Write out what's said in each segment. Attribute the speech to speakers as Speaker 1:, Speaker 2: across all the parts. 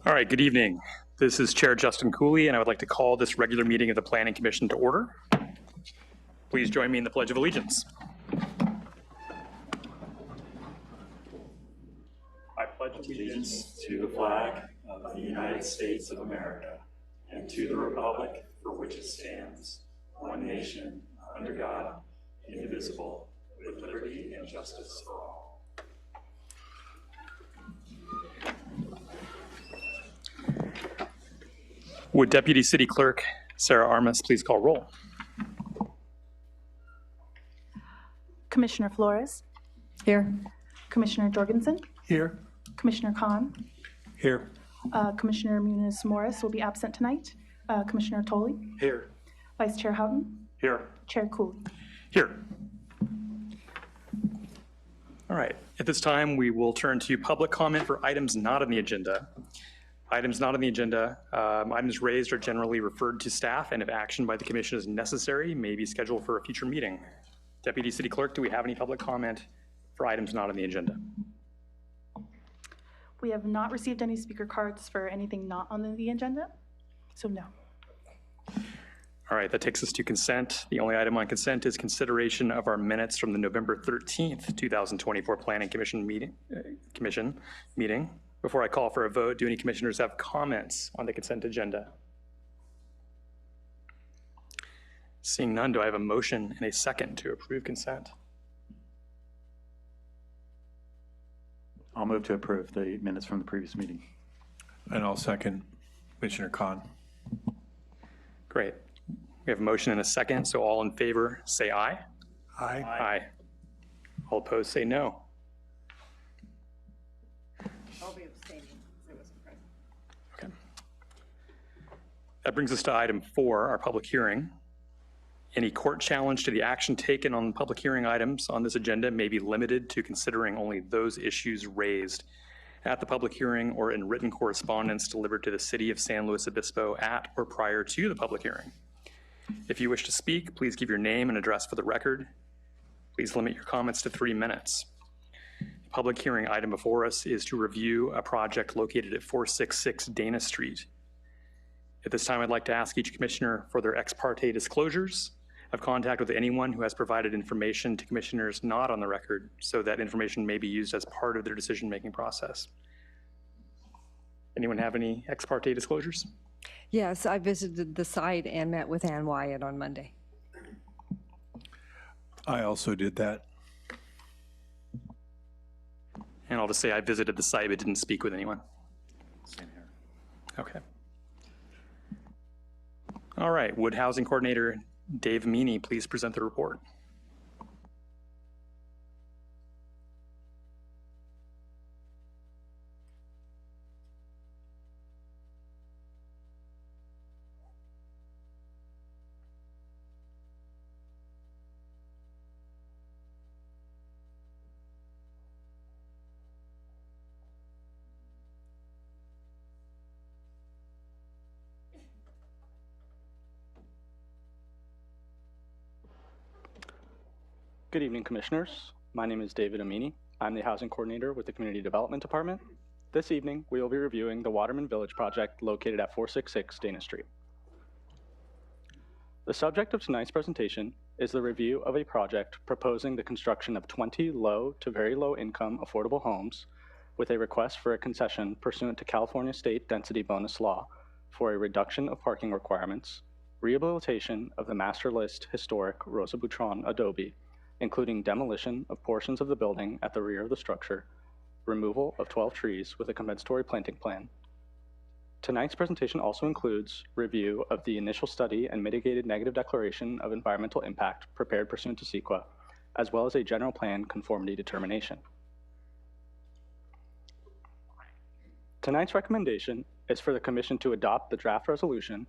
Speaker 1: All right, good evening. This is Chair Justin Cooley, and I would like to call this regular meeting of the Planning Commission to order. Please join me in the Pledge of Allegiance. I pledge allegiance to the flag of the United States of America and to the republic for which it stands, one nation, under God, indivisible, with liberty and justice for all. Would Deputy City Clerk Sarah Armas please call roll?
Speaker 2: Commissioner Flores?
Speaker 3: Here.
Speaker 2: Commissioner Jorgensen?
Speaker 4: Here.
Speaker 2: Commissioner Khan?
Speaker 4: Here.
Speaker 2: Commissioner Muniz-Morris will be absent tonight. Commissioner Tolley?
Speaker 4: Here.
Speaker 2: Vice Chair Houghton?
Speaker 4: Here.
Speaker 2: Chair Cooley?
Speaker 1: Here. All right, at this time, we will turn to public comment for items not on the agenda. Items not on the agenda, items raised are generally referred to staff, and if action by the commission is necessary, may be scheduled for a future meeting. Deputy City Clerk, do we have any public comment for items not on the agenda?
Speaker 2: We have not received any speaker cards for anything not on the agenda, so no.
Speaker 1: All right, that takes us to consent. The only item on consent is consideration of our minutes from the November 13th, 2024 Planning Commission meeting. Before I call for a vote, do any commissioners have comments on the consent agenda? Seeing none, do I have a motion and a second to approve consent?
Speaker 5: I'll move to approve the minutes from the previous meeting.
Speaker 4: And I'll second Commissioner Khan.
Speaker 1: Great. We have a motion and a second, so all in favor say aye.
Speaker 4: Aye.
Speaker 1: Aye. All opposed say no.
Speaker 3: I'll be abstaining because I wasn't present.
Speaker 1: Okay. That brings us to item 4, our public hearing. Any court challenge to the action taken on public hearing items on this agenda may be limited to considering only those issues raised at the public hearing or in written correspondence delivered to the City of San Luis Obispo at or prior to the public hearing. If you wish to speak, please give your name and address for the record. Please limit your comments to 3 minutes. The public hearing item before us is to review a project located at 466 Dana Street. At this time, I'd like to ask each commissioner for their ex parte disclosures of contact with anyone who has provided information to commissioners not on the record, so that information may be used as part of their decision-making process. Anyone have any ex parte disclosures?
Speaker 3: Yes, I visited the site and met with Ann Wyatt on Monday.
Speaker 4: I also did that.
Speaker 1: And I'll just say I visited the site but didn't speak with anyone.
Speaker 5: Same here.
Speaker 1: Okay. All right, Wood Housing Coordinator Dave Meany, please present the report.
Speaker 6: Good evening, Commissioners. My name is David Amini. I'm the Housing Coordinator with the Community Development Department. This evening, we will be reviewing the Waterman Village project located at 466 Dana Street. The subject of tonight's presentation is the review of a project proposing the construction of 20 low to very low income affordable homes with a request for a concession pursuant to California State Density Bonus Law for a reduction of parking requirements, rehabilitation of the master list historic Rosa Butron adobe, including demolition of portions of the building at the rear of the structure, removal of 12 trees with a compensatory planting plan. Tonight's presentation also includes review of the initial study and mitigated negative declaration of environmental impact prepared pursuant to CEQA, as well as a general plan conformity determination. Tonight's recommendation is for the Commission to adopt the draft resolution,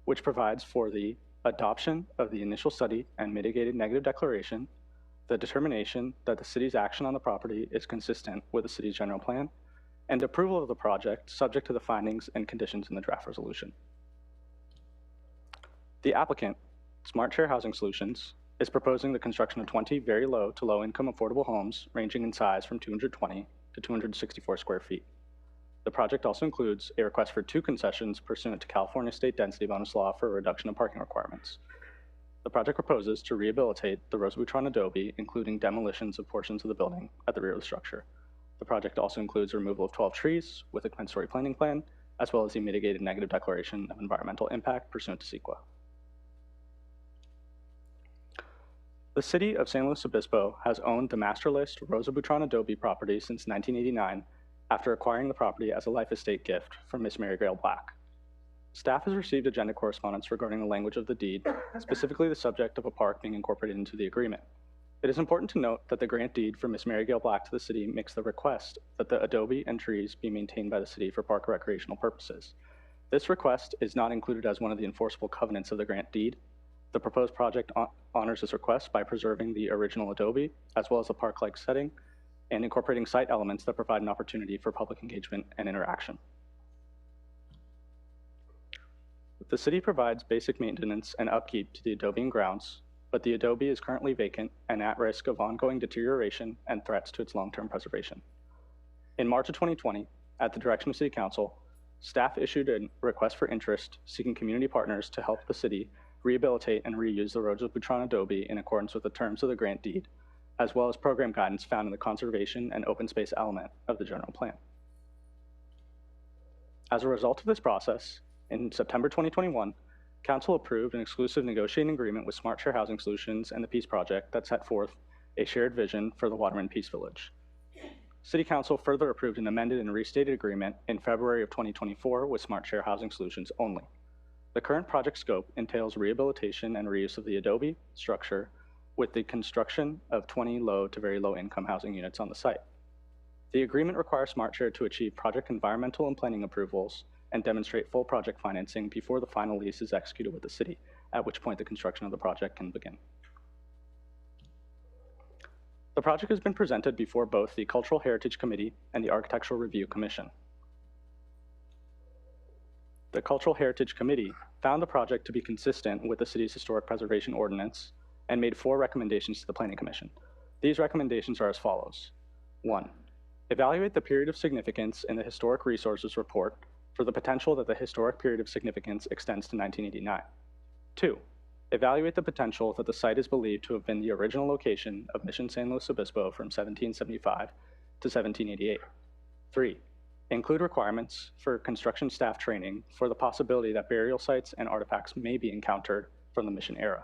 Speaker 6: which provides for the adoption of the initial study and mitigated negative declaration, the determination that the city's action on the property is consistent with the city's general plan, and approval of the project subject to the findings and conditions in the draft resolution. The applicant, Smart Share Housing Solutions, is proposing the construction of 20 very low to low income affordable homes ranging in size from 220 to 264 square feet. The project also includes a request for 2 concessions pursuant to California State Density Bonus Law for a reduction of parking requirements. The project proposes to rehabilitate the Rosa Butron adobe, including demolitions of portions of the building at the rear of the structure. The project also includes removal of 12 trees with a compensatory planting plan, as well as the mitigated negative declaration of environmental impact pursuant to CEQA. The city of San Luis Obispo has owned the master list Rosa Butron adobe property since 1989 after acquiring the property as a life estate gift from Miss Mary Gail Black. Staff has received agenda correspondence regarding the language of the deed, specifically the subject of a park being incorporated into the agreement. It is important to note that the grant deed from Miss Mary Gail Black to the city makes the request that the adobe and trees be maintained by the city for park recreational purposes. This request is not included as one of the enforceable covenants of the grant deed. The proposed project honors this request by preserving the original adobe, as well as the park-like setting, and incorporating site elements that provide an opportunity for public engagement and interaction. The city provides basic maintenance and upkeep to the adobe and grounds, but the adobe is currently vacant and at risk of ongoing deterioration and threats to its long-term preservation. In March of 2020, at the direction of City Council, staff issued a request for interest seeking community partners to help the city rehabilitate and reuse the Rosa Butron adobe in accordance with the terms of the grant deed, as well as program guidance found in the conservation and open space element of the general plan. As a result of this process, in September 2021, Council approved an exclusive negotiating agreement with Smart Share Housing Solutions and the Peace Project that set forth a shared vision for the Waterman Peace Village. City Council further approved an amended and restated agreement in February of 2024 with Smart Share Housing Solutions only. The current project scope entails rehabilitation and reuse of the adobe structure with the construction of 20 low to very low income housing units on the site. The agreement requires SmartShare to achieve project environmental and planning approvals and demonstrate full project financing before the final lease is executed with the city, at which point the construction of the project can begin. The project has been presented before both the Cultural Heritage Committee and the Architectural Review Commission. The Cultural Heritage Committee found the project to be consistent with the city's historic preservation ordinance and made 4 recommendations to the Planning Commission. These recommendations are as follows. 1, evaluate the period of significance in the Historic Resources Report for the potential that the historic period of significance extends to 1989. 2, evaluate the potential that the site is believed to have been the original location of Mission San Luis Obispo from 1775 to 1788. 3, include requirements for construction staff training for the possibility that burial sites and artifacts may be encountered from the mission era.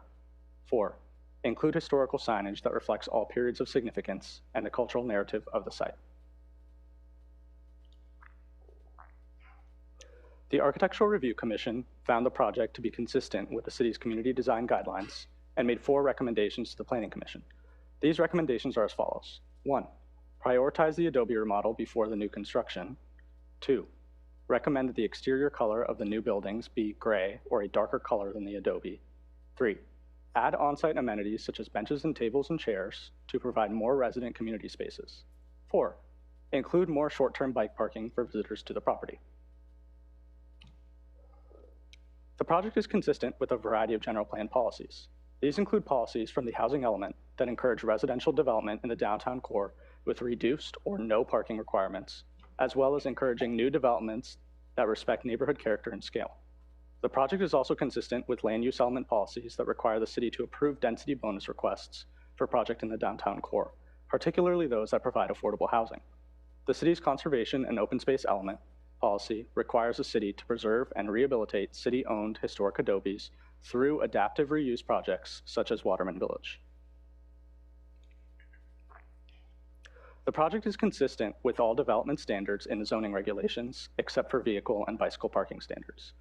Speaker 6: 4, include historical signage that reflects all periods of significance and the cultural narrative of the site. The Architectural Review Commission found the project to be consistent with the city's community design guidelines and made 4 recommendations to the Planning Commission. These recommendations are as follows. 1, prioritize the adobe remodel before the new construction. 2, recommend that the exterior color of the new buildings be gray or a darker color than the adobe. 3, add on-site amenities such as benches and tables and chairs to provide more resident community spaces. 4, include more short-term bike parking for visitors to the property. The project is consistent with a variety of general plan policies. These include policies from the housing element that encourage residential development in the downtown core with reduced or no parking requirements, as well as encouraging new developments that respect neighborhood character and scale. The project is also consistent with land use element policies that require the city to approve density bonus requests for projects in the downtown core, particularly those that provide affordable housing. The city's conservation and open space element policy requires the city to preserve and rehabilitate city-owned historic adobes through adaptive reuse projects such as Waterman Village. The project is consistent with all development standards in the zoning regulations, except for vehicle and bicycle parking standards.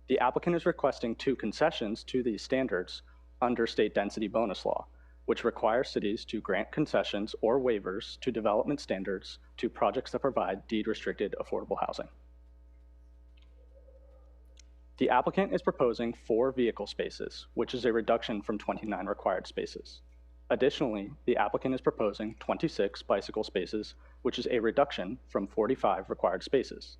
Speaker 6: The applicant is requesting 2 concessions to these standards under state density bonus law, which requires cities to grant concessions or waivers to development standards to projects that provide deed-restricted affordable housing. The applicant is proposing 4 vehicle spaces, which is a reduction from 29 required spaces. Additionally, the applicant is proposing 26 bicycle spaces, which is a reduction from 45 required spaces.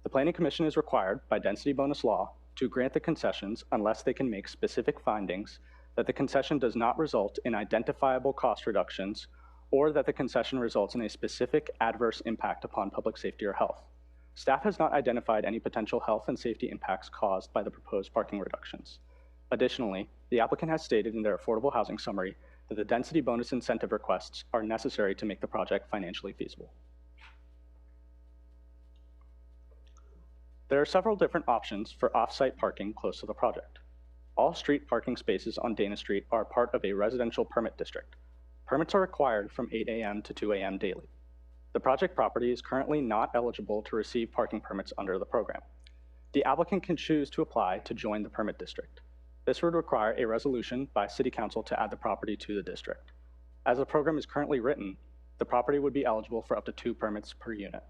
Speaker 6: The Planning Commission is required by density bonus law to grant the concessions unless they can make specific findings that the concession does not result in identifiable cost reductions or that the concession results in a specific adverse impact upon public safety or health. Staff has not identified any potential health and safety impacts caused by the proposed parking reductions. Additionally, the applicant has stated in their affordable housing summary that the density bonus incentive requests are necessary to make the project financially feasible. There are several different options for off-site parking close to the project. All street parking spaces on Dana Street are part of a residential permit district. Permits are required from 8 a.m. to 2 a.m. daily. The project property is currently not eligible to receive parking permits under the program. The applicant can choose to apply to join the permit district. This would require a resolution by City Council to add the property to the district. As the program is currently written, the property would be eligible for up to 2 permits per unit.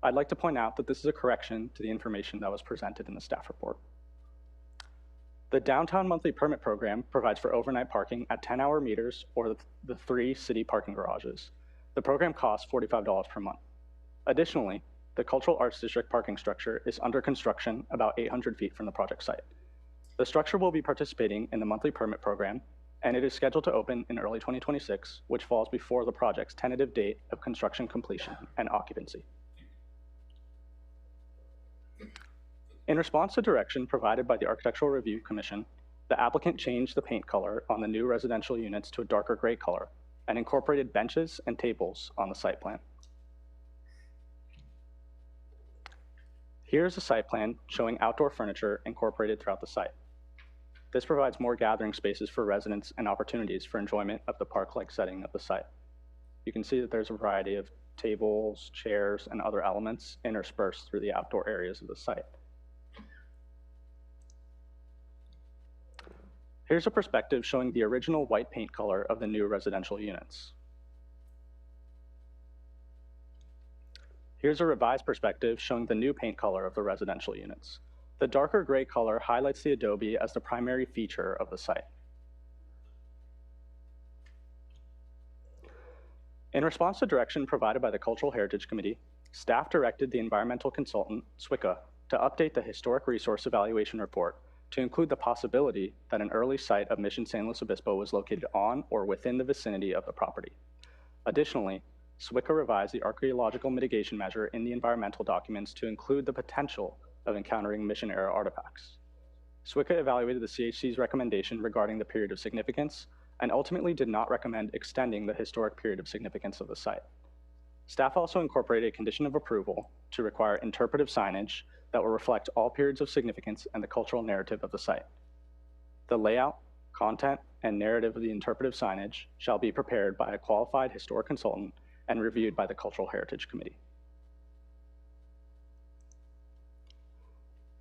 Speaker 6: I'd like to point out that this is a correction to the information that was presented in the staff report. The Downtown Monthly Permit Program provides for overnight parking at 10-hour meters or the 3 city parking garages. The program costs $45 per month. Additionally, the Cultural Arts District parking structure is under construction about 800 feet from the project site. The structure will be participating in the monthly permit program, and it is scheduled to open in early 2026, which falls before the project's tentative date of construction completion and occupancy. In response to direction provided by the Architectural Review Commission, the applicant changed the paint color on the new residential units to a darker gray color and incorporated benches and tables on the site plan. Here's a site plan showing outdoor furniture incorporated throughout the site. This provides more gathering spaces for residents and opportunities for enjoyment of the park-like setting of the site. You can see that there's a variety of tables, chairs, and other elements interspersed through the outdoor areas of the site. Here's a perspective showing the original white paint color of the new residential units. Here's a revised perspective showing the new paint color of the residential units. The darker gray color highlights the adobe as the primary feature of the site. In response to direction provided by the Cultural Heritage Committee, staff directed the environmental consultant, SWCA, to update the Historic Resource Evaluation Report to include the possibility that an early site of Mission San Luis Obispo was located on or within the vicinity of the property. Additionally, SWCA revised the archaeological mitigation measure in the environmental documents to include the potential of encountering Mission-era artifacts. SWCA evaluated the CHC's recommendation regarding the period of significance and ultimately did not recommend extending the historic period of significance of the site. Staff also incorporated a condition of approval to require interpretive signage that will reflect all periods of significance and the cultural narrative of the site. The layout, content, and narrative of the interpretive signage shall be prepared by a qualified historic consultant and reviewed by the Cultural Heritage Committee.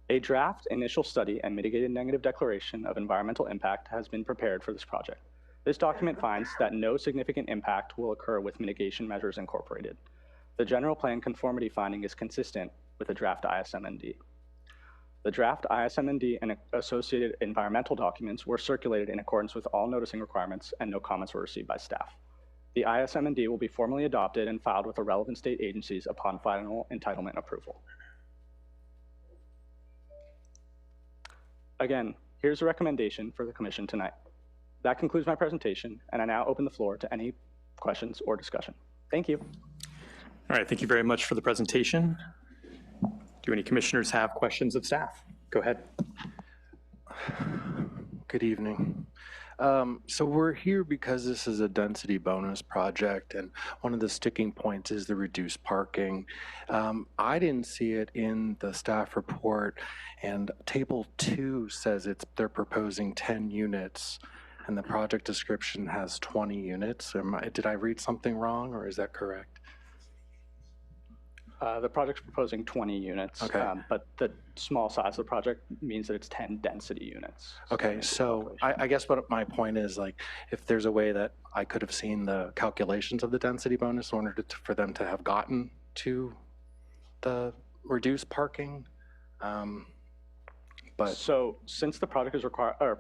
Speaker 6: A draft initial study and mitigated negative declaration of environmental impact has been prepared for this project. This document finds that no significant impact will occur with mitigation measures incorporated. The general plan conformity finding is consistent with the draft ISMND. The draft ISMND and associated environmental documents were circulated in accordance with all noticing requirements, and no comments were received by staff. The ISMND will be formally adopted and filed with the relevant state agencies upon final entitlement approval. Again, here's a recommendation for the commission tonight. That concludes my presentation, and I now open the floor to any questions or discussion. Thank you.
Speaker 1: All right, thank you very much for the presentation. Do any commissioners have questions of staff? Go ahead.
Speaker 7: Good evening. So we're here because this is a density bonus project, and one of the sticking points is the reduced parking. I didn't see it in the staff report, and table 2 says they're proposing 10 units, and the project description has 20 units. Did I read something wrong, or is that correct?
Speaker 6: The project's proposing 20 units,
Speaker 7: Okay.
Speaker 6: But the small size of the project means that it's 10 density units.
Speaker 7: Okay, so I guess what my point is, like, if there's a way that I could have seen the calculations of the density bonus in order for them to have gotten to the reduced parking, but
Speaker 6: So since the project is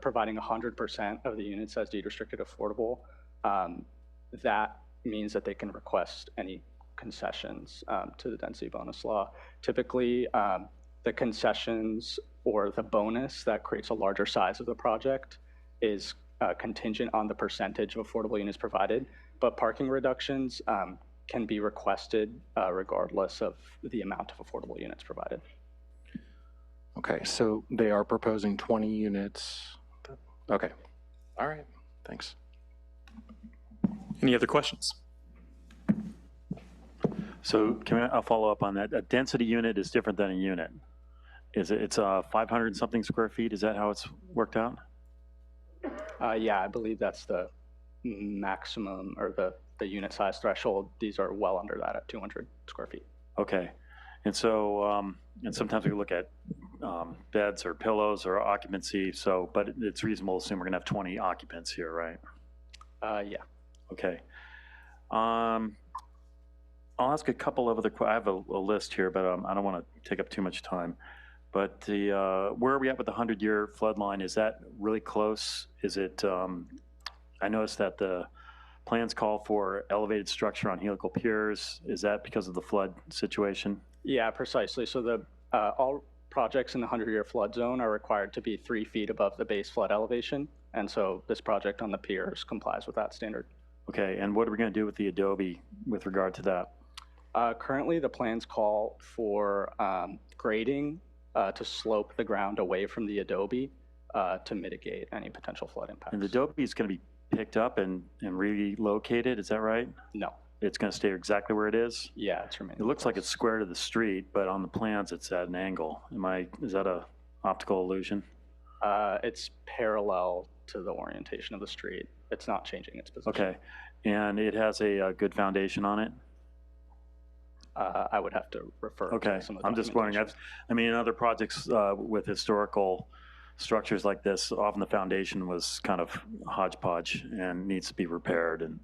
Speaker 6: providing 100% of the units as deed restricted affordable, that means that they can request any concessions to the density bonus law. Typically, the concessions or the bonus that creates a larger size of the project is contingent on the percentage of affordable units provided, but parking reductions can be requested regardless of the amount of affordable units provided.
Speaker 7: Okay, so they are proposing 20 units. Okay, all right, thanks.
Speaker 1: Any other questions?
Speaker 5: So I'll follow up on that. A density unit is different than a unit. It's 500 something square feet? Is that how it's worked out?
Speaker 6: Yeah, I believe that's the maximum or the unit size threshold. These are well under that at 200 square feet.
Speaker 5: Okay. And so, and sometimes we look at beds or pillows or occupancy. So, but it's reasonable to assume we're going to have 20 occupants here, right?
Speaker 6: Yeah.
Speaker 5: Okay. I'll ask a couple of other. I have a list here, but I don't want to take up too much time. But where are we at with the 100-year flood line? Is that really close? Is it? I noticed that the plans call for elevated structure on helical piers. Is that because of the flood situation?
Speaker 6: Yeah, precisely. So the all projects in the 100-year flood zone are required to be 3 feet above the base flood elevation, and so this project on the piers complies with that standard.
Speaker 5: Okay, and what are we going to do with the adobe with regard to that?
Speaker 6: Currently, the plans call for grading to slope the ground away from the adobe to mitigate any potential flood impacts.
Speaker 5: And the adobe is going to be picked up and relocated, is that right?
Speaker 6: No.
Speaker 5: It's going to stay exactly where it is?
Speaker 6: Yeah, it's remaining.
Speaker 5: It looks like it's square to the street, but on the plans it's at an angle. Is that a optical illusion?
Speaker 6: It's parallel to the orientation of the street. It's not changing its position.
Speaker 5: Okay, and it has a good foundation on it?
Speaker 6: I would have to refer
Speaker 5: Okay,
Speaker 6: to some of the
Speaker 5: I'm just wondering,
Speaker 6: documentation.
Speaker 5: in other projects with historical structures like this, often the foundation was kind of hodgepodge and needs to be repaired.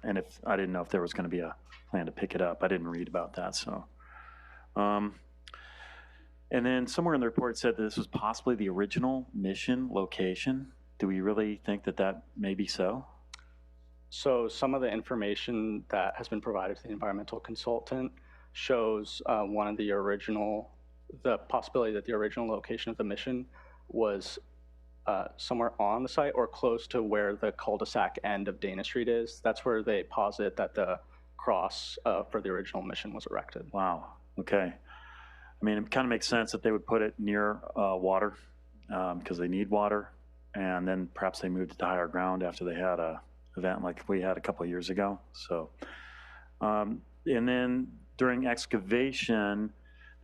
Speaker 5: And if I didn't know if there was going to be a plan to pick it up. I didn't read about that. So, and then somewhere in the report it said that this was possibly the original mission location. Do we really think that that may be so?
Speaker 6: So some of the information that has been provided to the environmental consultant shows the possibility that the original location of the mission was somewhere on the site or close to where the cul-de-sac end of Dana Street is. That's where they posit that the cross for the original mission was erected.
Speaker 5: Wow. Okay. I mean, it kind of makes sense that they would put it near water because they need water, and then perhaps they moved it to higher ground after they had a event like we had a couple of years ago. So, and then during excavation,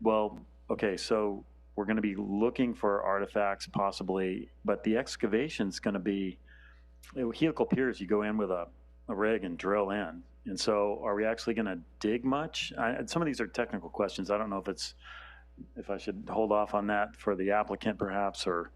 Speaker 5: well, okay, so we're going to be looking for artifacts possibly, but the excavation's going to be helical piers. You go in with a rig and drill in. And so are we actually going to dig much? Some of these are technical questions. I don't know if I should hold off on that for the applicant perhaps, or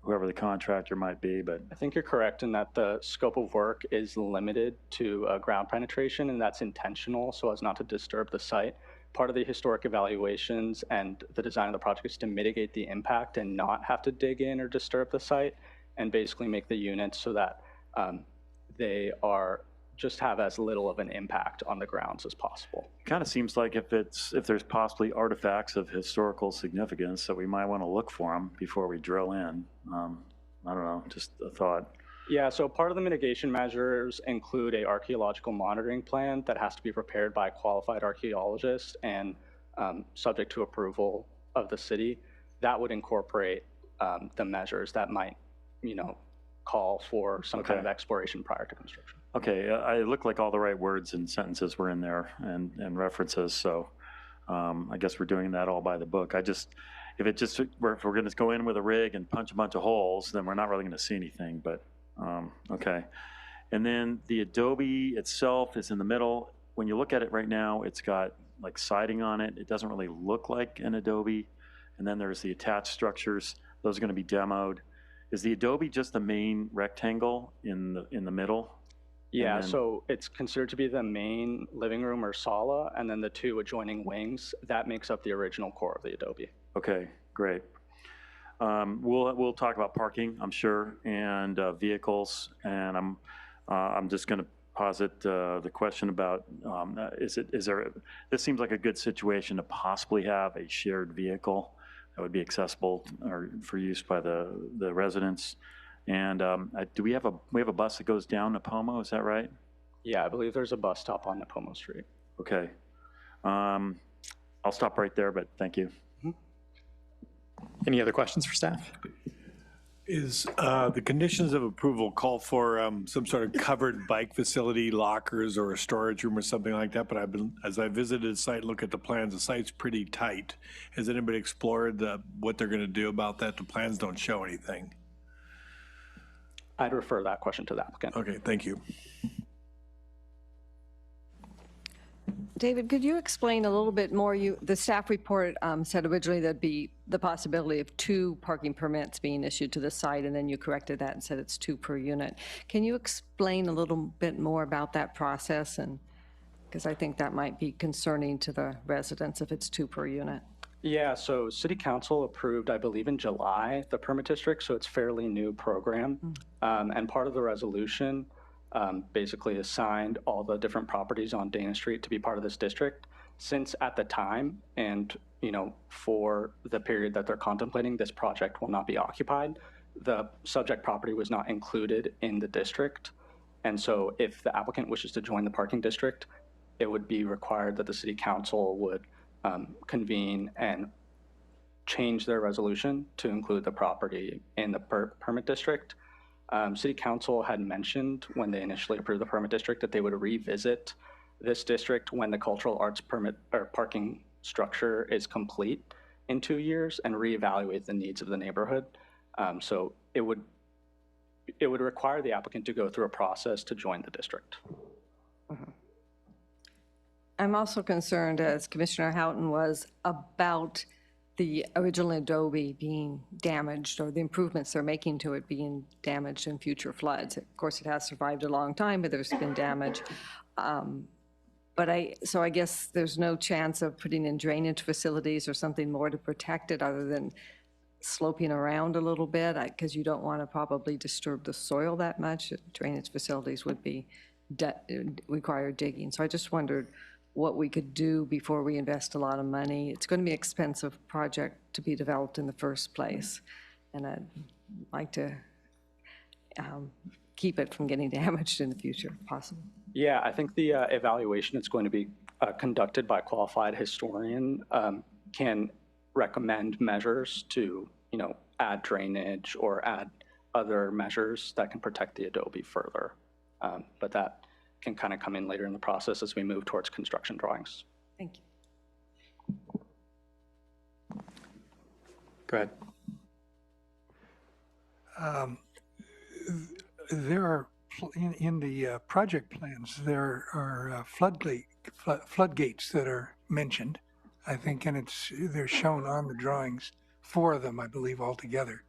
Speaker 5: whoever the contractor might be, but.
Speaker 6: I think you're correct in that the scope of work is limited to ground penetration, and that's intentional so as not to disturb the site. Part of the historic evaluations and the design of the project is to mitigate the impact and not have to dig in or disturb the site, and basically make the units so that they just have as little of an impact on the grounds as possible.
Speaker 5: It kind of seems like if there's possibly artifacts of historical significance that we might want to look for them before we drill in. I don't know, just a thought.
Speaker 6: Yeah, so part of the mitigation measures include a archaeological monitoring plan that has to be prepared by a qualified archaeologist and subject to approval of the city. That would incorporate the measures that might, call for some kind of exploration prior to construction.
Speaker 5: Okay, it looked like all the right words and sentences were in there and references, so I guess we're doing that all by the book. If we're going to go in with a rig and punch a bunch of holes, then we're not really going to see anything, but okay. And then the adobe itself is in the middle. When you look at it right now, it's got like siding on it. It doesn't really look like an adobe. And then there's the attached structures. Those are going to be demoed. Is the adobe just the main rectangle in the middle?
Speaker 6: Yeah, so it's considered to be the main living room or sala, and then the two adjoining wings. That makes up the original core of the adobe.
Speaker 5: Okay, great. We'll talk about parking, I'm sure, and vehicles. And I'm just going to posit the question about this seems like a good situation to possibly have a shared vehicle that would be accessible or for use by the residents. And do we have a bus that goes down Napomo? Is that right?
Speaker 6: Yeah, I believe there's a bus stop on Napomo Street.
Speaker 5: Okay. I'll stop right there, but thank you.
Speaker 1: Any other questions for staff?
Speaker 4: Is the conditions of approval call for some sort of covered bike facility, lockers, or a storage room or something like that? But as I visited the site, and look at the plans, the site's pretty tight. Has anybody explored what they're going to do about that? The plans don't show anything.
Speaker 6: I'd refer that question to the applicant.
Speaker 4: Okay, thank you.
Speaker 3: David, could you explain a little bit more? The staff report said originally there'd be the possibility of 2 parking permits being issued to the site, and then you corrected that and said it's 2 per unit. Can you explain a little bit more about that process? And because I think that might be concerning to the residents if it's 2 per unit.
Speaker 6: Yeah, so City Council approved, I believe in July, the permit district, so it's fairly new program. And part of the resolution basically assigned all the different properties on Dana Street to be part of this district. Since at the time, and for the period that they're contemplating, this project will not be occupied, the subject property was not included in the district. And so if the applicant wishes to join the parking district, it would be required that the City Council would convene and change their resolution to include the property in the permit district. City Council had mentioned when they initially approved the permit district that they would revisit this district when the cultural arts permit or parking structure is complete in 2 years and reevaluate the needs of the neighborhood. So it would require the applicant to go through a process to join the district.
Speaker 3: I'm also concerned, as Commissioner Houghton was, about the original adobe being damaged or the improvements they're making to it being damaged in future floods. Of course, it has survived a long time, but there's been damage. So I guess there's no chance of putting in drainage facilities or something more to protect it other than sloping around a little bit, because you don't want to probably disturb the soil that much. Drainage facilities would be require digging. So I just wondered what we could do before we invest a lot of money. It's going to be an expensive project to be developed in the first place, and I'd like to keep it from getting damaged in the future, if possible.
Speaker 6: Yeah, I think the evaluation that's going to be conducted by a qualified historian can recommend measures to, add drainage or add other measures that can protect the adobe further. But that can kind of come in later in the process as we move towards construction drawings.
Speaker 3: Thank you.
Speaker 1: Go ahead.
Speaker 8: There are, in the project plans, there are floodgates that are mentioned, I think, and they're shown on the drawings, 4 of them, I believe, altogether.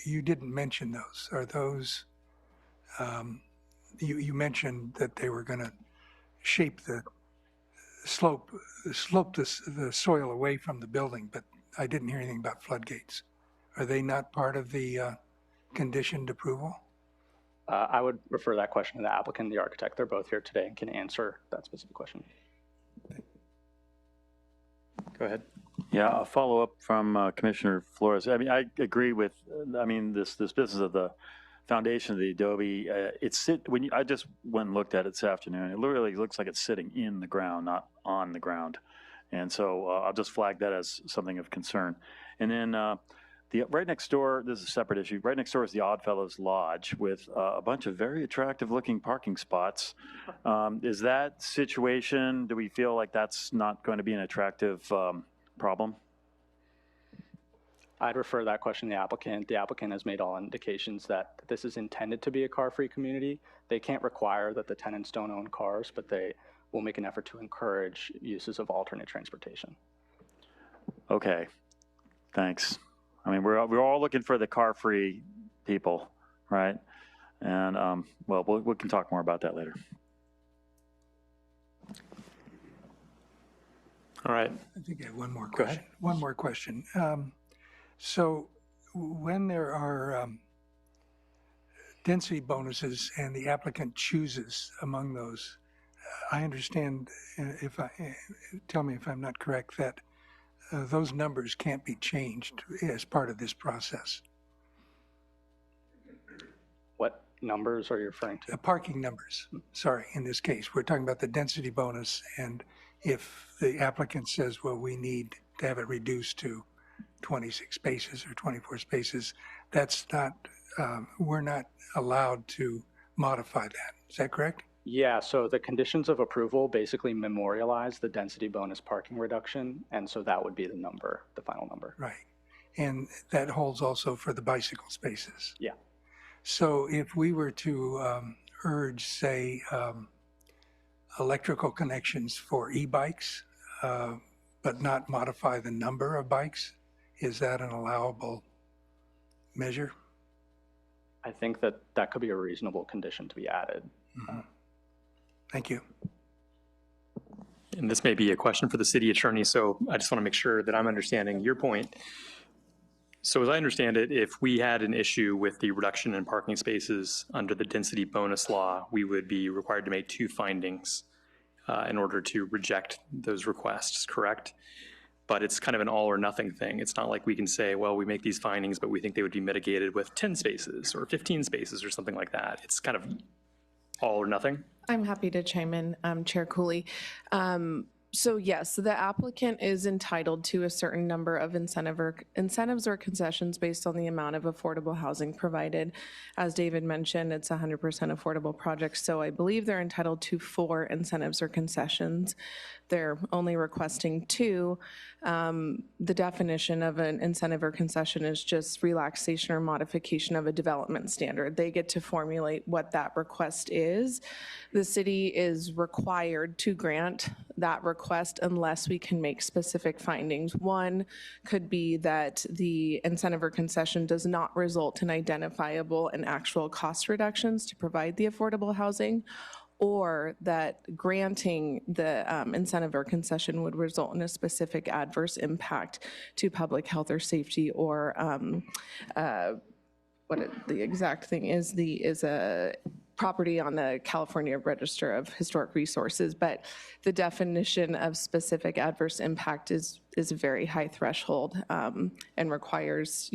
Speaker 8: You didn't mention those. Are those, you mentioned that they were going to shape slope the soil away from the building, but I didn't hear anything about floodgates. Are they not part of the conditioned approval?
Speaker 6: I would refer that question to the applicant and the architect. They're both here today and can answer that specific question.
Speaker 1: Go ahead.
Speaker 5: Yeah, a follow-up from Commissioner Flores. I mean, I agree with, this business of the foundation of the adobe. I just went and looked at it this afternoon. It literally looks like it's sitting in the ground, not on the ground. And so I'll just flag that as something of concern. And then right next door, this is a separate issue. Right next door is the Oddfellows Lodge with a bunch of very attractive looking parking spots. Is that situation, do we feel like that's not going to be an attractive problem?
Speaker 6: I'd refer that question to the applicant. The applicant has made all indications that this is intended to be a car-free community. They can't require that the tenants don't own cars, but they will make an effort to encourage uses of alternate transportation.
Speaker 5: Okay, thanks. I mean, we're all looking for the car-free people, right? And well, we can talk more about that later.
Speaker 1: All right.
Speaker 8: I think I have one more
Speaker 1: Go
Speaker 8: question.
Speaker 1: ahead.
Speaker 8: One more question. So when there are density bonuses and the applicant chooses among those, I understand, tell me if I'm not correct, that those numbers can't be changed as part of this process.
Speaker 6: What? numbers are you referring to?
Speaker 8: Parking numbers, sorry, in this case. We're talking about the density bonus, and if the applicant says, well, we need to have it reduced to 26 spaces or 24 spaces, that's not, we're not allowed to modify that. Is that correct?
Speaker 6: Yeah, so the conditions of approval basically memorialize the density bonus parking reduction, and so that would be the number, the final number.
Speaker 8: Right. And that holds also for the bicycle spaces.
Speaker 6: Yeah.
Speaker 8: So if we were to urge, say, electrical connections for e-bikes, but not modify the number of bikes, is that an allowable measure?
Speaker 6: I think that that could be a reasonable condition to be added.
Speaker 8: Thank you.
Speaker 1: And this may be a question for the city attorney, so I just want to make sure that I'm understanding your point. So as I understand it, if we had an issue with the reduction in parking spaces under the density bonus law, we would be required to make 2 findings in order to reject those requests, correct? But it's kind of an all or nothing thing. It's not like we can say, well, we make these findings, but we think they would be mitigated with 10 spaces or 15 spaces or something like that. It's kind of all or nothing.
Speaker 9: I'm happy to chime in, Chair Cooley. So yes, the applicant is entitled to a certain number of incentives or concessions based on the amount of affordable housing provided. As David mentioned, it's 100% affordable projects, so I believe they're entitled to 4 incentives or concessions. They're only requesting 2. The definition of an incentive or concession is just relaxation or modification of a development standard. They get to formulate what that request is. The city is required to grant that request unless we can make specific findings. One could be that the incentive or concession does not result in identifiable and actual cost reductions to provide the affordable housing, or that granting the incentive or concession would result in a specific adverse impact to public health or safety, or the exact thing is a property on the California Register of Historic Resources. But the definition of specific adverse impact is a very high threshold and requires,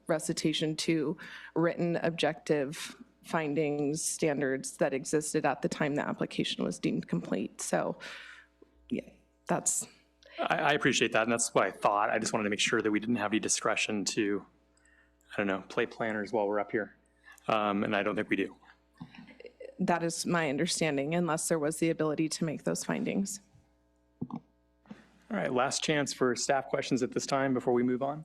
Speaker 9: recitation to written objective findings, standards that existed at the time the application was deemed complete. So, yeah, that's.
Speaker 1: I appreciate that, and that's what I thought. I just wanted to make sure that we didn't have any discretion to, play planners while we're up here. And I don't think we do.
Speaker 9: That is my understanding, unless there was the ability to make those findings.
Speaker 1: All right, last chance for staff questions at this time before we move on.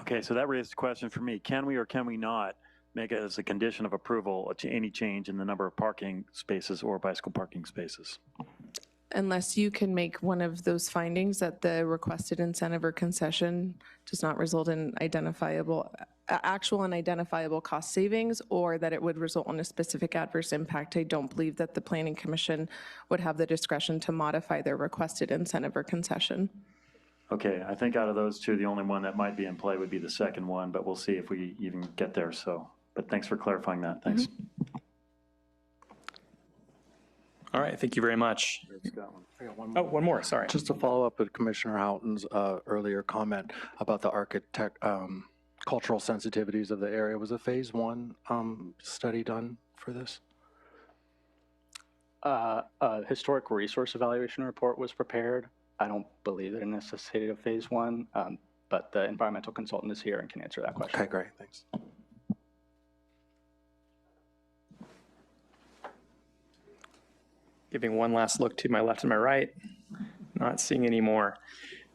Speaker 5: Okay, so that raised a question for me. Can we or can we not make it as a condition of approval to any change in the number of parking spaces or bicycle parking spaces?
Speaker 9: Unless you can make one of those findings that the requested incentive or concession does not result in actual and identifiable cost savings, or that it would result in a specific adverse impact, I don't believe that the Planning Commission would have the discretion to modify their requested incentive or concession.
Speaker 5: Okay, I think out of those 2, the only one that might be in play would be the second one, but we'll see if we even get there. So, but thanks for clarifying that. Thanks.
Speaker 1: All right, thank you very much.
Speaker 7: I got one
Speaker 1: Oh,
Speaker 7: more.
Speaker 1: one more, sorry.
Speaker 7: Just to follow up with Commissioner Houghton's earlier comment about the cultural sensitivities of the area. Was a phase 1 study done for this?
Speaker 6: A historic resource evaluation report was prepared. I don't believe that it necessitated a phase 1, but the environmental consultant is here and can answer that question.
Speaker 7: Okay, great, thanks.
Speaker 1: Giving one last look to my left and my right, not seeing any more.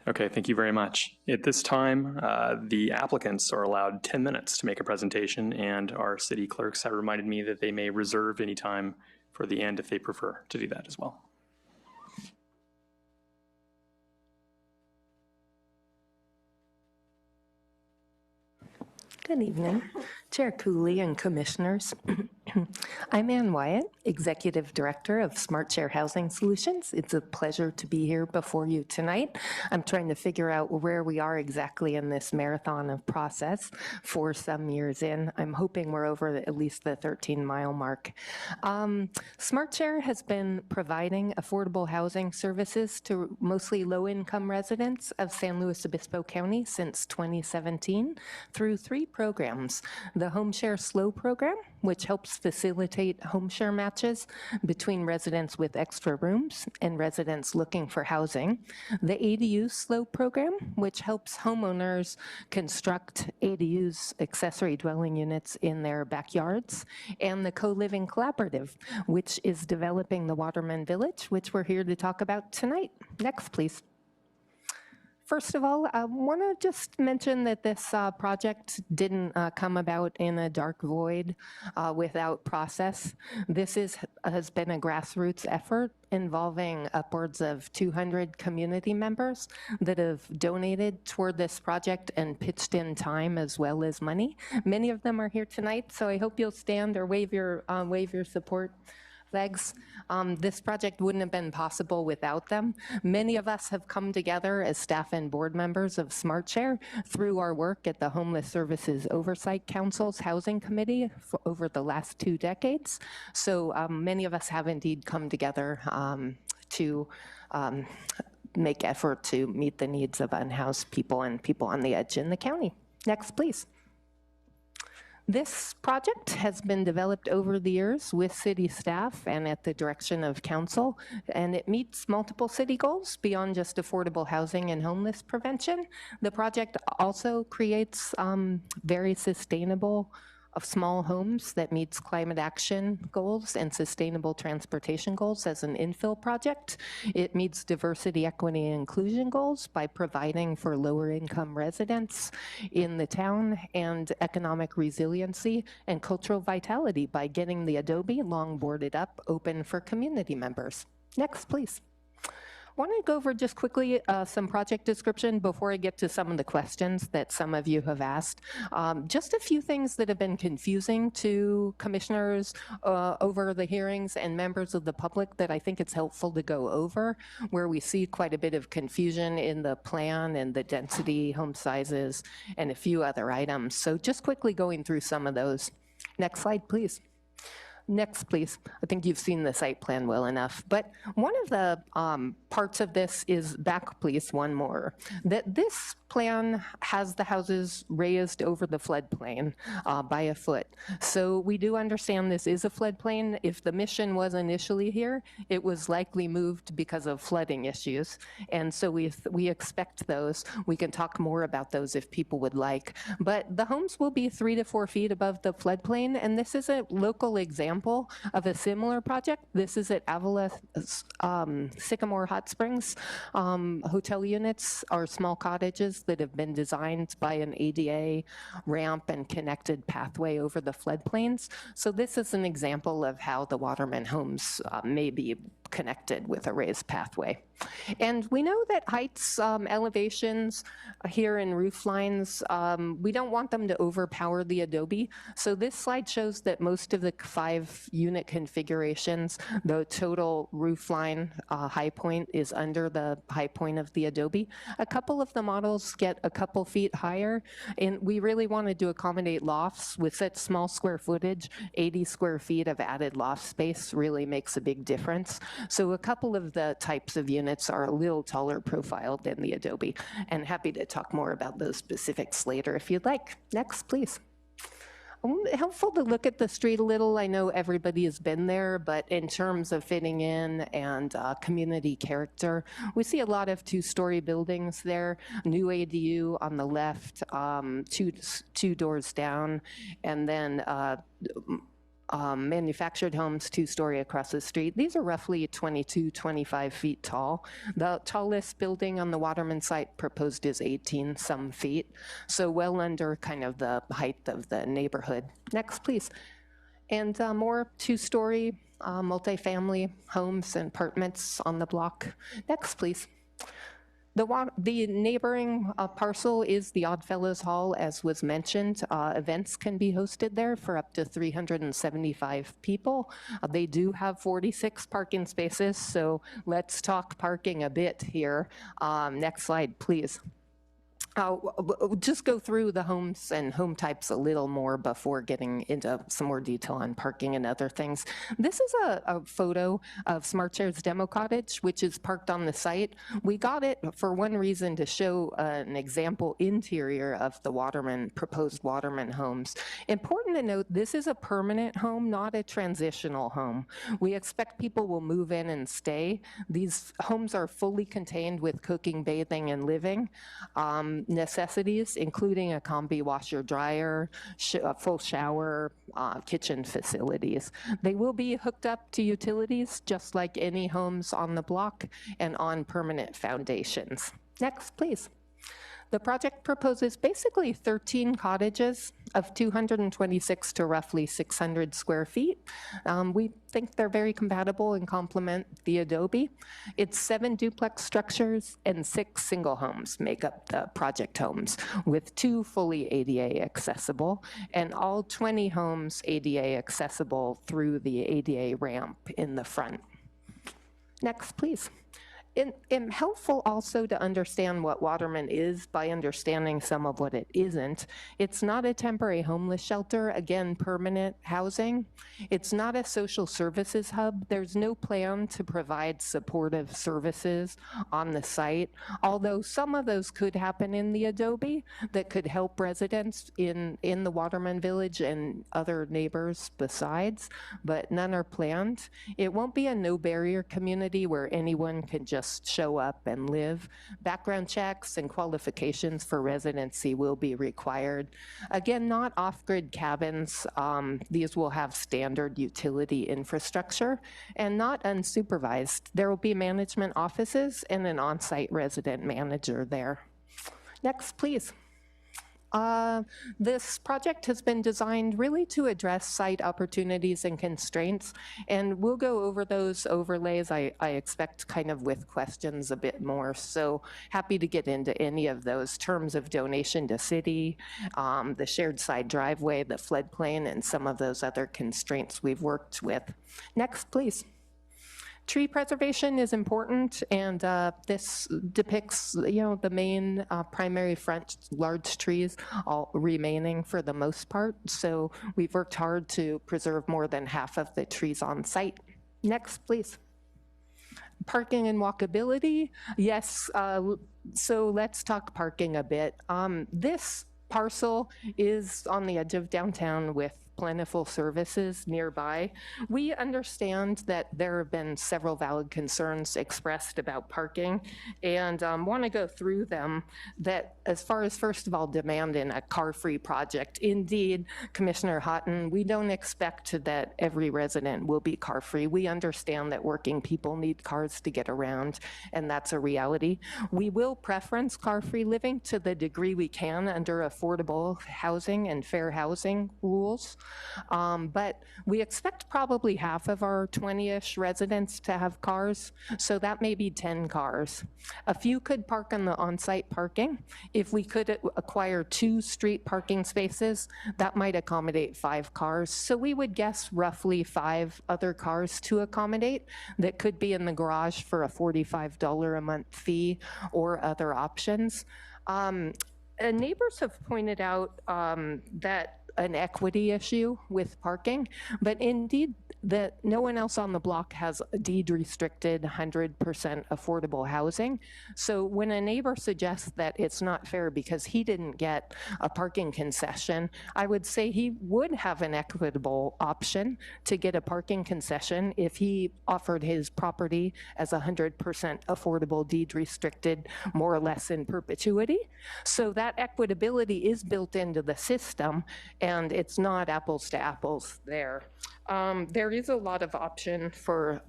Speaker 1: Okay, thank you very much. At this time, the applicants are allowed 10 minutes to make a presentation, and our city clerks have reminded me that they may reserve any time for the end if they prefer to do that as well.
Speaker 10: Good evening, Chair Cooley and Commissioners. I'm Ann Wyatt, Executive Director of Smart Share Housing Solutions. It's a pleasure to be here before you tonight. I'm trying to figure out where we are exactly in this marathon of process for some years in. I'm hoping we're over at least the 13-mile mark. Smart Share has been providing affordable housing services to mostly low-income residents of San Luis Obispo County since 2017 through 3 programs. The the Home Share Slow program, which helps facilitate home share matches between residents with extra rooms and residents looking for housing, the ADU Slow program, which helps homeowners construct ADUs, accessory dwelling units, in their backyards, and the Co-Living Collaborative, which is developing the Waterman Village, which we're here to talk about tonight. Next, please. First of all, I want to just mention that this project didn't come about in a dark void without process. This has been a grassroots effort involving upwards of 200 community members that have donated toward this project and pitched in time as well as money. Many of them are here tonight, so I hope you'll stand or wave your support flags. This project wouldn't have been possible without them. Many of us have come together as staff and board members of SmartShare through our work at the Homeless Services Oversight Council's Housing Committee for over the last 2 decades. So many of us have indeed come together to make effort to meet the needs of unhoused people and people on the edge in the county. Next, please. This project has been developed over the years with city staff and at the direction of council, and it meets multiple city goals beyond just affordable housing and homeless prevention. The project also creates very sustainable of small homes that meets climate action goals and sustainable transportation goals as an infill project. It meets diversity, equity, and inclusion goals by providing for lower income residents in the town, and economic resiliency and cultural vitality by getting the Adobe long boarded up open for community members. Next, please. I want to go over just quickly some project description before I get to some of the questions that some of you have asked. Just a few things that have been confusing to commissioners over the hearings and members of the public that I think it's helpful to go over, where we see quite a bit of confusion in the plan and the density, home sizes, and a few other items. So just quickly going through some of those. Next slide, please. Next, please. I think you've seen the site plan well enough. But one of the parts of this is back, please, one more. That this plan has the houses raised over the floodplain by a foot. So we do understand this is a floodplain. If the mission was initially here, it was likely moved because of flooding issues. And so we expect those. We can talk more about those if people would like. But the homes will be 3 to 4 feet above the floodplain. And this is a local example of a similar project. This is at Avila Sycamore Hot Springs. Hotel units are small cottages that have been designed by an ADA ramp and connected pathway over the floodplains. So this is an example of how the Waterman homes may be connected with a raised pathway. And we know that heights, elevations here in roof lines, we don't want them to overpower the Adobe. So this slide shows that most of the 5 unit configurations, the total roof line high point is under the high point of the Adobe. A couple of the models get a couple feet higher, and we really wanted to accommodate lofts with such small square footage. 80 square feet of added loft space really makes a big difference. So a couple of the types of units are a little taller profiled than the Adobe, and happy to talk more about those specifics later if you'd like. Next, please. Helpful to look at the street a little. I know everybody has been there, but in terms of fitting in and community character, we see a lot of 2-story buildings there. New ADU on the left, two doors down, and then manufactured homes 2-story across the street. These are roughly 22, 25 feet tall. The tallest building on the Waterman site proposed is 18 some feet, so well under kind of the height of the neighborhood. Next, please. And more 2-story multifamily homes and apartments on the block. Next, please. The neighboring parcel is the Oddfellows Hall, as was mentioned. Events can be hosted there for up to 375 people. They do have 46 parking spaces, so let's talk parking a bit here. Next slide, please. I'll just go through the homes and home types a little more before getting into some more detail on parking and other things. This is a photo of SmartShare's demo cottage, which is parked on the site. We got it for one reason, to show an example interior of the proposed Waterman homes. Important to note, this is a permanent home, not a transitional home. We expect people will move in and stay. These homes are fully contained with cooking, bathing, and living necessities, including a combi washer dryer, a full shower, kitchen facilities. They will be hooked up to utilities just like any homes on the block and on permanent foundations. Next, please. The project proposes basically 13 cottages of 226 to roughly 600 square feet. We think they're very compatible and complement the adobe. It's 7 duplex structures and 6 single homes make up the project homes, with 2 fully ADA accessible, and all 20 homes ADA accessible through the ADA ramp in the front. Next, please. It's helpful also to understand what Waterman is by understanding some of what it isn't. It's not a temporary homeless shelter, again, permanent housing. It's not a social services hub. There's no plan to provide supportive services on the site, although some of those could happen in the adobe that could help residents in the Waterman Village and other neighbors besides, but none are planned. It won't be a no-barrier community where anyone can just show up and live. Background checks and qualifications for residency will be required. Again, not off-grid cabins. These will have standard utility infrastructure and not unsupervised. There will be management offices and an on-site resident manager there. Next, please. This project has been designed really to address site opportunities and constraints, and we'll go over those overlays, I expect, kind of with questions a bit more. So happy to get into any of those terms of donation to city, the shared side driveway, the floodplain, and some of those other constraints we've worked with. Next, please. Tree preservation is important, and this depicts, the main primary front large trees all remaining for the most part. So we've worked hard to preserve more than half of the trees on site. Next, please. Parking and walkability. Yes, so let's talk parking a bit. This parcel is on the edge of downtown with plentiful services nearby. We understand that there have been several valid concerns expressed about parking, and want to go through them. That as far as, first of all, demand in a car-free project, indeed, Commissioner Houghton, we don't expect that every resident will be car-free. We understand that working people need cars to get around, and that's a reality. We will preference car-free living to the degree we can under affordable housing and fair housing rules. But we expect probably half of our 20-ish residents to have cars, so that may be 10 cars. A few could park on the on-site parking. If we could acquire 2 street parking spaces, that might accommodate 5 cars. So we would guess roughly 5 other cars to accommodate that could be in the garage for a $45 a month fee or other options. Neighbors have pointed out that an equity issue with parking, but indeed that no one else on the block has deed-restricted 100% affordable housing. So when a neighbor suggests that it's not fair because he didn't get a parking concession, I would say he would have an equitable option to get a parking concession if he offered his property as 100% affordable, deed-restricted, more or less in perpetuity. So that equitability is built into the system, and it's not apples to apples there. There is a lot of option for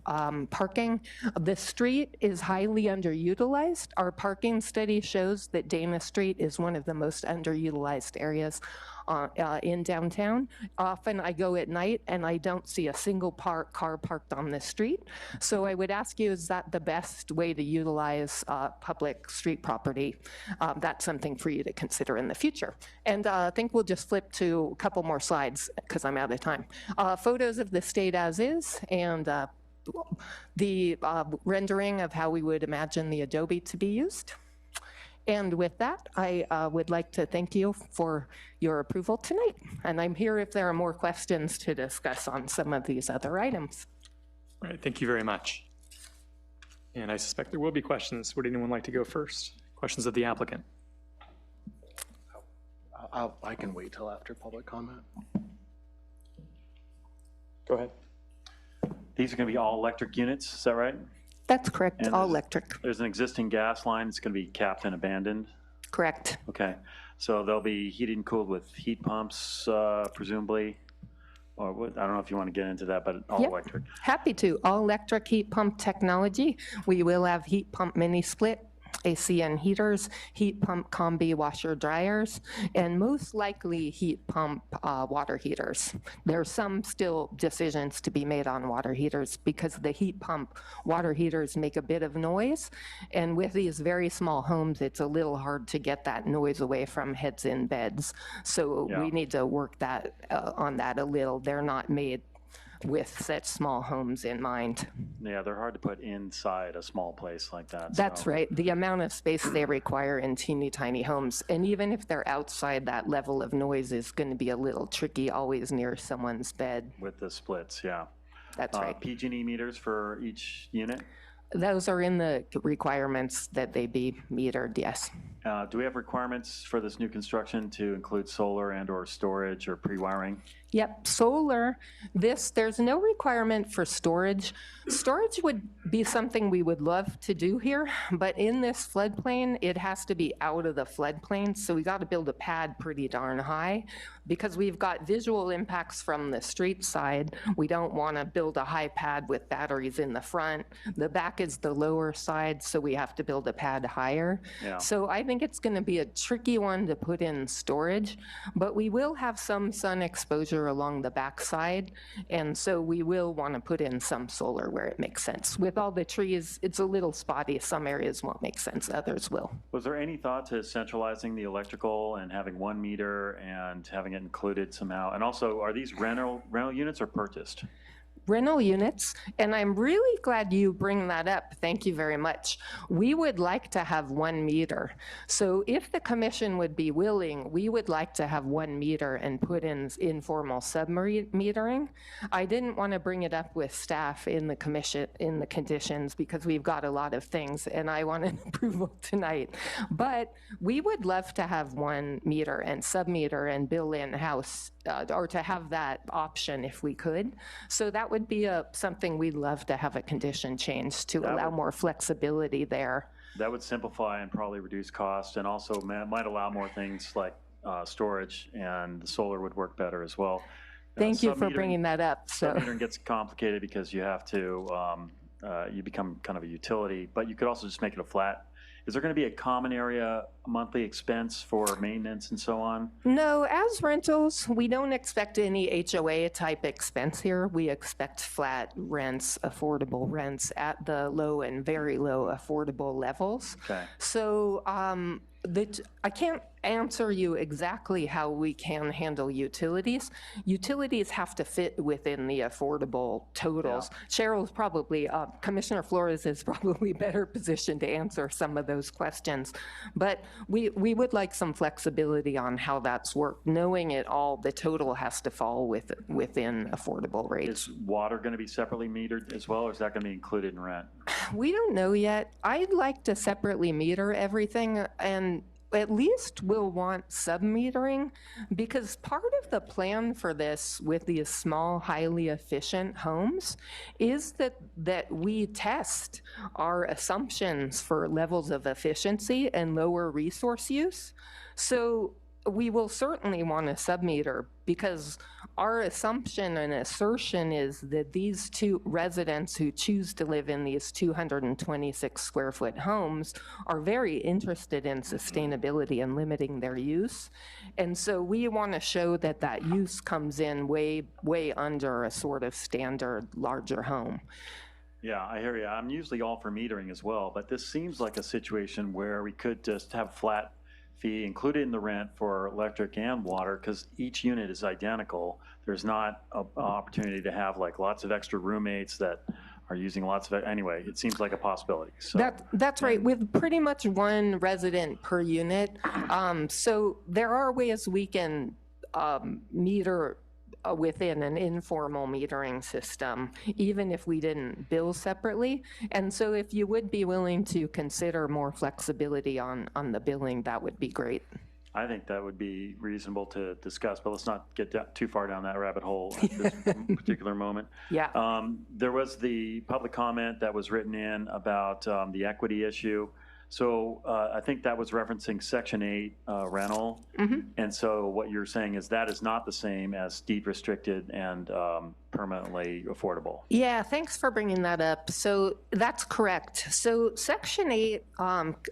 Speaker 10: parking. The street is highly underutilized. Our parking study shows that Dana Street is one of the most underutilized areas in downtown. Often I go at night and I don't see a single car parked on the street. So I would ask you, is that the best way to utilize public street property? That's something for you to consider in the future. And I think we'll just flip to a couple more slides because I'm out of time. Photos of the state as is, and the rendering of how we would imagine the adobe to be used. And with that, I would like to thank you for your approval tonight. And I'm here if there are more questions to discuss on some of these other items.
Speaker 1: All right, thank you very much. And I suspect there will be questions. Would anyone like to go first? Questions of the applicant?
Speaker 7: I can wait till after public comment.
Speaker 6: Go ahead.
Speaker 5: These are going to be all electric units, is that right?
Speaker 10: That's correct,
Speaker 5: And
Speaker 10: all
Speaker 5: there's-
Speaker 10: electric,
Speaker 5: There's an existing gas line that's going to be capped and abandoned.
Speaker 10: correct.
Speaker 5: Okay, so they'll be heated and cooled with heat pumps, presumably, or what, I don't know if you want to get into that, but all
Speaker 10: Yep.
Speaker 5: electric.
Speaker 10: Happy to. All electric heat pump technology. We will have heat pump mini split, ACN heaters, heat pump combi washer dryers, and most likely heat pump water heaters. There's some still decisions to be made on water heaters because the heat pump water heaters make a bit of noise. And with these very small homes, it's a little hard to get that noise away from heads in beds. So
Speaker 5: Yeah.
Speaker 10: we need to work that on that a little. They're not made with such small homes in mind.
Speaker 5: Yeah, they're hard to put inside a small place like that.
Speaker 10: That's
Speaker 5: so-
Speaker 10: right. The amount of space they require in teeny tiny homes, and even if they're outside, that level of noise is going to be a little tricky always near someone's bed.
Speaker 5: With the splits, yeah.
Speaker 10: That's right.
Speaker 5: PG&E meters for each unit?
Speaker 10: Those are in the requirements that they be metered, yes.
Speaker 5: Do we have requirements for this new construction to include solar and/or storage or pre-wiring?
Speaker 10: Yep, solar, there's no requirement for storage. Storage would be something we would love to do here, but in this floodplain, it has to be out of the floodplain, so we got to build a pad pretty darn high. Because we've got visual impacts from the street side, we don't want to build a high pad with batteries in the front. The back is the lower side, so we have to build a pad higher.
Speaker 5: Yeah.
Speaker 10: So I think it's going to be a tricky one to put in storage, but we will have some sun exposure along the backside, and so we will want to put in some solar where it makes sense. With all the trees, it's a little spotty. Some areas won't make sense, others will.
Speaker 5: Was there any thought to centralizing the electrical and having one meter and having it included somehow? And also, are these rental units or purchased?
Speaker 10: Rental units, and I'm really glad you bring that up. Thank you very much. We would like to have 1 meter. So if the commission would be willing, we would like to have 1 meter and put in informal sub-metering. I didn't want to bring it up with staff in the commission, in the conditions, because we've got a lot of things and I want an approval tonight. But we would love to have 1 meter and sub-meter and bill in-house, or to have that option if we could. So that would be something we'd love to have a condition change to
Speaker 5: That
Speaker 10: allow
Speaker 5: would-
Speaker 10: more flexibility there.
Speaker 5: That would simplify and probably reduce cost, and also might allow more things like storage, and the solar would work better as well.
Speaker 10: Thank you for
Speaker 5: Sub-metering-
Speaker 10: bringing that up. So
Speaker 5: Sub-metering gets complicated because you have to, you become kind of a utility, but you could also just make it a flat. Is there going to be a common area monthly expense for maintenance and so on?
Speaker 10: no, as rentals, we don't expect any HOA type expense here. We expect flat rents, affordable rents at the low and very low affordable levels.
Speaker 5: Okay.
Speaker 10: So I can't answer you exactly how we can handle utilities. Utilities have to fit within the affordable totals. Cheryl's probably, Commissioner Flores is probably better positioned to answer some of those questions. But we would like some flexibility on how that's worked. Knowing it all, the total has to fall within affordable rates.
Speaker 5: Is water going to be separately metered as well, or is that going to be included in rent?
Speaker 10: We don't know yet. I'd like to separately meter everything, and at least we'll want sub-metering, because part of the plan for this with these small, highly efficient homes is that we test our assumptions for levels of efficiency and lower resource use. So we will certainly want a sub-meter, because our assumption and assertion is that these 2 residents who choose to live in these 226 square foot homes are very interested in sustainability and limiting their use. And so we want to show that that use comes in way, way under a sort of standard larger home.
Speaker 5: Yeah, I hear you. I'm usually all for metering as well, but this seems like a situation where we could just have flat fee included in the rent for electric and water, because each unit is identical. There's not an opportunity to have like lots of extra roommates that are using lots of it. Anyway, it seems like a possibility. So
Speaker 10: That's right, with pretty much one resident per unit. So there are ways we can meter within an informal metering system, even if we didn't bill separately. And so if you would be willing to consider more flexibility on the billing, that would be great.
Speaker 5: I think that would be reasonable to discuss, but let's not get too far down that rabbit hole at this particular moment.
Speaker 10: Yeah.
Speaker 5: There was the public comment that was written in about the equity issue. So I think that was referencing Section 8 rental. And so what you're saying is that is not the same as deed restricted and permanently affordable.
Speaker 10: Yeah, thanks for bringing that up. So that's correct. So Section 8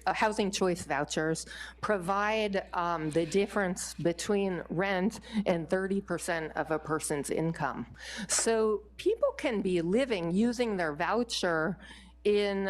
Speaker 10: housing choice vouchers provide the difference between rent and 30% of a person's income. So people can be living using their voucher in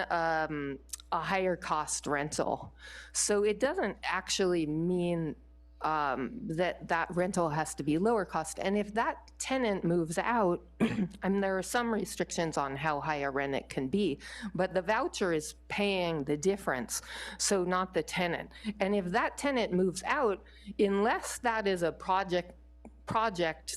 Speaker 10: a higher cost rental. So it doesn't actually mean that rental has to be lower cost. And if that tenant moves out, I mean, there are some restrictions on how high a rent it can be, but the voucher is paying the difference, so not the tenant. And if that tenant moves out, unless that is a project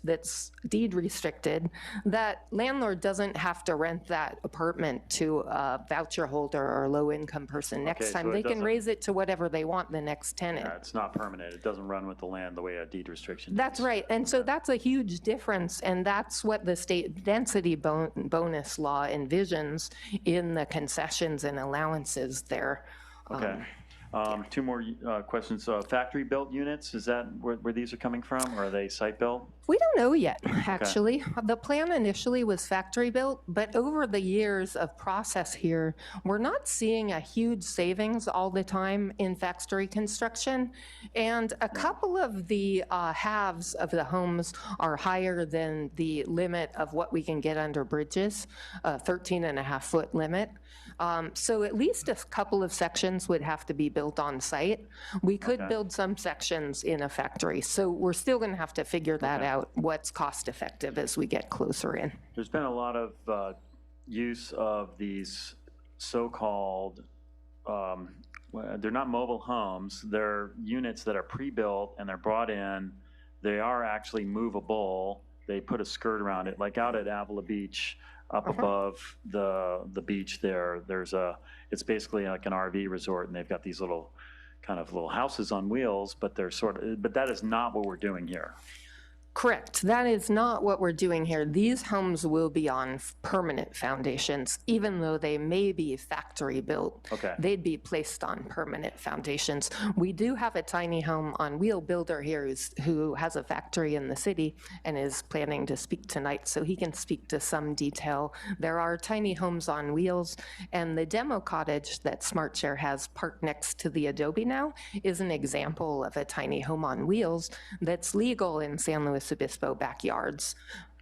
Speaker 10: that's deed restricted, that landlord doesn't have to rent that apartment to a voucher holder or low income person. Next
Speaker 5: Okay,
Speaker 10: time
Speaker 5: so it
Speaker 10: they can
Speaker 5: doesn't-
Speaker 10: raise it to whatever they want the next tenant.
Speaker 5: Yeah, it's not permanent. It doesn't run with the land the way a deed restriction
Speaker 10: That's
Speaker 5: does.
Speaker 10: right. And so that's a huge difference. And that's what the state density bonus law envisions in the concessions and allowances there.
Speaker 5: Okay. Two more questions. Factory-built units, is that where these are coming from, or are they site-built?
Speaker 10: We don't know yet, actually. The plan initially was factory built, but over the years of process here, we're not seeing a huge savings all the time in factory construction. And a couple of the halves of the homes are higher than the limit of what we can get under bridges, a 13.5-foot limit. So at least a couple of sections would have to be built on site. We could build some sections in a factory. So we're still going to have to figure that out, what's cost effective as we get closer in.
Speaker 5: There's been a lot of use of these so-called, they're not mobile homes, they're units that are pre-built and they're brought in. They are actually movable. They put a skirt around it, like out at Avila Beach, up above the beach there. It's basically like an RV resort, and they've got these little houses on wheels, but but that is not what we're doing here.
Speaker 10: Correct. That is not what we're doing here. These homes will be on permanent foundations, even though they may be factory built.
Speaker 5: Okay.
Speaker 10: They'd be placed on permanent foundations. We do have a tiny home on wheel builder here who has a factory in the city and is planning to speak tonight, so he can speak to some detail. There are tiny homes on wheels, and the demo cottage that SmartShare has parked next to the Adobe now is an example of a tiny home on wheels that's legal in San Luis Obispo backyards,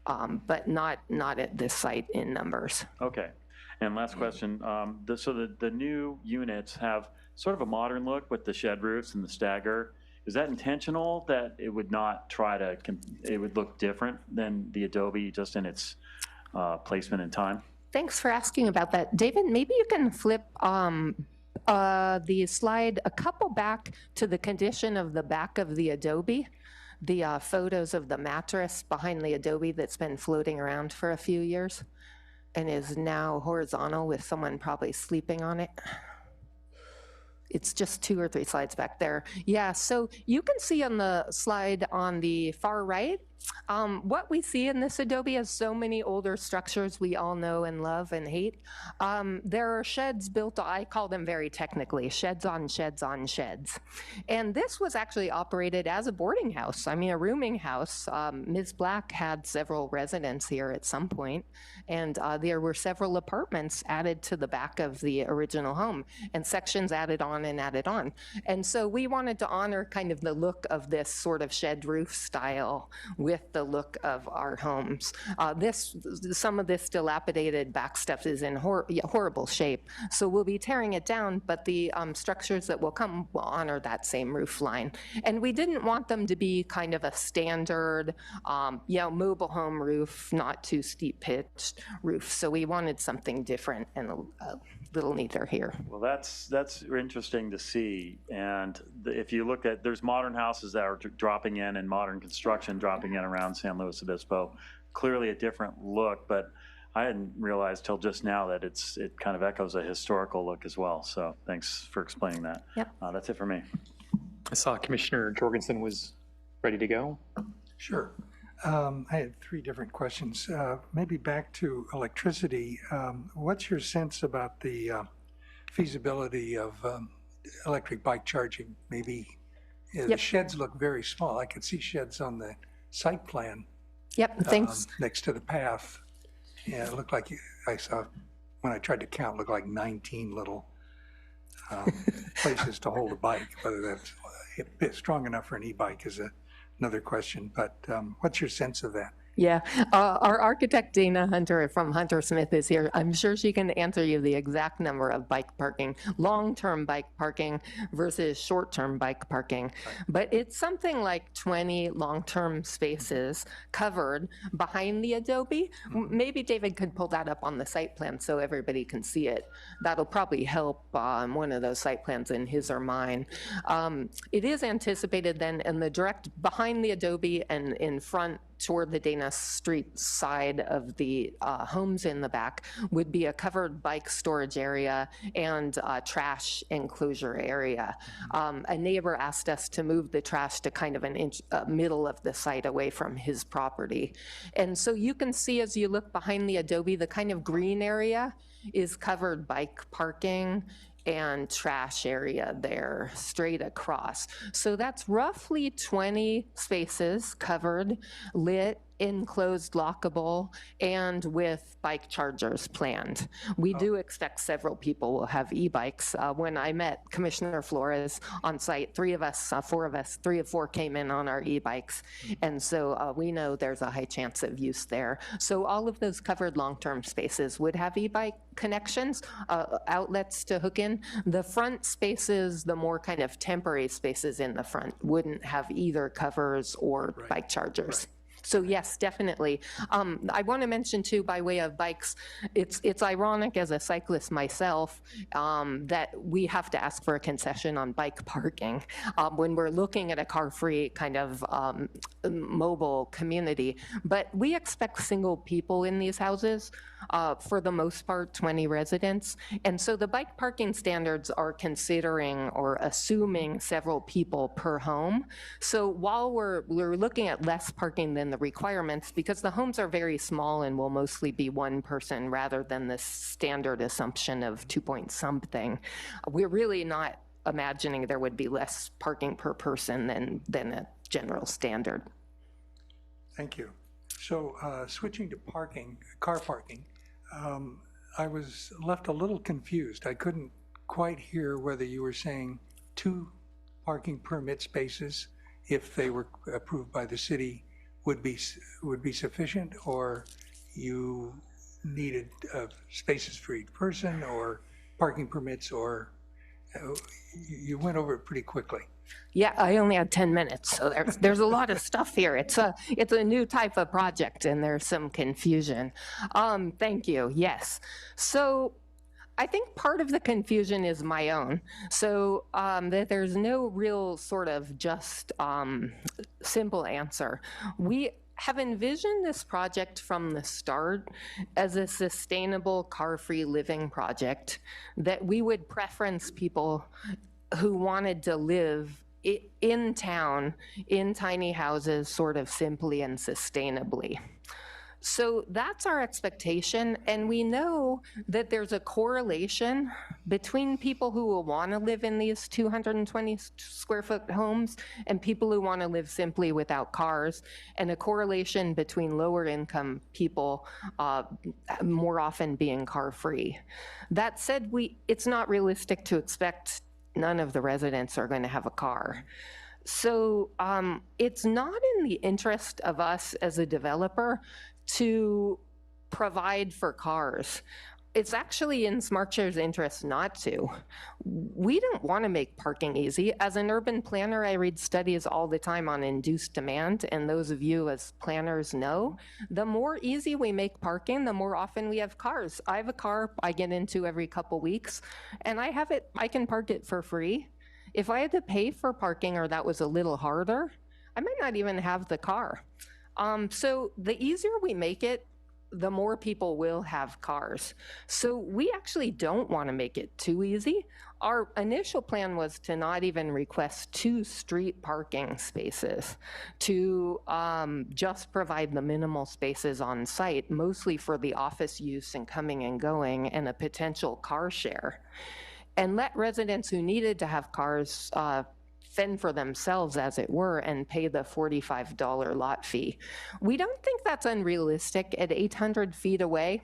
Speaker 10: but not at this site in numbers.
Speaker 5: Okay. And last question. So the new units have sort of a modern look with the shed roofs and the stagger. Is that intentional, that it would not it would look different than the Adobe just in its placement and time?
Speaker 10: Thanks for asking about that. David, maybe you can flip the slide a couple back to the condition of the back of the Adobe. The photos of the mattress behind the Adobe that's been floating around for a few years and is now horizontal with someone probably sleeping on it. It's just 2 or 3 slides back there. Yeah, so you can see on the slide on the far right, what we see in this Adobe is so many older structures we all know and love and hate. There are sheds built, I call them very technically, sheds on sheds on sheds. And this was actually operated as a boarding house, I mean a rooming house. Ms. Black had several residents here at some point, and there were several apartments added to the back of the original home, and sections added on and added on. And so we wanted to honor kind of the look of this sort of shed roof style with with the look of our homes. Some of this dilapidated back stuff is in horrible shape, so we'll be tearing it down, but the structures that will come will honor that same roof line. And we didn't want them to be kind of a standard, mobile home roof, not too steep pitched roof, so we wanted something different and a little neater here.
Speaker 5: Well, that's interesting to see. And if you look at, there's modern houses that are dropping in and modern construction dropping in around San Luis Obispo. Clearly a different look, but I hadn't realized till just now that it kind of echoes a historical look as well. So thanks for explaining that.
Speaker 10: Yep.
Speaker 5: That's it for me.
Speaker 1: I saw Commissioner Jorgensen was ready to go.
Speaker 8: Sure. I had three different questions. Maybe back to electricity. What's your sense about the feasibility of electric bike charging? Maybe the sheds look very small. I could see sheds on the site plan.
Speaker 10: Yep, thanks.
Speaker 8: Next to the path. Yeah, it looked like I saw, when I tried to count, it looked like 19 little places to hold a bike. Whether that's strong enough for an e-bike is another question. But what's your sense of that?
Speaker 10: Yeah, our architect Dana Hunter from Hunter Smith is here. I'm sure she can answer you the exact number of bike parking, long-term bike parking versus short-term bike parking. But it's something like 20 long-term spaces covered behind the Adobe. Maybe David could pull that up on the site plan so everybody can see it. That'll probably help one of those site plans in his or mine. It is anticipated then in the direct behind the Adobe and in front toward the Dana Street side of the homes in the back would be a covered bike storage area and trash enclosure area. A neighbor asked us to move the trash to kind of an middle of the site away from his property. And so you can see as you look behind the Adobe, the kind of green area is covered bike parking and trash area there straight across. So that's roughly 20 spaces covered, lit, enclosed, lockable, and with bike chargers planned. We do expect several people will have e-bikes. When I met Commissioner Flores on site, three of four came in on our e-bikes. And so we know there's a high chance of use there. So all of those covered long-term spaces would have e-bike connections, outlets to hook in. The front spaces, the more kind of temporary spaces in the front, wouldn't have either covers or bike chargers. So yes, definitely. I want to mention too, by way of bikes, it's ironic as a cyclist myself that we have to ask for a concession on bike parking when we're looking at a car-free kind of mobile community. But we expect single people in these houses, for the most part, 20 residents. And so the bike parking standards are considering or assuming several people per home. So while we're looking at less parking than the requirements, because the homes are very small and will mostly be one person rather than the standard assumption of 2 point something, we're really not imagining there would be less parking per person than a general standard.
Speaker 8: Thank you. So switching to car parking, I was left a little confused. I couldn't quite hear whether you were saying 2 parking permit spaces, if they were approved by the city, would be sufficient, or you needed spaces for each person, or parking permits, or you went over it pretty quickly.
Speaker 10: Yeah, I only had 10 minutes, so there's a lot of stuff here. It's a new type of project, and there's some confusion. Thank you. Yes. So I think part of the confusion is my own. So that there's no real sort of just simple answer. We have envisioned this project from the start as a sustainable car-free living project that we would preference people who wanted to live in town, in tiny houses, sort of simply and sustainably. So that's our expectation, and we know that there's a correlation between people who will want to live in these 220 square foot homes and people who want to live simply without cars, and a correlation between lower income people more often being car free. That said, it's not realistic to expect none of the residents are going to have a car. So it's not in the interest of us as a developer to provide for cars. It's actually in SmartShare's interest not to. We don't want to make parking easy. As an urban planner, I read studies all the time on induced demand, and those of you as planners know, the more easy we make parking, the more often we have cars. I have a car I get into every couple weeks, and I can park it for free. If I had to pay for parking or that was a little harder, I might not even have the car. So the easier we make it, the more people will have cars. So we actually don't want to make it too easy. Our initial plan was to not even request 2 street parking spaces, to just provide the minimal spaces on site, mostly for the office use and coming and going and a potential car share. And let residents who needed to have cars fend for themselves, as it were, and pay the $45 lot fee. We don't think that's unrealistic at 800 feet away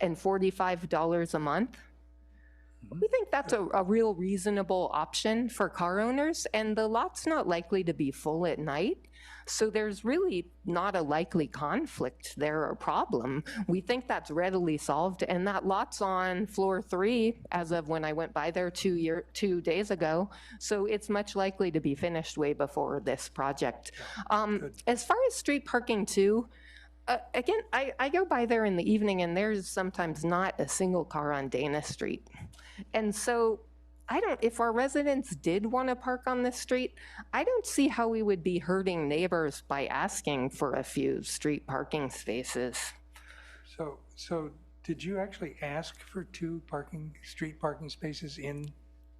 Speaker 10: and $45 a month. We think that's a real reasonable option for car owners, and the lot's not likely to be full at night. So there's really not a likely conflict there or problem. We think that's readily solved, and that lot's on floor 3 as of when I went by there 2 days ago. So it's much likely to be finished way before this project. As far as street parking too, again, I go by there in the evening and there's sometimes not a single car on Dana Street. And so if our residents did want to park on this street, I don't see how we would be hurting neighbors by asking for a few street parking spaces.
Speaker 8: So did you actually ask for 2 street parking spaces in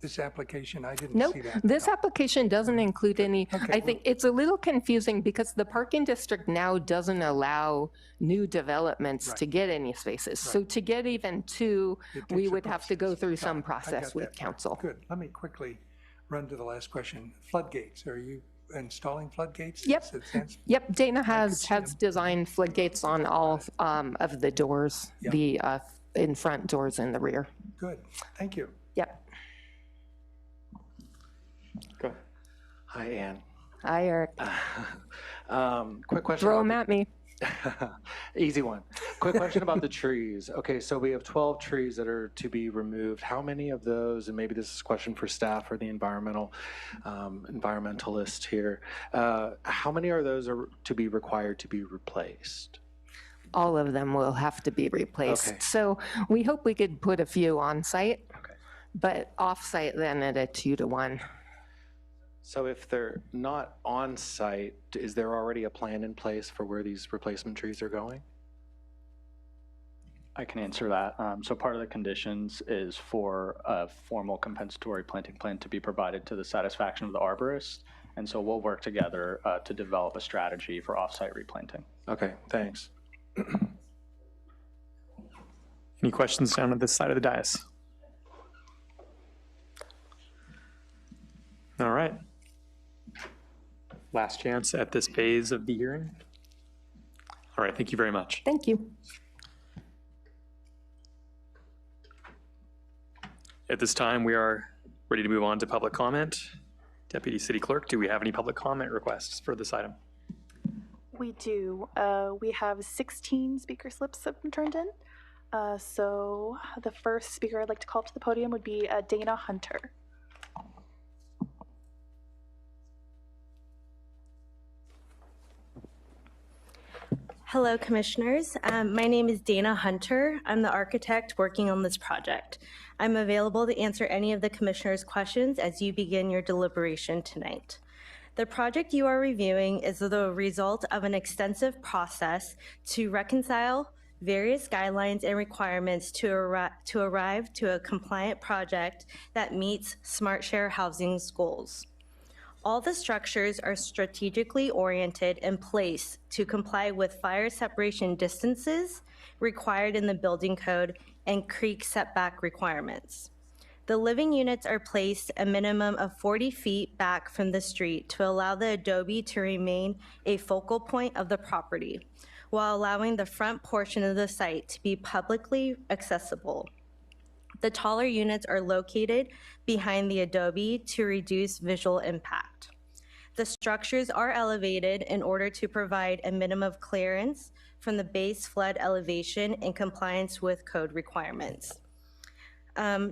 Speaker 8: this application? I didn't
Speaker 10: Nope,
Speaker 8: see that.
Speaker 10: this application doesn't include any.
Speaker 8: Okay,
Speaker 10: I think it's a little confusing because the parking district now doesn't allow new developments
Speaker 8: Right.
Speaker 10: to get any spaces. So to get even 2,
Speaker 8: It
Speaker 10: we
Speaker 8: takes a
Speaker 10: would have to go
Speaker 8: process.
Speaker 10: through
Speaker 8: Got
Speaker 10: some
Speaker 8: it. I
Speaker 10: process
Speaker 8: got
Speaker 10: with
Speaker 8: that part.
Speaker 10: council.
Speaker 8: Good. Let me quickly run to the last question. Floodgates, are you installing floodgates?
Speaker 10: Yep.
Speaker 8: Is it sense-
Speaker 10: Yep, Dana has
Speaker 8: see them.
Speaker 10: designed floodgates on all of the doors,
Speaker 8: Yeah.
Speaker 10: the in front doors and the rear.
Speaker 8: Good. Thank you.
Speaker 10: Yep.
Speaker 7: Hi, Ann.
Speaker 10: Hi, Eric.
Speaker 7: Quick question.
Speaker 10: Throw
Speaker 7: about
Speaker 10: them
Speaker 7: the-
Speaker 10: at me.
Speaker 7: Easy one. Quick question about the trees. Okay, so we have 12 trees that are to be removed. How many of those, and maybe this is a question for staff or the environmentalist here, how many are those to be required to be replaced?
Speaker 10: All of them will have to be replaced.
Speaker 7: Okay.
Speaker 10: So we hope we could put a few on site,
Speaker 7: Okay.
Speaker 10: but off site then at a 2-to-1.
Speaker 7: So if they're not on site, is there already a plan in place for where these replacement trees are going?
Speaker 6: I can answer that. So part of the conditions is for a formal compensatory planting plan to be provided to the satisfaction of the arborist. And so we'll work together to develop a strategy for off-site replanting.
Speaker 7: Okay, thanks.
Speaker 1: Any questions down at this side of the dais? All right. Last chance at this phase of the hearing. All right, thank you very much.
Speaker 10: Thank you.
Speaker 1: At this time, we are ready to move on to public comment. Deputy City Clerk, do we have any public comment requests for this item?
Speaker 2: We do. We have 16 speaker slips that have been turned in. So the first speaker I'd like to call to the podium would be Dana Hunter.
Speaker 11: Hello, Commissioners. My name is Dana Hunter. I'm the architect working on this project. I'm available to answer any of the Commissioners' questions as you begin your deliberation tonight. The project you are reviewing is the result of an extensive process to reconcile various guidelines and requirements to arrive to a compliant project that meets SmartShare Housing's goals. All the structures are strategically oriented and placed to comply with fire separation distances required in the building code and creek setback requirements. The living units are placed a minimum of 40 feet back from the street to allow the adobe to remain a focal point of the property, while allowing the front portion of the site to be publicly accessible. The taller units are located behind the adobe to reduce visual impact. The structures are elevated in order to provide a minimum of clearance from the base flood elevation in compliance with code requirements.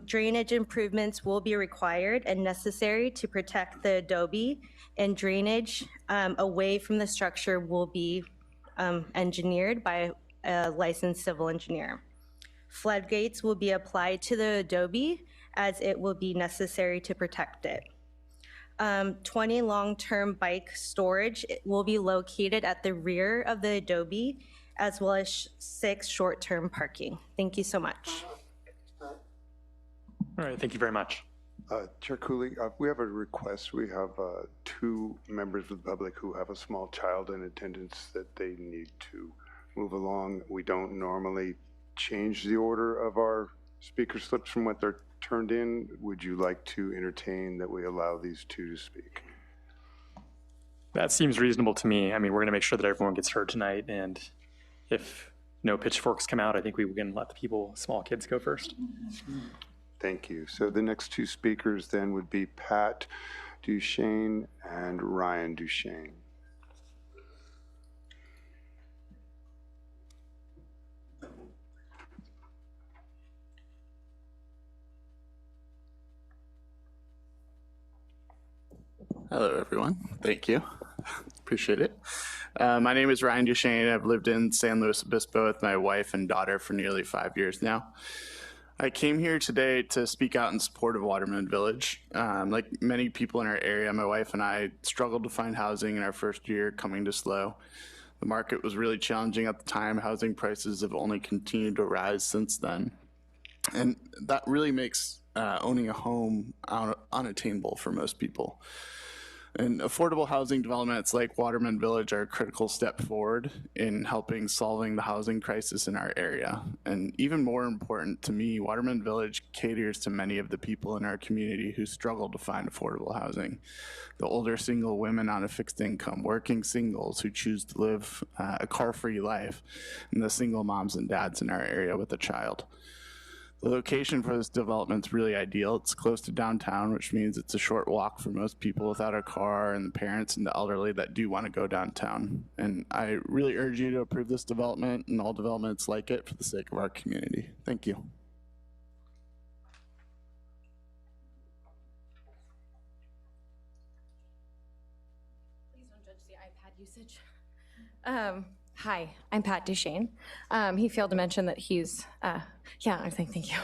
Speaker 11: Drainage improvements will be required and necessary to protect the adobe, and drainage away from the structure will be engineered by a licensed civil engineer. Floodgates will be applied to the adobe as it will be necessary to protect it. 20 long-term bike storage will be located at the rear of the adobe, as well as 6 short-term parking. Thank you so much.
Speaker 1: All right, thank you very much.
Speaker 12: Chair Cooley, we have a request. We have 2 members of the public who have a small child in attendance that they need to move along. We don't normally change the order of our speaker slips from what they're turned in. Would you like to entertain that we allow these 2 to speak?
Speaker 1: That seems reasonable to me. I mean, we're going to make sure that everyone gets heard tonight, and if no pitchforks come out, I think we can let the people, small kids, go first.
Speaker 12: Thank you. So the next 2 speakers then would be Pat Duchesne and Ryan Duchesne.
Speaker 13: Hello, everyone. Thank you. Appreciate it. My name is Ryan Duchesne. I've lived in San Luis Obispo with my wife and daughter for nearly 5 years now. I came here today to speak out in support of Waterman Village. Like many people in our area, my wife and I struggled to find housing in our first year coming to SLO. The market was really challenging at the time. Housing prices have only continued to rise since then. And that really makes owning a home unattainable for most people. And affordable housing developments like Waterman Village are a critical step forward in helping solving the housing crisis in our area. And even more important to me, Waterman Village caters to many of the people in our community who struggle to find affordable housing. The older single women on a fixed income, working singles who choose to live a car-free life, and the single moms and dads in our area with a child. The location for this development is really ideal. It's close to downtown, which means it's a short walk for most people without a car and the parents and the elderly that do want to go downtown. And I really urge you to approve this development and all developments like it for the sake of our community. Thank you.
Speaker 14: Please don't judge the iPad usage. Hi, I'm Pat Duchesne. He failed to mention that he's, thank you.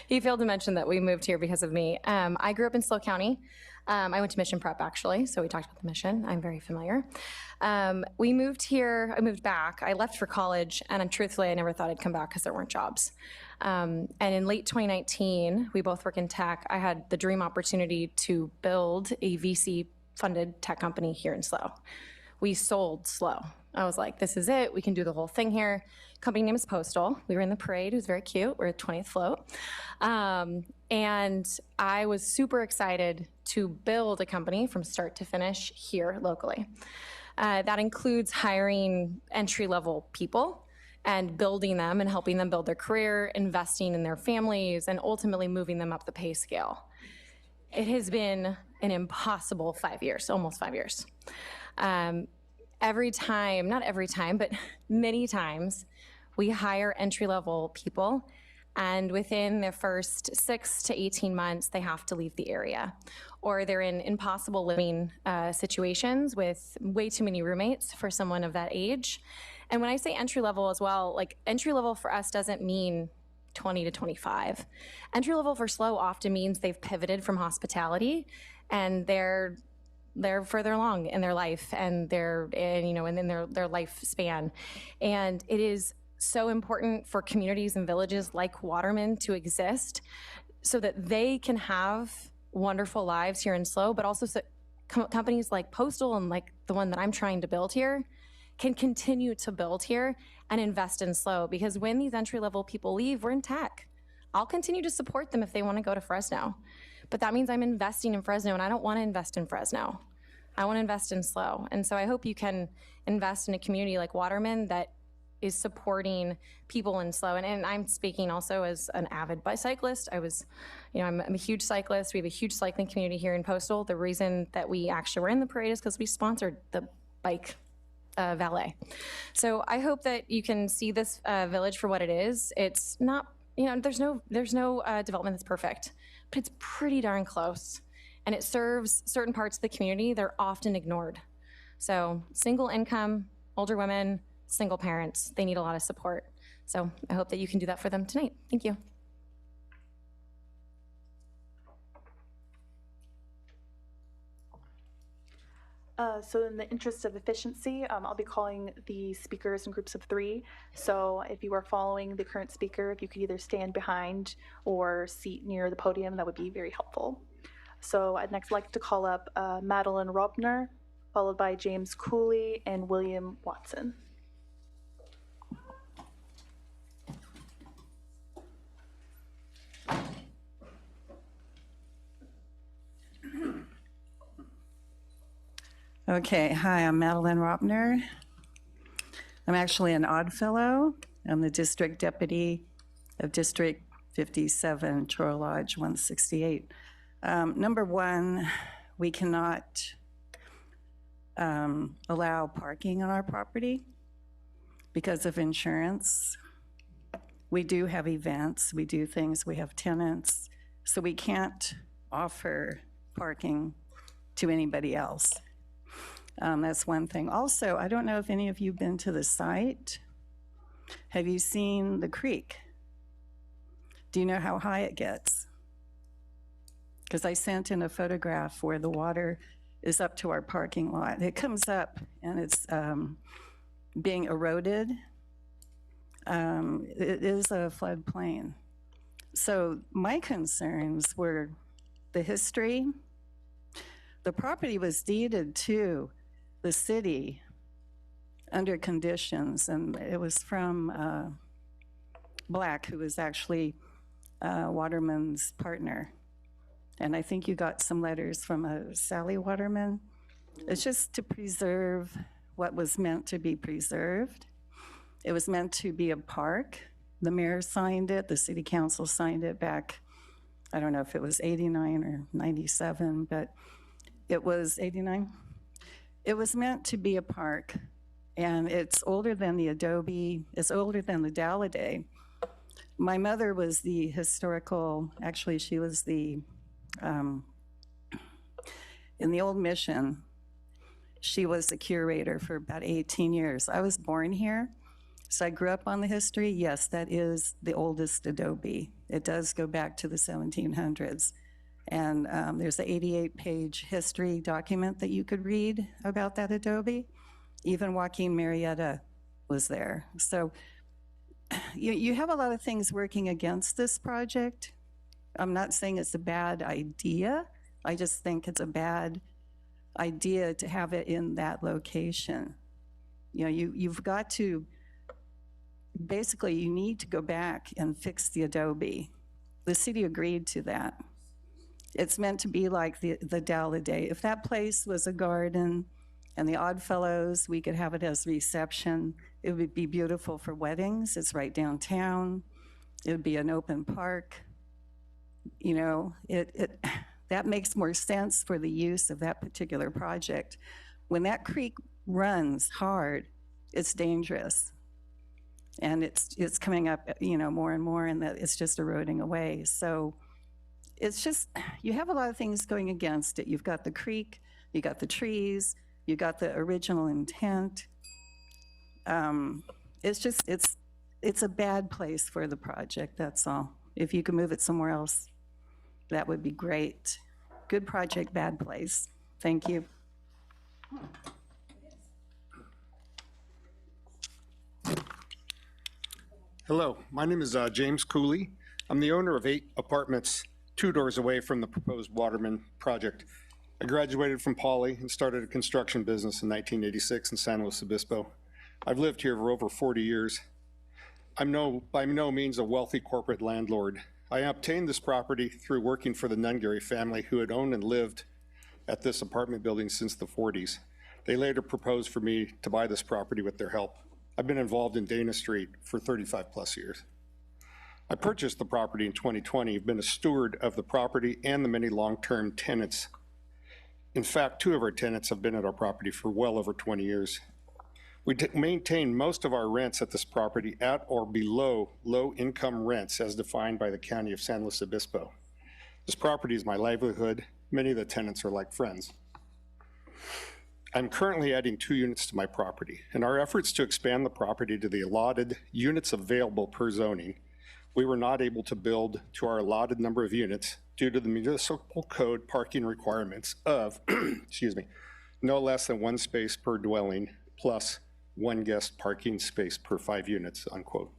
Speaker 14: He failed to mention that we moved here because of me. I grew up in SLO County. I went to Mission Prep, actually, so we talked about the mission. I'm very familiar. We moved here, I moved back. I left for college, and truthfully, I never thought I'd come back because there weren't jobs. And in late 2019, we both work in tech. I had the dream opportunity to build a VC-funded tech company here in SLO. We sold SLO. I was like, this is it. We can do the whole thing here. Company name is Postal. We were in the parade. It was very cute. We're at 20th float. And I was super excited to build a company from start to finish here locally. That includes hiring entry-level people and building them and helping them build their career, investing in their families, and ultimately moving them up the pay scale. It has been an impossible 5 years, almost 5 years. Every time, not every time, but many times, we hire entry-level people, and within the first 6 to 18 months, they have to leave the area. Or they're in impossible living situations with way too many roommates for someone of that age. And when I say entry-level as well, like entry-level for us doesn't mean 20 to 25. Entry-level for SLO often means they've pivoted from hospitality, and they're further along in their life and in their lifespan. And it is so important for communities and villages like Waterman to exist so that they can have wonderful lives here in SLO, but also so companies like Postal and like the one that I'm trying to build here can continue to build here and invest in SLO, because when these entry-level people leave, we're in tech. I'll continue to support them if they want to go to Fresno. But that means I'm investing in Fresno, and I don't want to invest in Fresno. I want to invest in SLO. And so I hope you can invest in a community like Waterman that is supporting people in SLO. And I'm speaking also as an avid bicyclist. I'm a huge cyclist. We have a huge cycling community here in Postal. The reason that we actually were in the parade is because we sponsored the bike valet. So I hope that you can see this village for what it is. It's not, there's no development that's perfect, but it's pretty darn close. And it serves certain parts of the community that are often ignored. So single income, older women, single parents, they need a lot of support. So I hope that you can do that for them tonight. Thank you.
Speaker 2: So in the interest of efficiency, I'll be calling the speakers in groups of 3. So if you are following the current speaker, if you could either stand behind or seat near the podium, that would be very helpful. So I'd next like to call up Madeline Robner, followed by James Cooley and William Watson.
Speaker 15: Okay, hi, I'm Madeline Robner. I'm actually an Odd Fellow. I'm the District Deputy of District 57, Choro Lodge 168. Number one, we cannot allow parking on our property because of insurance. We do have events, we do things, we have tenants, so we can't offer parking to anybody else. That's one thing. Also, I don't know if any of you have been to the site. Have you seen the creek? Do you know how high it gets? Because I sent in a photograph where the water is up to our parking lot. It comes up and it's being eroded. It is a floodplain. So my concerns were the history. The property was deeded to the city under conditions, and it was from Black, who was actually Waterman's partner. And I think you got some letters from Sally Waterman. It's just to preserve what was meant to be preserved. It was meant to be a park. The mayor signed it, the city council signed it back, I don't know if it was 89 or 97, but it was 89. It was meant to be a park, and it's older than the adobe, it's older than the Dalliday. My mother was the historical, actually she was the, in the old mission, she was the curator for about 18 years. I was born here, so I grew up on the history. Yes, that is the oldest adobe. It does go back to the 1700s. And there's an 88-page history document that you could read about that adobe. Even Joaquin Murrieta was there. So you have a lot of things working against this project. I'm not saying it's a bad idea. I just think it's a bad idea to have it in that location. You know, you've got to, basically you need to go back and fix the adobe. The city agreed to that. It's meant to be like the Dalliday. If that place was a garden and the Odd Fellows, we could have it as reception. It would be beautiful for weddings. It's right downtown. It would be an open park. You know, that makes more sense for the use of that particular project. When that creek runs hard, it's dangerous. And it's coming up, you know, more and more, and that it's just eroding away. So it's just, you have a lot of things going against it. You've got the creek, you got the trees, you got the original intent. It's just, it's a bad place for the project, that's all. If you could move it somewhere else, that would be great. Good project, bad place. Thank you.
Speaker 16: Hello, my name is James Cooley. I'm the owner of 8 apartments 2 doors away from the proposed Waterman project. I graduated from Poly and started a construction business in 1986 in San Luis Obispo. I've lived here for over 40 years. I'm by no means a wealthy corporate landlord. I obtained this property through working for the Nungary family, who had owned and lived at this apartment building since the 40s. They later proposed for me to buy this property with their help. I've been involved in Dana Street for 35 plus years. I purchased the property in 2020, have been a steward of the property and the many long-term tenants. In fact, 2 of our tenants have been at our property for well over 20 years. We maintain most of our rents at this property at or below low-income rents as defined by the County of San Luis Obispo. This property is my livelihood. Many of the tenants are like friends. I'm currently adding 2 units to my property. In our efforts to expand the property to the allotted units available per zoning, we were not able to build to our allotted number of units due to the municipal code parking requirements of, excuse me, no less than 1 space per dwelling plus 1 guest parking space per 5 units, unquote.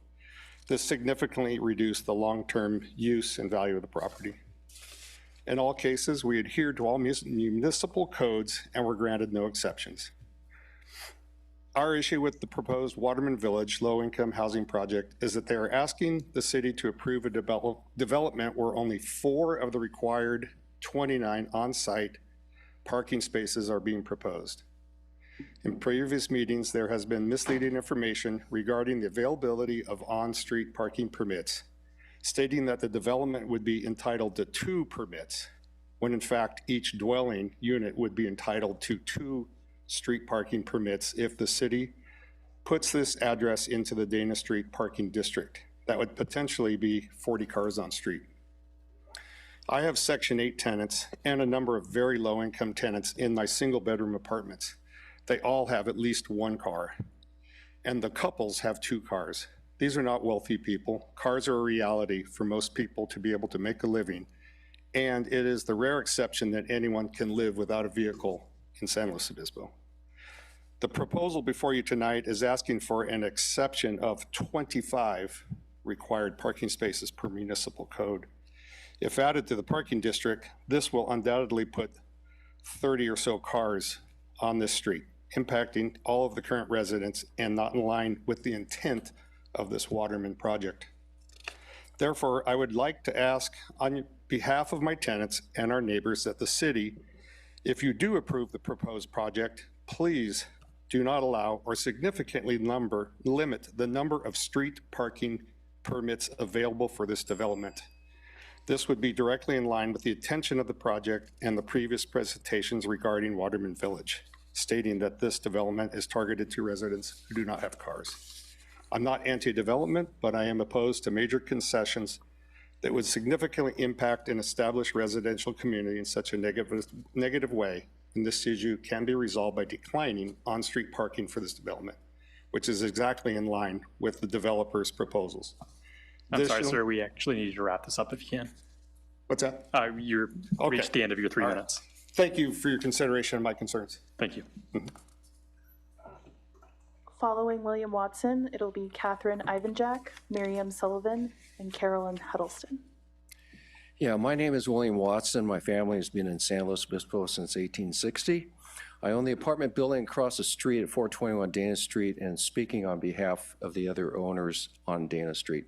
Speaker 16: This significantly reduced the long-term use and value of the property. In all cases, we adhered to all municipal codes and were granted no exceptions. Our issue with the proposed Waterman Village low-income housing project is that they are asking the city to approve a development where only 4 of the required 29 on-site parking spaces are being proposed. In previous meetings, there has been misleading information regarding the availability of on-street parking permits, stating that the development would be entitled to 2 permits, when in fact each dwelling unit would be entitled to 2 street parking permits if the city puts this address into the Dana Street parking district. That would potentially be 40 cars on street. I have Section 8 tenants and a number of very low-income tenants in my single-bedroom apartments. They all have at least 1 car, and the couples have 2 cars. These are not wealthy people. Cars are a reality for most people to be able to make a living, and it is the rare exception that anyone can live without a vehicle in San Luis Obispo. The proposal before you tonight is asking for an exception of 25 required parking spaces per municipal code. If added to the parking district, this will undoubtedly put 30 or so cars on this street, impacting all of the current residents and not in line with the intent of this Waterman project. Therefore, I would like to ask on behalf of my tenants and our neighbors that the city, if you do approve the proposed project, please do not allow or significantly limit the number of street parking permits available for this development. This would be directly in line with the intention of the project and the previous presentations regarding Waterman Village, stating that this development is targeted to residents who do not have cars. I'm not anti-development, but I am opposed to major concessions that would significantly impact an established residential community in such a negative way, and this issue can be resolved by declining on-street parking for this development, which is exactly in line with the developer's proposals.
Speaker 1: I'm sorry, sir, we actually need you to wrap this up if you can.
Speaker 16: What's that?
Speaker 1: You're reached the end of your 3 minutes.
Speaker 16: Thank you for your consideration of my concerns.
Speaker 1: Thank you.
Speaker 2: Following William Watson, it'll be Catherine Ivanjack, Miriam Sullivan, and Carolyn Huddleston.
Speaker 17: Yeah, my name is William Watson. My family has been in San Luis Obispo since 1860. I own the apartment building across the street at 421 Dana Street and speaking on behalf of the other owners on Dana Street.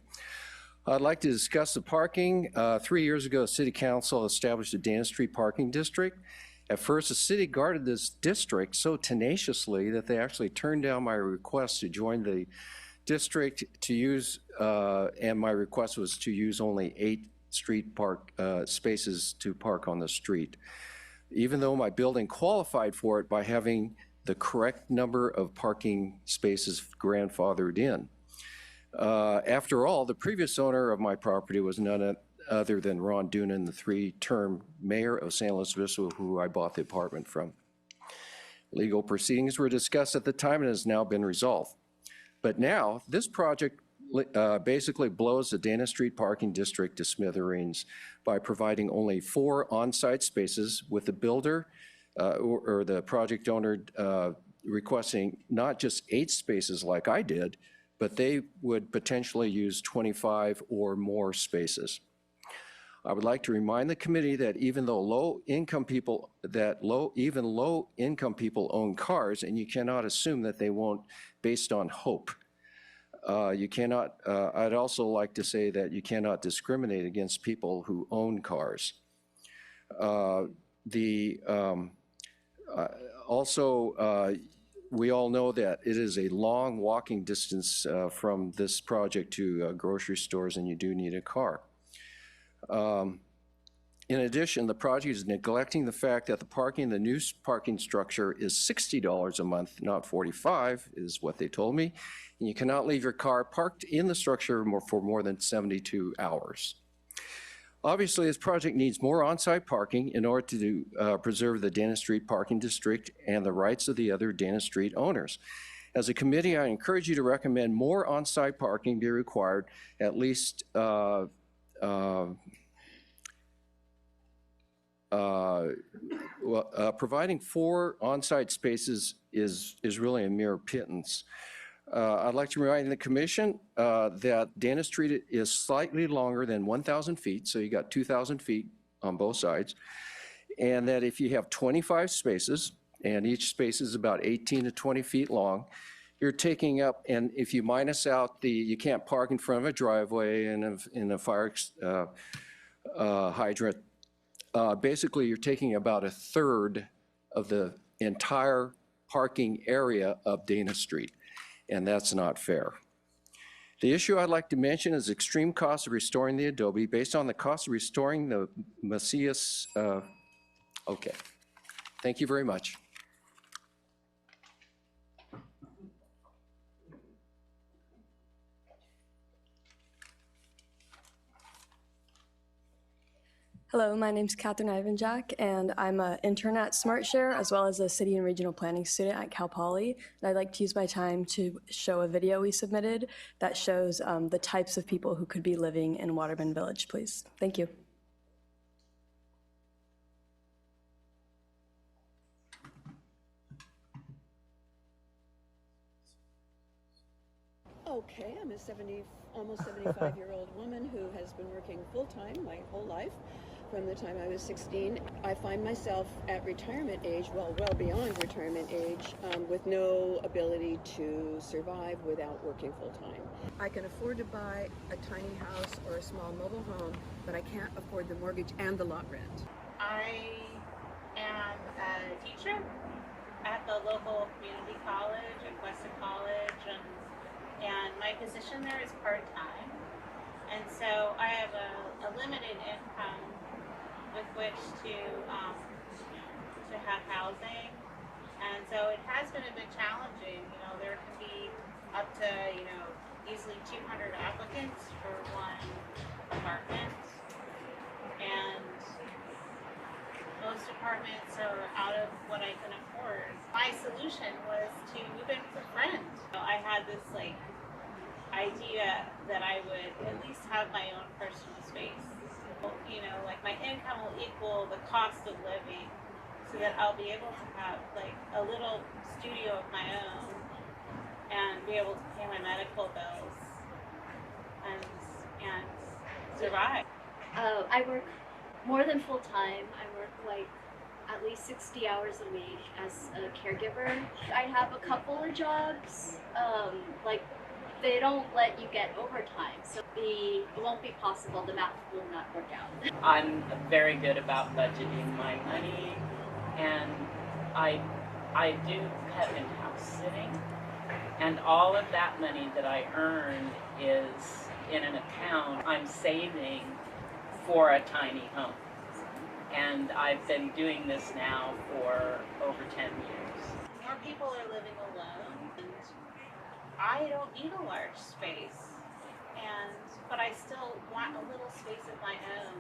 Speaker 17: I'd like to discuss the parking. 3 years ago, City Council established a Dana Street parking district. At first, the city guarded this district so tenaciously that they actually turned down my request to join the district to use, and my request was to use only 8 street park spaces to park on the street, even though my building qualified for it by having the correct number of parking spaces grandfathered in. After all, the previous owner of my property was none other than Ron Doonan, the 3-term mayor of San Luis Obispo, who I bought the apartment from. Legal proceedings were discussed at the time and has now been resolved. But now, this project basically blows the Dana Street parking district to smithereens by providing only 4 on-site spaces, with the builder or the project owner requesting not just 8 spaces like I did, but they would potentially use 25 or more spaces. I would like to remind the committee that even though low-income people own cars, and you cannot assume that they won't based on hope. You cannot, I'd also like to say that you cannot discriminate against people who own cars. we all know that it is a long walking distance from this project to grocery stores, and you do need a car. In addition, the project is neglecting the fact that the parking, the new parking structure is $60 a month, not $45, is what they told me. And you cannot leave your car parked in the structure for more than 72 hours. Obviously, this project needs more on-site parking in order to preserve the Dana Street Parking District and the rights of the other Dana Street owners. As a committee, I encourage you to recommend more on-site parking be required, at least providing 4 on-site spaces is really a mere pittance. I'd like to remind the commission that Dana Street is slightly longer than 1,000 feet, so you got 2,000 feet on both sides, and that if you have 25 spaces, and each space is about 18 to 20 feet long, you're taking up, and if you minus out you can't park in front of a driveway and in a fire hydrant, basically you're taking about 1/3 of the entire parking area of Dana Street, and that's not fair. The issue I'd like to mention is extreme cost of restoring the adobe. Based on the cost of restoring the Macias, okay. Thank you very much.
Speaker 18: Hello, my name's Catherine Ivanjak, and I'm an intern at SmartShare, as well as a city and regional planning student at Cal Poly. And I'd like to use my time to show a video we submitted that shows the types of people who could be living in Waterman Village, please. Thank you.
Speaker 19: Okay, I'm a almost 75-year-old woman who has been working full-time my whole life. From the time I was 16, I find myself at retirement age, well beyond retirement age, with no ability to survive without working full-time. I can afford to buy a tiny house or a small mobile home, but I can't afford the mortgage and the lot rent.
Speaker 20: I am a teacher at the local community college, at Weston College, and my position there is part-time. And so I have a limited income with which to have housing, and so it has been a bit challenging. You know, there can be up to easily 200 applicants for one apartment, and most apartments are out of what I can afford. My solution was to move in with a friend. So I had this idea that I would at least have my own personal space. My income will equal the cost of living, so that I'll be able to have a little studio of my own and be able to pay my medical bills and survive.
Speaker 21: I work more than full time. I work at least 60 hours a week as a caregiver. I have a couple of jobs, they don't let you get overtime, so it won't be possible, the math will not work out.
Speaker 22: I'm very good about budgeting my money, and I do pet and house sitting, and all of that money that I earn is in an account I'm saving for a tiny home. And I've been doing this now for over 10 years.
Speaker 20: More people are living alone, and I don't need a large space, but I still want a little space of my own,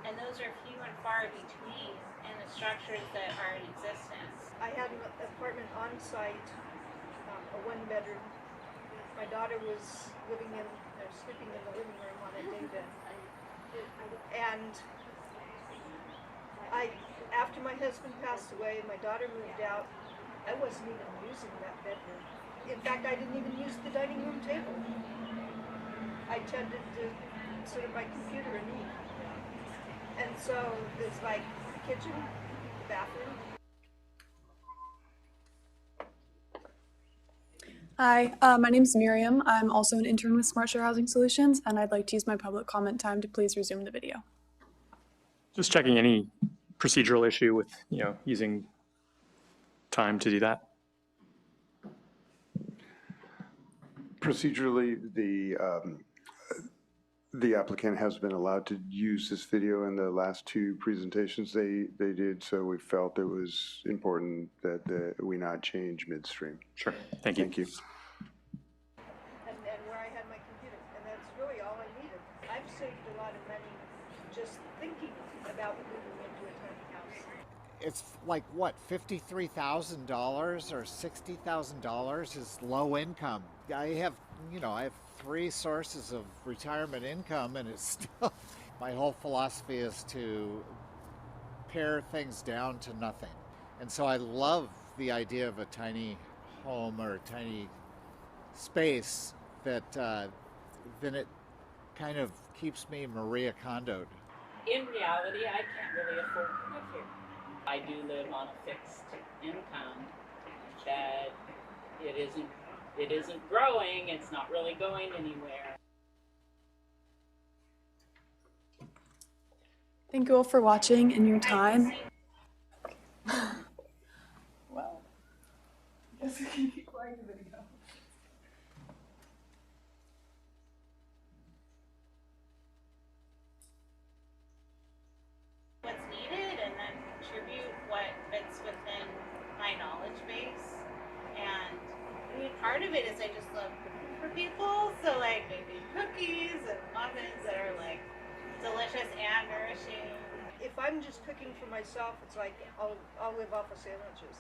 Speaker 20: and those are few and far between in the structures that are in existence.
Speaker 23: I had an apartment on site, a one-bedroom. My daughter was sleeping in the living room on a day bed, and after my husband passed away and my daughter moved out, I wasn't even using that bedroom. In fact, I didn't even use the dining room table. I tended to sit at my computer and eat. And so it's the kitchen, the bathroom.
Speaker 24: Hi, my name is Miriam. I'm also an intern with SmartShare Housing Solutions, and I'd like to use my public comment time to please resume the video.
Speaker 1: Just checking any procedural issue with, using time to do that.
Speaker 12: Procedurally, the applicant has been allowed to use this video in the last two presentations they did, so we felt it was important that we not change midstream.
Speaker 1: Sure, thank you.
Speaker 12: Thank you.
Speaker 23: And where I had my computer, and that's really all I needed. I've saved a lot of money just thinking about moving into a tiny house.
Speaker 3: It's like what, $53,000 or $60,000 is low income. I have 3 sources of retirement income, and it's still, my whole philosophy is to pare things down to nothing. And so I love the idea of a tiny home or a tiny space that then it kind of keeps me Maria Kondo'd.
Speaker 22: In reality, I can't really afford to live here. I do live on a fixed income that it isn't growing, it's not really going anywhere.
Speaker 24: Thank you all for watching and your time.
Speaker 23: Well, I guess we can keep playing the video.
Speaker 20: What's needed and then contribute what fits within my knowledge base. And I mean, part of it is I just love cooking for people. So like maybe cookies and muffins that are like delicious and nourishing.
Speaker 23: If I'm just cooking for myself, it's like I'll live off of sandwiches.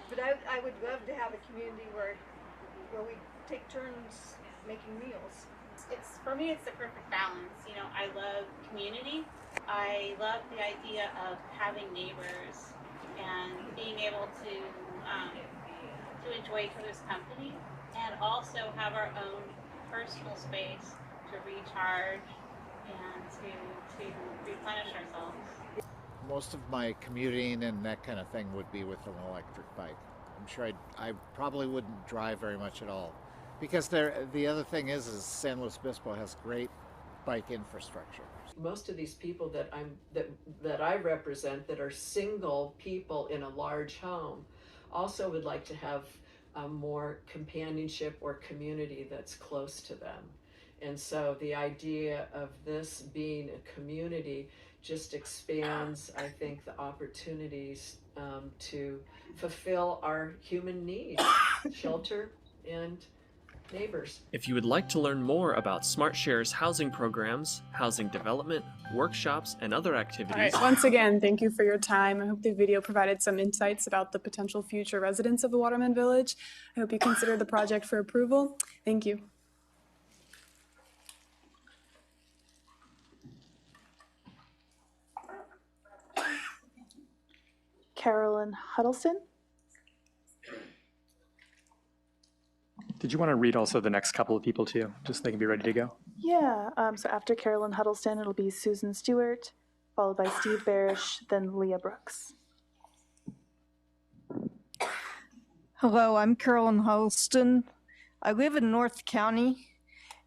Speaker 23: But I would love to have a community where we take turns making meals.
Speaker 20: It's for me, it's the perfect balance. You know, I love community. I love the idea of having neighbors and being able to enjoy each other's company, and also have our own personal space to recharge and to replenish ourselves.
Speaker 3: Most of my commuting and that kind of thing would be with an electric bike. I'm sure I probably wouldn't drive very much at all. Because the other thing is San Luis Obispo has great bike infrastructure.
Speaker 4: Most of these people that I represent that are single people in a large home also would like to have more companionship or community that's close to them. And so the idea of this being a community just expands, I think, the opportunities to fulfill our human needs, shelter and neighbors.
Speaker 5: If you would like to learn more about SmartShare's housing programs, housing development, workshops, and other activities.
Speaker 24: All right, once again, thank you for your time. I hope the video provided some insights about the potential future residents of the Waterman Village. I hope you consider the project for approval. Thank you.
Speaker 2: Carolyn Huddleston.
Speaker 1: Did you want to read also the next couple of people too, just so they can be ready to go?
Speaker 2: Yeah, so after Carolyn Huddleston, it'll be Susan Stewart, followed by Steve Barish, then Leah Brooks.
Speaker 9: Hello, I'm Carolyn Huddleston. I live in North County,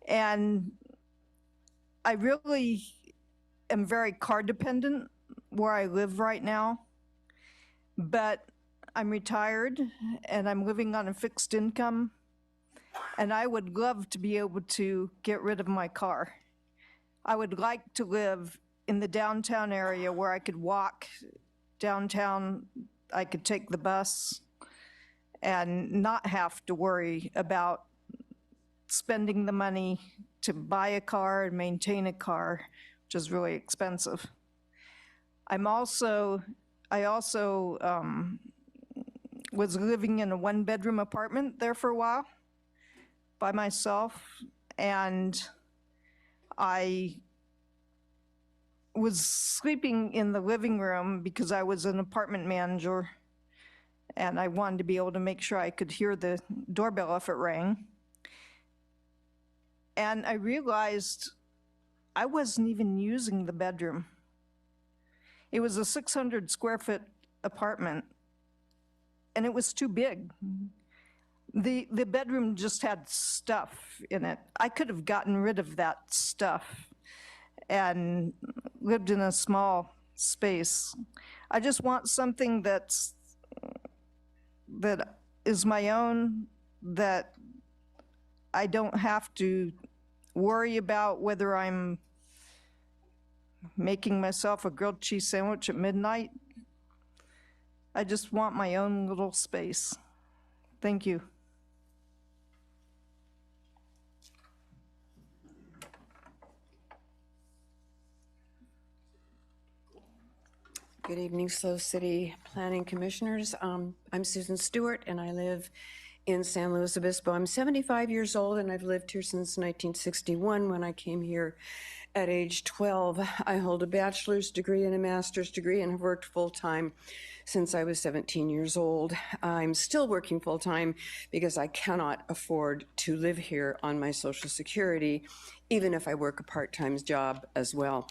Speaker 9: and I really am very car dependent where I live right now, but I'm retired and I'm living on a fixed income. And I would love to be able to get rid of my car. I would like to live in the downtown area where I could walk downtown, I could take the bus, and not have to worry about spending the money to buy a car and maintain a car, which is really expensive. I also was living in a one-bedroom apartment there for a while by myself, and I was sleeping in the living room because I was an apartment manager and I wanted to be able to make sure I could hear the doorbell if it rang. And I realized I wasn't even using the bedroom. It was a 600 square foot apartment and it was too big. The bedroom just had stuff in it. I could have gotten rid of that stuff and lived in a small space. I just want something that is my own, that I don't have to worry about whether I'm making myself a grilled cheese sandwich at midnight. I just want my own little space. Thank you.
Speaker 19: Good evening, SLO City Planning Commissioners. I'm Susan Stewart, and I live in San Luis Obispo. I'm 75 years old, and I've lived here since 1961 when I came here at age 12. I hold a bachelor's degree and a master's degree and have worked full-time since I was 17 years old. I'm still working full-time because I cannot afford to live here on my Social Security, even if I work a part-time job as well.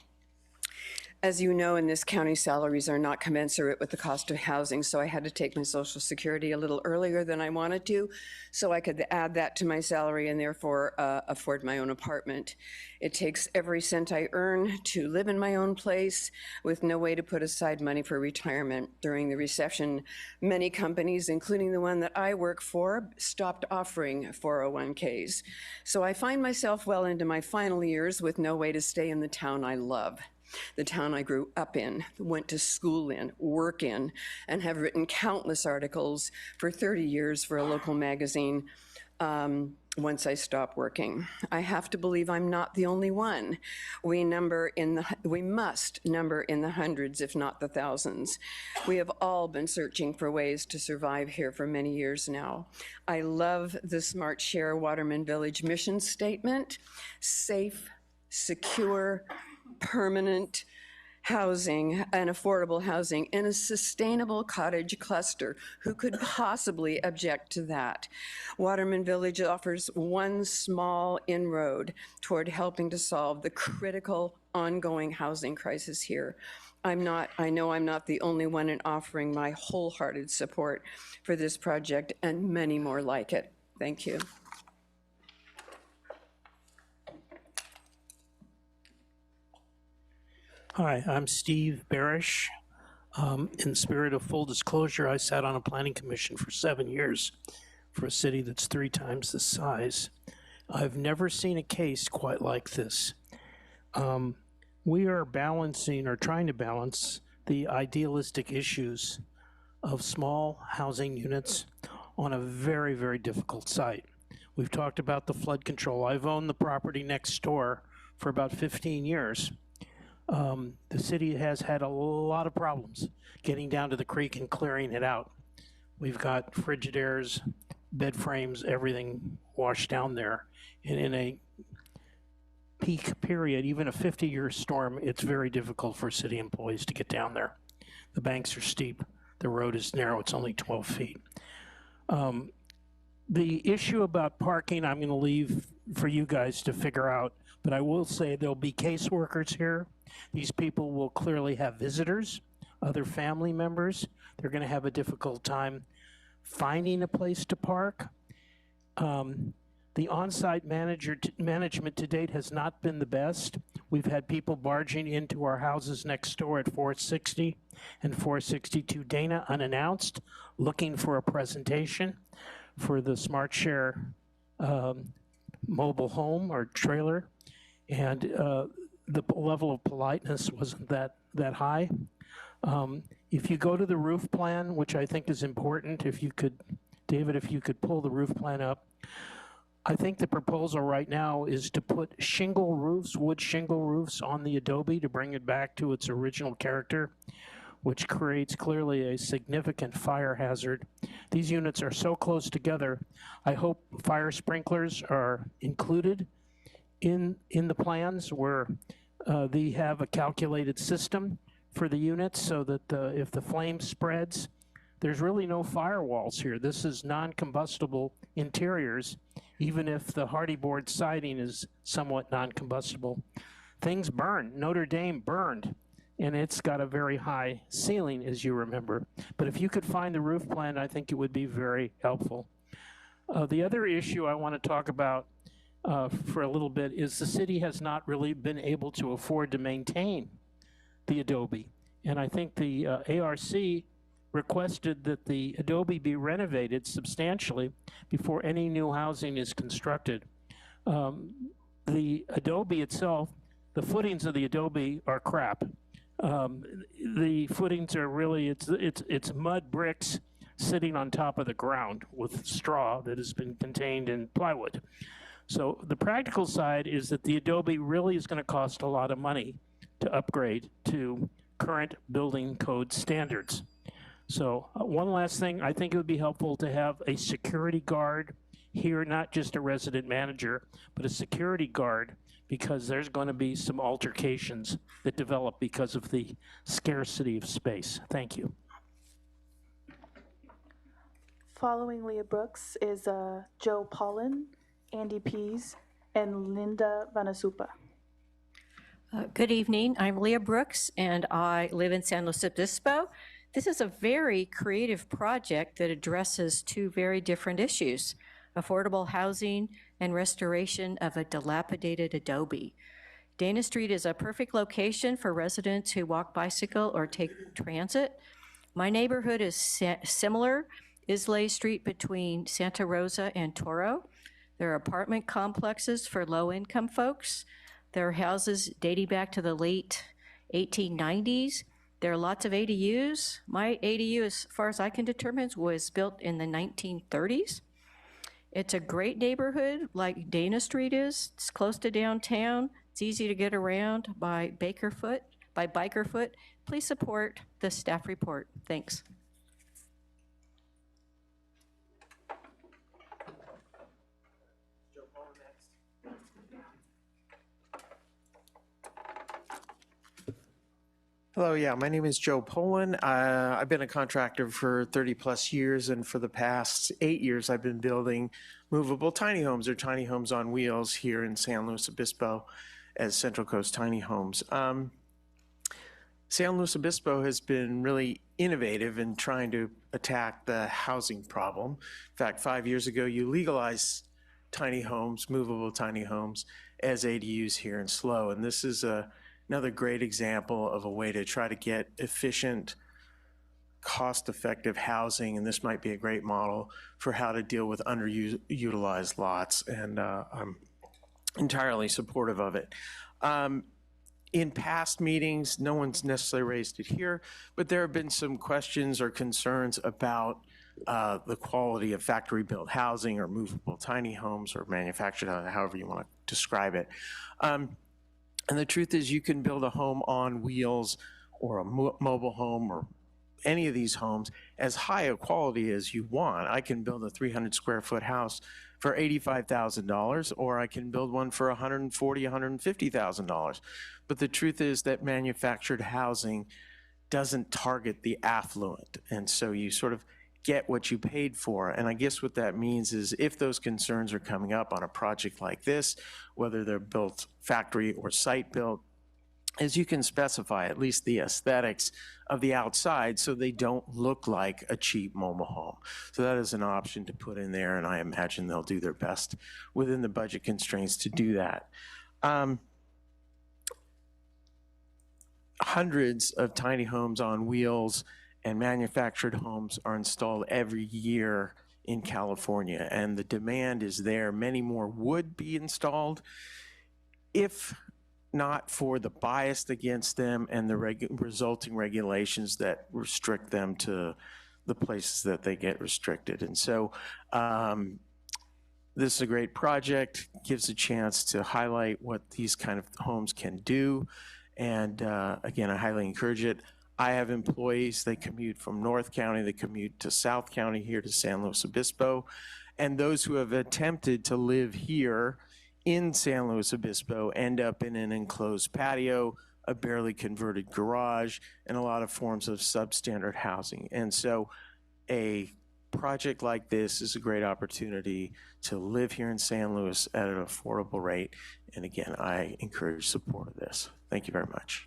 Speaker 19: As you know, in this county, salaries are not commensurate with the cost of housing, so I had to take my Social Security a little earlier than I wanted to, so I could add that to my salary and therefore afford my own apartment. It takes every cent I earn to live in my own place with no way to put aside money for retirement. During the recession, many companies, including the one that I work for, stopped offering 401ks. So I find myself well into my final years with no way to stay in the town I love. The town I grew up in, went to school in, work in, and have written countless articles for 30 years for a local magazine once I stopped working. I have to believe I'm not the only one. We must number in the hundreds, if not the thousands. We have all been searching for ways to survive here for many years now. I love the Smart Share Waterman Village mission statement: safe, secure, permanent housing and affordable housing in a sustainable cottage cluster. Who could possibly object to that? Waterman Village offers one small inroad toward helping to solve the critical ongoing housing crisis here. I know I'm not the only one in offering my wholehearted support for this project and many more like it. Thank you.
Speaker 6: Hi, I'm Steve Barish. In the spirit of full disclosure, I sat on a planning commission for 7 years for a city that's 3 times the size. I've never seen a case quite like this. We are balancing or trying to balance the idealistic issues of small housing units on a very, very difficult site. We've talked about the flood control. I've owned the property next door for about 15 years. The city has had a lot of problems getting down to the creek and clearing it out. We've got Frigidaires, bed frames, everything washed down there. And in a peak period, even a 50-year storm, it's very difficult for city employees to get down there. The banks are steep. The road is narrow. It's only 12 feet. The issue about parking, I'm going to leave for you guys to figure out, but I will say there'll be caseworkers here. These people will clearly have visitors, other family members. They're going to have a difficult time finding a place to park. The on-site management to date has not been the best. We've had people barging into our houses next door at 460 and 462 Dana unannounced, looking for a presentation for the Smart Share mobile home or trailer. And the level of politeness wasn't that high. If you go to the roof plan, which I think is important, if you could, David, if you could pull the roof plan up. I think the proposal right now is to put shingle roofs, wood shingle roofs on the adobe to bring it back to its original character, which creates clearly a significant fire hazard. These units are so close together. I hope fire sprinklers are included in the plans where they have a calculated system for the units so that if the flame spreads, there's really no firewalls here. This is non-combustible interiors, even if the hardy board siding is somewhat non-combustible. Things burn. Notre Dame burned, and it's got a very high ceiling, as you remember. But if you could find the roof plan, I think it would be very helpful. The other issue I want to talk about for a little bit is the city has not really been able to afford to maintain the adobe. And I think the ARC requested that the adobe be renovated substantially before any new housing is constructed. The adobe itself, the footings of the adobe are crap. The footings are really, it's mud bricks sitting on top of the ground with straw that has been contained in plywood. So the practical side is that the adobe really is going to cost a lot of money to upgrade to current building code standards. So one last thing, I think it would be helpful to have a security guard here, not just a resident manager, but a security guard, because there's going to be some altercations that develop because of the scarcity of space. Thank you.
Speaker 2: Following Leah Brooks is Joe Paulin, Andy Pease, and Linda Vanasupa.
Speaker 7: Good evening. I'm Leah Brooks, and I live in San Luis Obispo. This is a very creative project that addresses two very different issues: affordable housing and restoration of a dilapidated adobe. Dana Street is a perfect location for residents who walk, bicycle, or take transit. My neighborhood is similar, Islay Street between Santa Rosa and Toro. There are apartment complexes for low-income folks. There are houses dating back to the late 1890s. There are lots of ADUs. My ADU, as far as I can determine, was built in the 1930s. It's a great neighborhood like Dana Street is. It's close to downtown. It's easy to get around by bikerfoot. Please support the staff report. Thanks.
Speaker 8: Hello, yeah, my name is Joe Poland. I've been a contractor for 30 plus years, and for the past 8 years, I've been building movable tiny homes or tiny homes on wheels here in San Luis Obispo as Central Coast Tiny Homes. San Luis Obispo has been really innovative in trying to attack the housing problem. In fact, 5 years ago, you legalized tiny homes, movable tiny homes, as ADUs here in SLO, and this is another great example of a way to try to get efficient, cost-effective housing, and this might be a great model for how to deal with underutilized lots, and I'm entirely supportive of it. In past meetings, no one's necessarily raised it here, but there have been some questions or concerns about the quality of factory-built housing or movable tiny homes or manufactured, however you want to describe it. And the truth is, you can build a home on wheels or a mobile home or any of these homes as high a quality as you want. I can build a 300 square foot house for $85,000, or I can build one for $140,000, $150,000. But the truth is that manufactured housing doesn't target the affluent. And so you sort of get what you paid for. And I guess what that means is if those concerns are coming up on a project like this, whether they're built factory or site built, is you can specify at least the aesthetics of the outside so they don't look like a cheap mobile home. So that is an option to put in there, and I imagine they'll do their best within the budget constraints to do that. Hundreds of tiny homes on wheels and manufactured homes are installed every year in California, and the demand is there. Many more would be installed if not for the bias against them and the resulting regulations that restrict them to the places that they get restricted. And so this is a great project, gives a chance to highlight what these kind of homes can do. And again, I highly encourage it. I have employees, they commute from North County, they commute to South County here to San Luis Obispo. And those who have attempted to live here in San Luis Obispo end up in an enclosed patio, a barely converted garage, and a lot of forms of substandard housing. And so a project like this is a great opportunity to live here in San Luis at an affordable rate. And again, I encourage support of this. Thank you very much.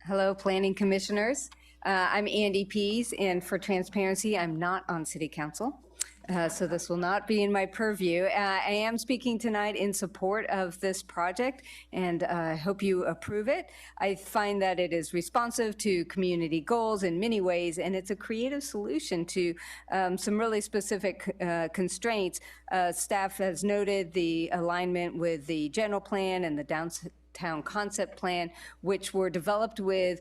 Speaker 10: Hello, Planning Commissioners. I'm Andy Pease, and for transparency, I'm not on City Council. So this will not be in my purview. I am speaking tonight in support of this project, and I hope you approve it. I find that it is responsive to community goals in many ways, and it's a creative solution to some really specific constraints. Staff has noted the alignment with the general plan and the downtown concept plan, which were developed with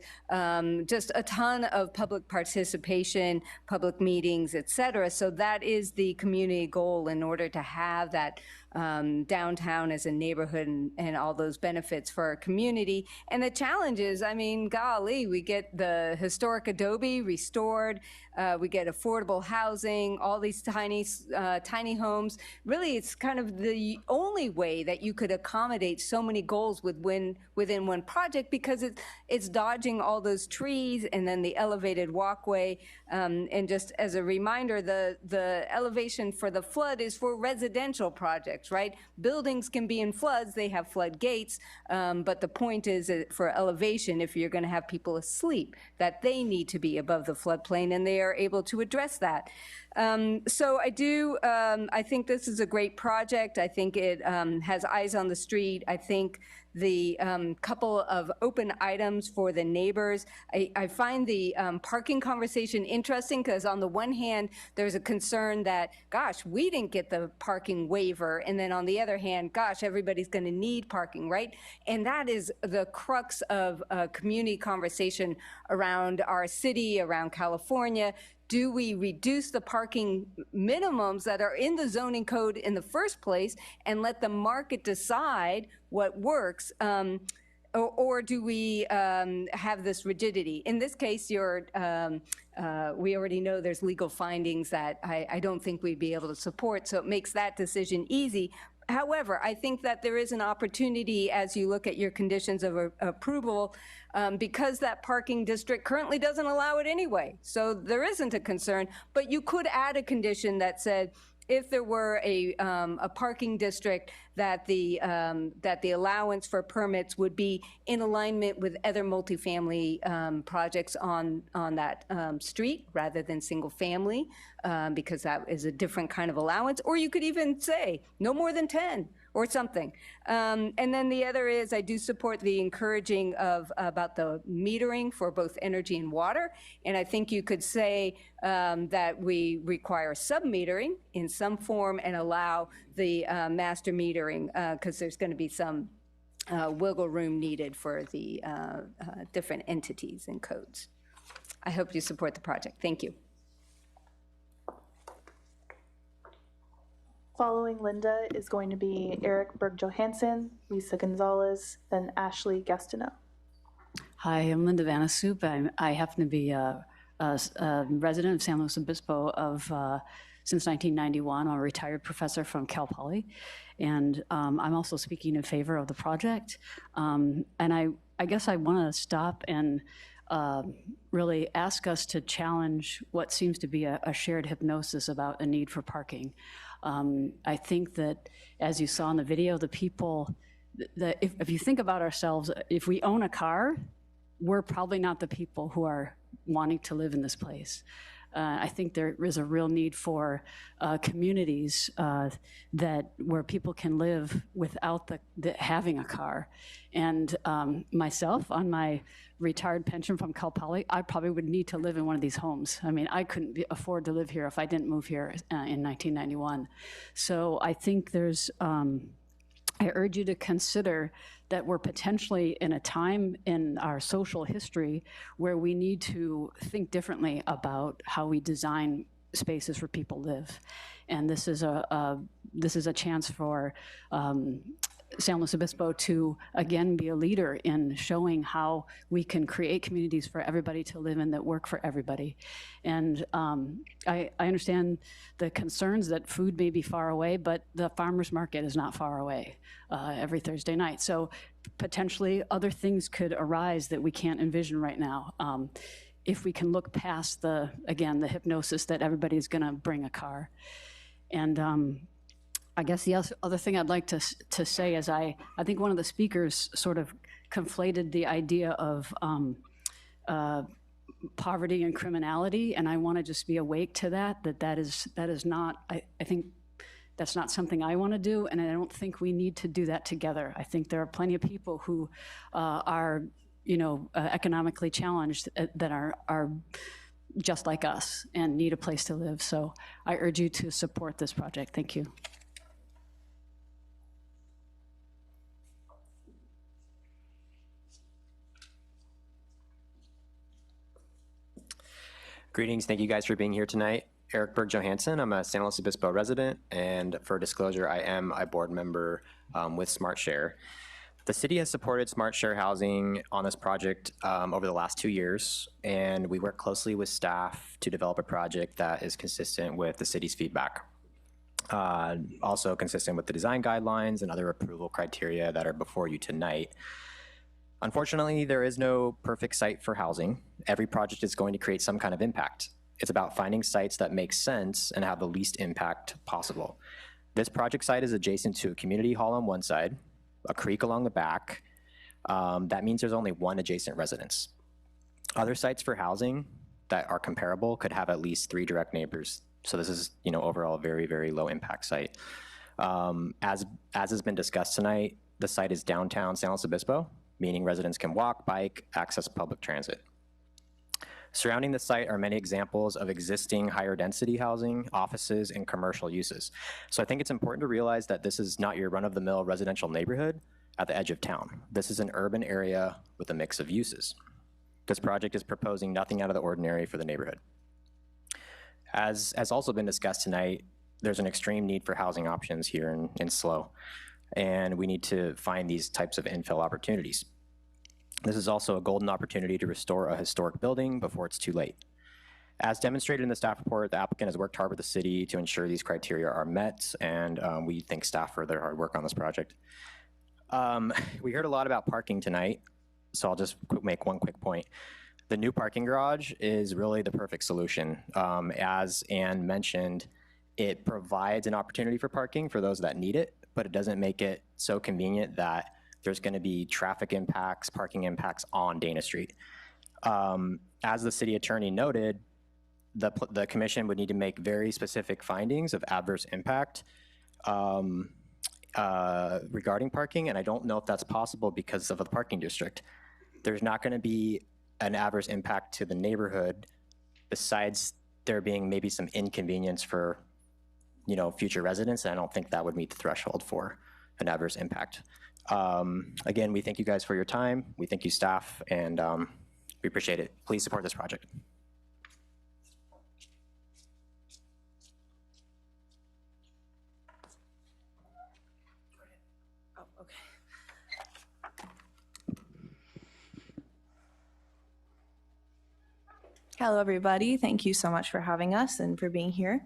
Speaker 10: just a ton of public participation, public meetings, et cetera. So that is the community goal in order to have that downtown as a neighborhood and all those benefits for our community. And the challenge is, I mean, golly, we get the historic adobe restored, we get affordable housing, all these tiny homes. Really, it's kind of the only way that you could accommodate so many goals within one project, because it's dodging all those trees and then the elevated walkway. And just as a reminder, the elevation for the flood is for residential projects, right? Buildings can be in floods, they have flood gates, but the point is that for elevation, if you're going to have people asleep, that they need to be above the floodplain, and they are able to address that. So I think this is a great project. I think it has eyes on the street. I think the couple of open items for the neighbors. I find the parking conversation interesting, because on the one hand, there's a concern that, gosh, we didn't get the parking waiver. And then on the other hand, gosh, everybody's going to need parking, right? And that is the crux of a community conversation around our city, around California. Do we reduce the parking minimums that are in the zoning code in the first place and let the market decide what works? Or do we have this rigidity? In this case, we already know there's legal findings that I don't think we'd be able to support, so it makes that decision easy. However, I think that there is an opportunity as you look at your conditions of approval, because that parking district currently doesn't allow it anyway. So there isn't a concern, but you could add a condition that said, if there were a parking district, that the allowance for permits would be in alignment with other multifamily projects on that street rather than single family, because that is a different kind of allowance. Or you could even say no more than 10 or something. And then the other is, I do support the encouraging of about the metering for both energy and water. And I think you could say that we require sub-metering in some form and allow the master metering, because there's going to be some wiggle room needed for the different entities and codes. I hope you support the project. Thank you.
Speaker 2: Following Linda is going to be Eric Berg-Johansson, Lisa Gonzalez, then Ashley Gastineau.
Speaker 11: Hi, I'm Linda Vanasup. I happen to be a resident of San Luis Obispo since 1991. I'm a retired professor from Cal Poly, and I'm also speaking in favor of the project. And I guess I want to stop and really ask us to challenge what seems to be a shared hypnosis about a need for parking. I think that, as you saw in the video, the people, if you think about ourselves, if we own a car, we're probably not the people who are wanting to live in this place. I think there is a real need for communities where people can live without having a car. And myself, on my retired pension from Cal Poly, I probably would need to live in one of these homes. I mean, I couldn't afford to live here if I didn't move here in 1991. So I think I urge you to consider that we're potentially in a time in our social history where we need to think differently about how we design spaces where people live. And this is a chance for San Luis Obispo to again be a leader in showing how we can create communities for everybody to live in that work for everybody. And I understand the concerns that food may be far away, but the farmers market is not far away every Thursday night. So potentially other things could arise that we can't envision right now. If we can look past the hypnosis that everybody's gonna bring a car. And I guess the other thing I'd like to say is I think one of the speakers sort of conflated the idea of poverty and criminality, and I want to just be awake to that is not, I think that's not something I want to do, and I don't think we need to do that together. I think there are plenty of people who are, economically challenged that are just like us and need a place to live. So I urge you to support this project. Thank you.
Speaker 13: Greetings, thank you guys for being here tonight. Eric Berg Johansson, I'm a San Luis Obispo resident, and for disclosure, I am a board member with SmartShare. The city has supported SmartShare housing on this project over the last 2 years, and we work closely with staff to develop a project that is consistent with the city's feedback. Also consistent with the design guidelines and other approval criteria that are before you tonight. Unfortunately, there is no perfect site for housing. Every project is going to create some kind of impact. It's about finding sites that make sense and have the least impact possible. This project site is adjacent to a community hall on one side, a creek along the back. That means there's only one adjacent residence. Other sites for housing that are comparable could have at least 3 direct neighbors. So this is, overall a very, very low impact site. As has been discussed tonight, the site is downtown San Luis Obispo, meaning residents can walk, bike, access public transit. Surrounding the site are many examples of existing higher density housing, offices, and commercial uses. So I think it's important to realize that this is not your run-of-the-mill residential neighborhood at the edge of town. This is an urban area with a mix of uses. This project is proposing nothing out of the ordinary for the neighborhood. As has also been discussed tonight, there's an extreme need for housing options here in SLO, and we need to find these types of infill opportunities. This is also a golden opportunity to restore a historic building before it's too late. As demonstrated in the staff report, the applicant has worked hard with the city to ensure these criteria are met, and we thank staff for their hard work on this project. We heard a lot about parking tonight, so I'll just make one quick point. The new parking garage is really the perfect solution. As Ann mentioned, it provides an opportunity for parking for those that need it, but it doesn't make it so convenient that there's going to be traffic impacts, parking impacts on Dana Street. As the city attorney noted, the commission would need to make very specific findings of adverse impact regarding parking, and I don't know if that's possible because of the parking district. There's not going to be an adverse impact to the neighborhood besides there being maybe some inconvenience for future residents, and I don't think that would meet the threshold for an adverse impact. Again, we thank you guys for your time. We thank you, staff, and we appreciate it. Please support this project.
Speaker 2: Oh, okay.
Speaker 14: Hello, everybody. Thank you so much for having us and for being here.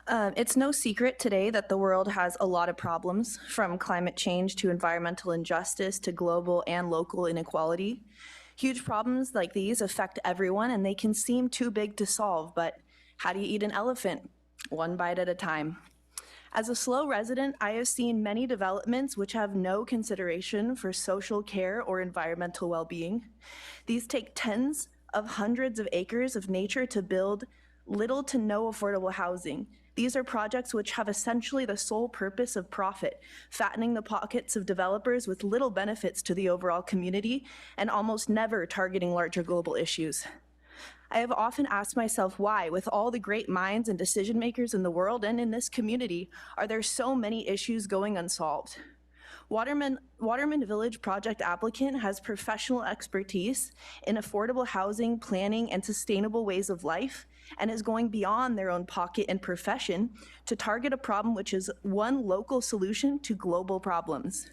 Speaker 14: It's no secret today that the world has a lot of problems, from climate change to environmental injustice to global and local inequality. Huge problems like these affect everyone, and they can seem too big to solve, but how do you eat an elephant? One bite at a time. As a SLO resident, I have seen many developments which have no consideration for social care or environmental well-being. These take tens of hundreds of acres of nature to build little to no affordable housing. These are projects which have essentially the sole purpose of profit, fattening the pockets of developers with little benefits to the overall community and almost never targeting larger global issues. I have often asked myself why, with all the great minds and decision makers in the world and in this community, are there so many issues going unsolved? Waterman Village project applicant has professional expertise in affordable housing, planning, and sustainable ways of life, and is going beyond their own pocket and profession to target a problem which is one local solution to global problems.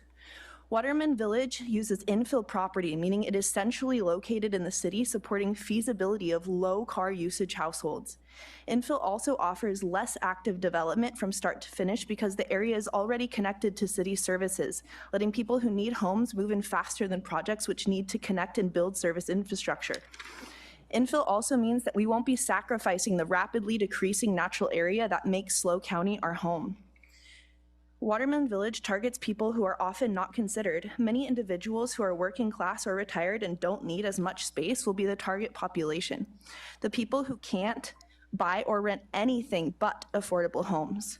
Speaker 14: Waterman Village uses infill property, meaning it is centrally located in the city, supporting feasibility of low car usage households. Infill also offers less active development from start to finish because the area is already connected to city services, letting people who need homes move in faster than projects which need to connect and build service infrastructure. Infill also means that we won't be sacrificing the rapidly decreasing natural area that makes SLO County our home. Waterman Village targets people who are often not considered. Many individuals who are working class or retired and don't need as much space will be the target population. The people who can't buy or rent anything but affordable homes.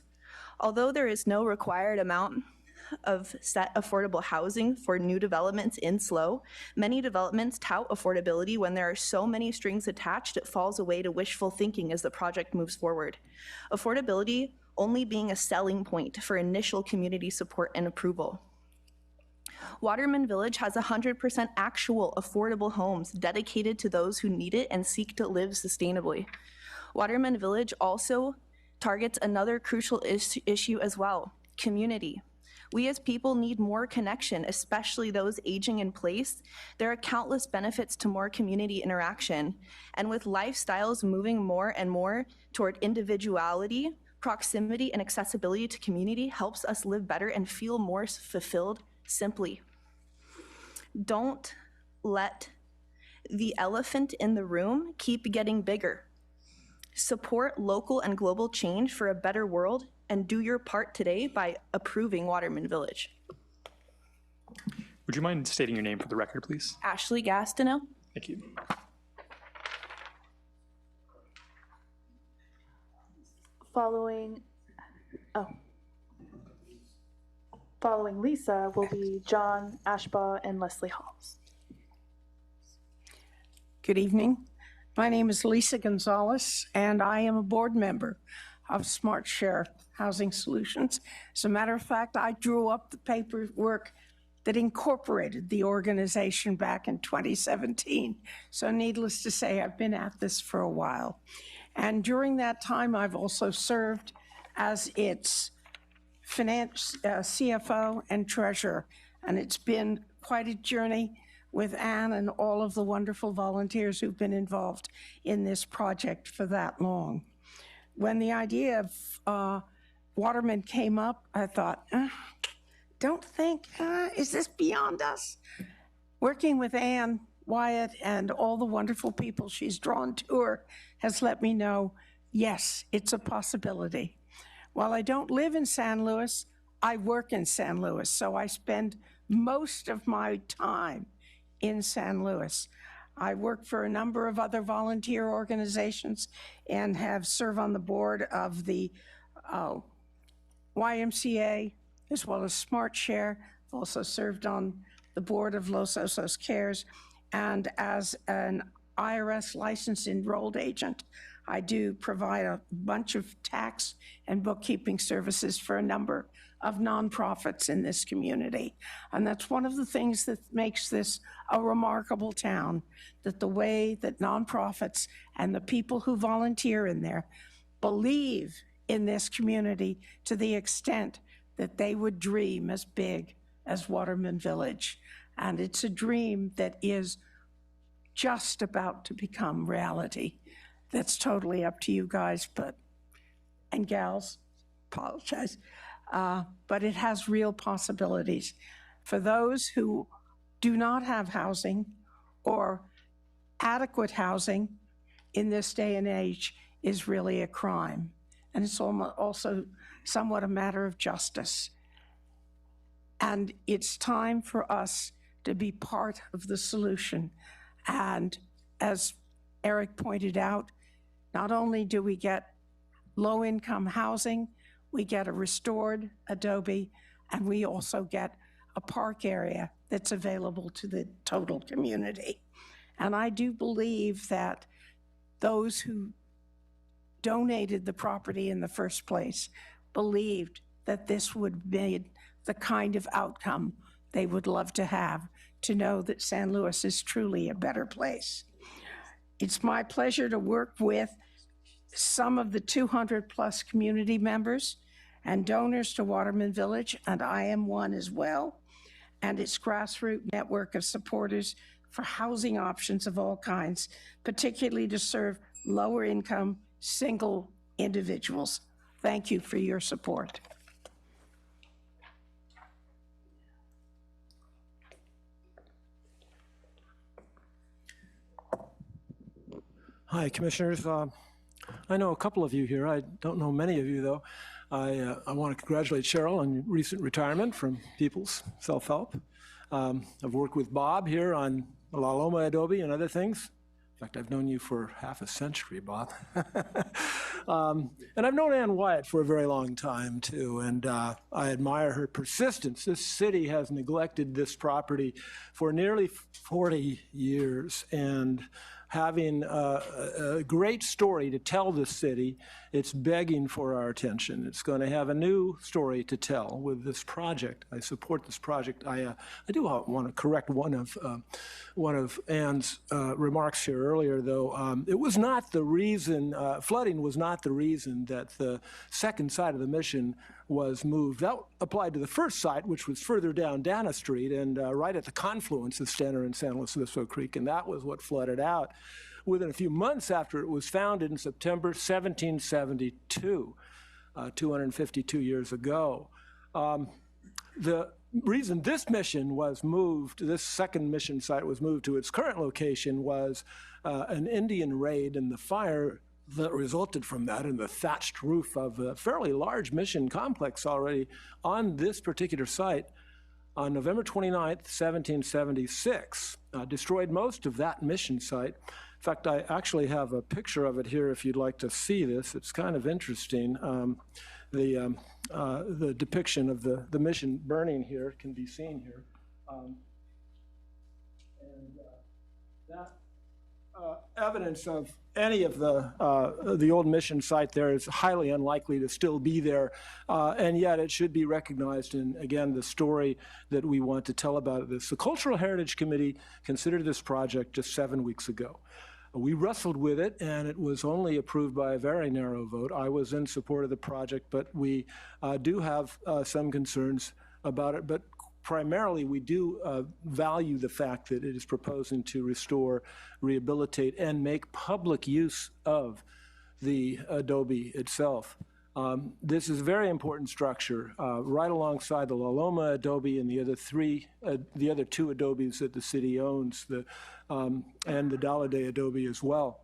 Speaker 14: Although there is no required amount of set affordable housing for new developments in SLO, many developments tout affordability when there are so many strings attached it falls away to wishful thinking as the project moves forward. Affordability only being a selling point for initial community support and approval. Waterman Village has 100% actual affordable homes dedicated to those who need it and seek to live sustainably. Waterman Village also targets another crucial issue as well, community. We as people need more connection, especially those aging in place. There are countless benefits to more community interaction. And with lifestyles moving more and more toward individuality, proximity and accessibility to community helps us live better and feel more fulfilled simply. Don't let the elephant in the room keep getting bigger. Support local and global change for a better world and do your part today by approving Waterman Village.
Speaker 1: Would you mind stating your name for the record, please?
Speaker 14: Ashley Gastineau.
Speaker 1: Thank you.
Speaker 2: Following Lisa will be John Ashbaugh and Leslie Halls.
Speaker 15: Good evening. My name is Lisa Gonzalez, and I am a board member of SmartShare Housing Solutions. As a matter of fact, I drew up the paperwork that incorporated the organization back in 2017. So needless to say, I've been at this for a while. And during that time, I've also served as its CFO and treasurer. And it's been quite a journey with Anne and all of the wonderful volunteers who've been involved in this project for that long. When the idea of Waterman came up, I thought, is this beyond us? Working with Anne Wyatt and all the wonderful people she's drawn to her has let me know, yes, it's a possibility. While I don't live in San Luis, I work in San Luis, so I spend most of my time in San Luis. I work for a number of other volunteer organizations and have served on the board of the YMCA as well as SmartShare. I've also served on the board of Los Osos Cares, and as an IRS licensed enrolled agent, I do provide a bunch of tax and bookkeeping services for a number of nonprofits in this community. And that's one of the things that makes this a remarkable town, that the way that nonprofits and the people who volunteer in there believe in this community to the extent that they would dream as big as Waterman Village. And it's a dream that is just about to become reality. That's totally up to you guys, and gals, apologize. But it has real possibilities. For those who do not have housing or adequate housing in this day and age is really a crime. And it's also somewhat a matter of justice. And it's time for us to be part of the solution. And as Eric pointed out, not only do we get low-income housing, we get a restored adobe, and we also get a park area that's available to the total community. And I do believe that those who donated the property in the first place believed that this would be the kind of outcome they would love to have, to know that San Luis is truly a better place. It's my pleasure to work with some of the 200 plus community members and donors to Waterman Village, and I am one as well, and its grassroots network of supporters for housing options of all kinds, particularly to serve lower income single individuals. Thank you for your support.
Speaker 16: Hi, Commissioners. I know a couple of you here. I don't know many of you, though. I want to congratulate Cheryl on recent retirement from People's Self-Help. I've worked with Bob here on La Loma Adobe and other things. In fact, I've known you for half a century, Bob. And I've known Ann Wyatt for a very long time, too, and I admire her persistence. This city has neglected this property for nearly 40 years, and having a great story to tell this city, it's begging for our attention. It's going to have a new story to tell with this project. I support this project. I do want to correct one of Ann's remarks here earlier, though. It was not the reason, flooding was not the reason that the second side of the mission was moved. That applied to the first site, which was further down Dana Street and right at the confluence of Stenner and San Luis Obispo Creek, and that was what flooded out within a few months after it was founded in September 1772, 252 years ago. The reason this mission was moved, this second mission site was moved to its current location, was an Indian raid and the fire that resulted from that, and the thatched roof of a fairly large mission complex already on this particular site on November 29th, 1776, destroyed most of that mission site. In fact, I actually have a picture of it here if you'd like to see this. It's kind of interesting. The depiction of the mission burning here can be seen here. That evidence of any of the old mission site there is highly unlikely to still be there, and yet it should be recognized in, again, the story that we want to tell about this. The Cultural Heritage Committee considered this project just 7 weeks ago. We wrestled with it, and it was only approved by a very narrow vote. I was in support of the project, but we do have some concerns about it. But primarily, we do value the fact that it is proposing to restore, rehabilitate, and make public use of the adobe itself. This is a very important structure, right alongside the La Loma adobe and the other two adobes that the city owns, and the Dalade adobe as well.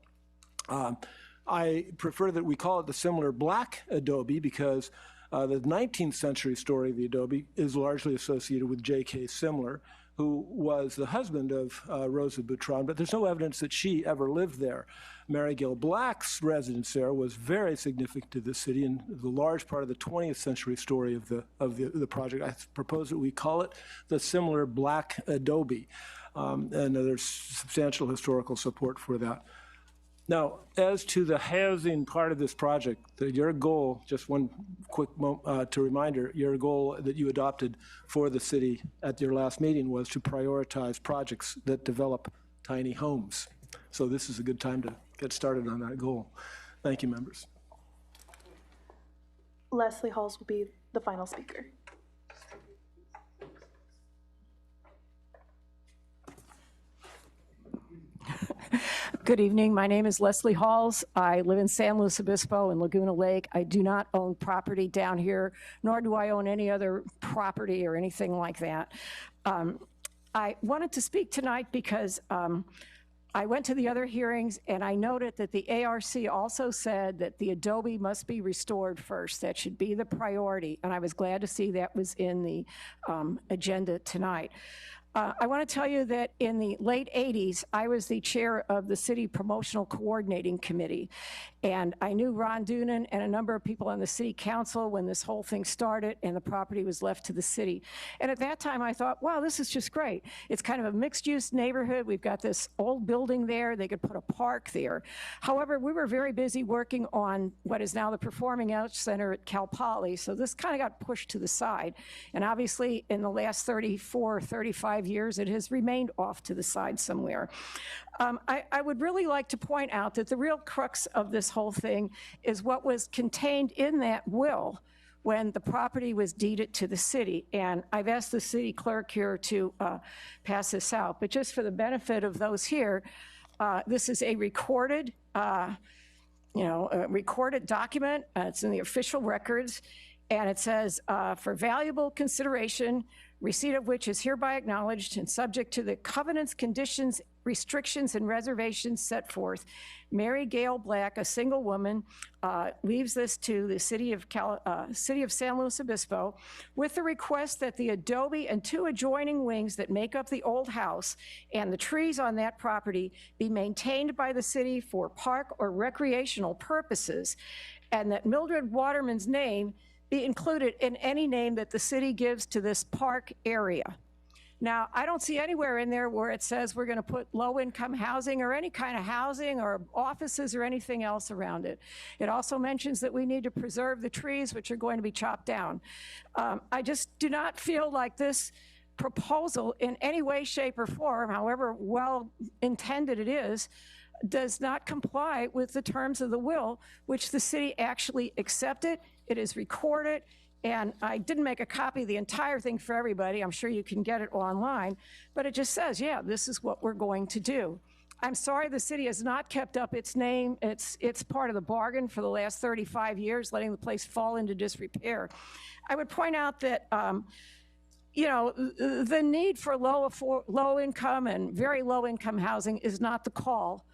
Speaker 16: I prefer that we call it the similar black adobe because the 19th century story of the adobe is largely associated with J.K. Simler, who was the husband of Rosa Boutron, but there's no evidence that she ever lived there. Mary Gill Black's residence there was very significant to the city and the large part of the 20th century story of the project. I propose that we call it the similar black adobe, and there's substantial historical support for that. Now, as to the housing part of this project, your goal, just one quick reminder, your goal that you adopted for the city at your last meeting was to prioritize projects that develop tiny homes. So this is a good time to get started on that goal. Thank you, members.
Speaker 2: Leslie Halls will be the final speaker.
Speaker 15: Good evening. My name is Leslie Halls. I live in San Luis Obispo and Laguna Lake. I do not own property down here, nor do I own any other property or anything like that. I wanted to speak tonight because I went to the other hearings and I noted that the ARC also said that the adobe must be restored first. That should be the priority. And I was glad to see that was in the agenda tonight. I want to tell you that in the late 80s, I was the chair of the City Promotional Coordinating Committee. And I knew Ron Doonan and a number of people on the city council when this whole thing started and the property was left to the city. And at that time, I thought, wow, this is just great. It's kind of a mixed-use neighborhood. We've got this old building there. They could put a park there. However, we were very busy working on what is now the Performing Arts Center at Cal Poly. So this kind of got pushed to the side. And obviously, in the last 34, 35 years, it has remained off to the side somewhere. I would really like to point out that the real crux of this whole thing is what was contained in that will when the property was deeded to the city. And I've asked the city clerk here to pass this out. But just for the benefit of those here, this is a recorded, recorded document. It's in the official records. And it says, for valuable consideration, receipt of which is hereby acknowledged and subject to the covenants, conditions, restrictions, and reservations set forth. Mary Gail Black, a single woman, leaves this to the City of San Luis Obispo with the request that the adobe and 2 adjoining wings that make up the old house and the trees on that property be maintained by the city for park or recreational purposes, and that Mildred Waterman's name be included in any name that the city gives to this park area. Now, I don't see anywhere in there where it says we're going to put low-income housing or any kind of housing or offices or anything else around it. It also mentions that we need to preserve the trees, which are going to be chopped down. I just do not feel like this proposal in any way, shape, or form, however well-intended it is, does not comply with the terms of the will, which the city actually accepted. It is recorded, and I didn't make a copy of the entire thing for everybody. I'm sure you can get it online, but it just says, yeah, this is what we're going to do. I'm sorry the city has not kept up its name. It's part of the bargain for the last 35 years, letting the place fall into disrepair. I would point out that the need for low income and very low income housing is not the call.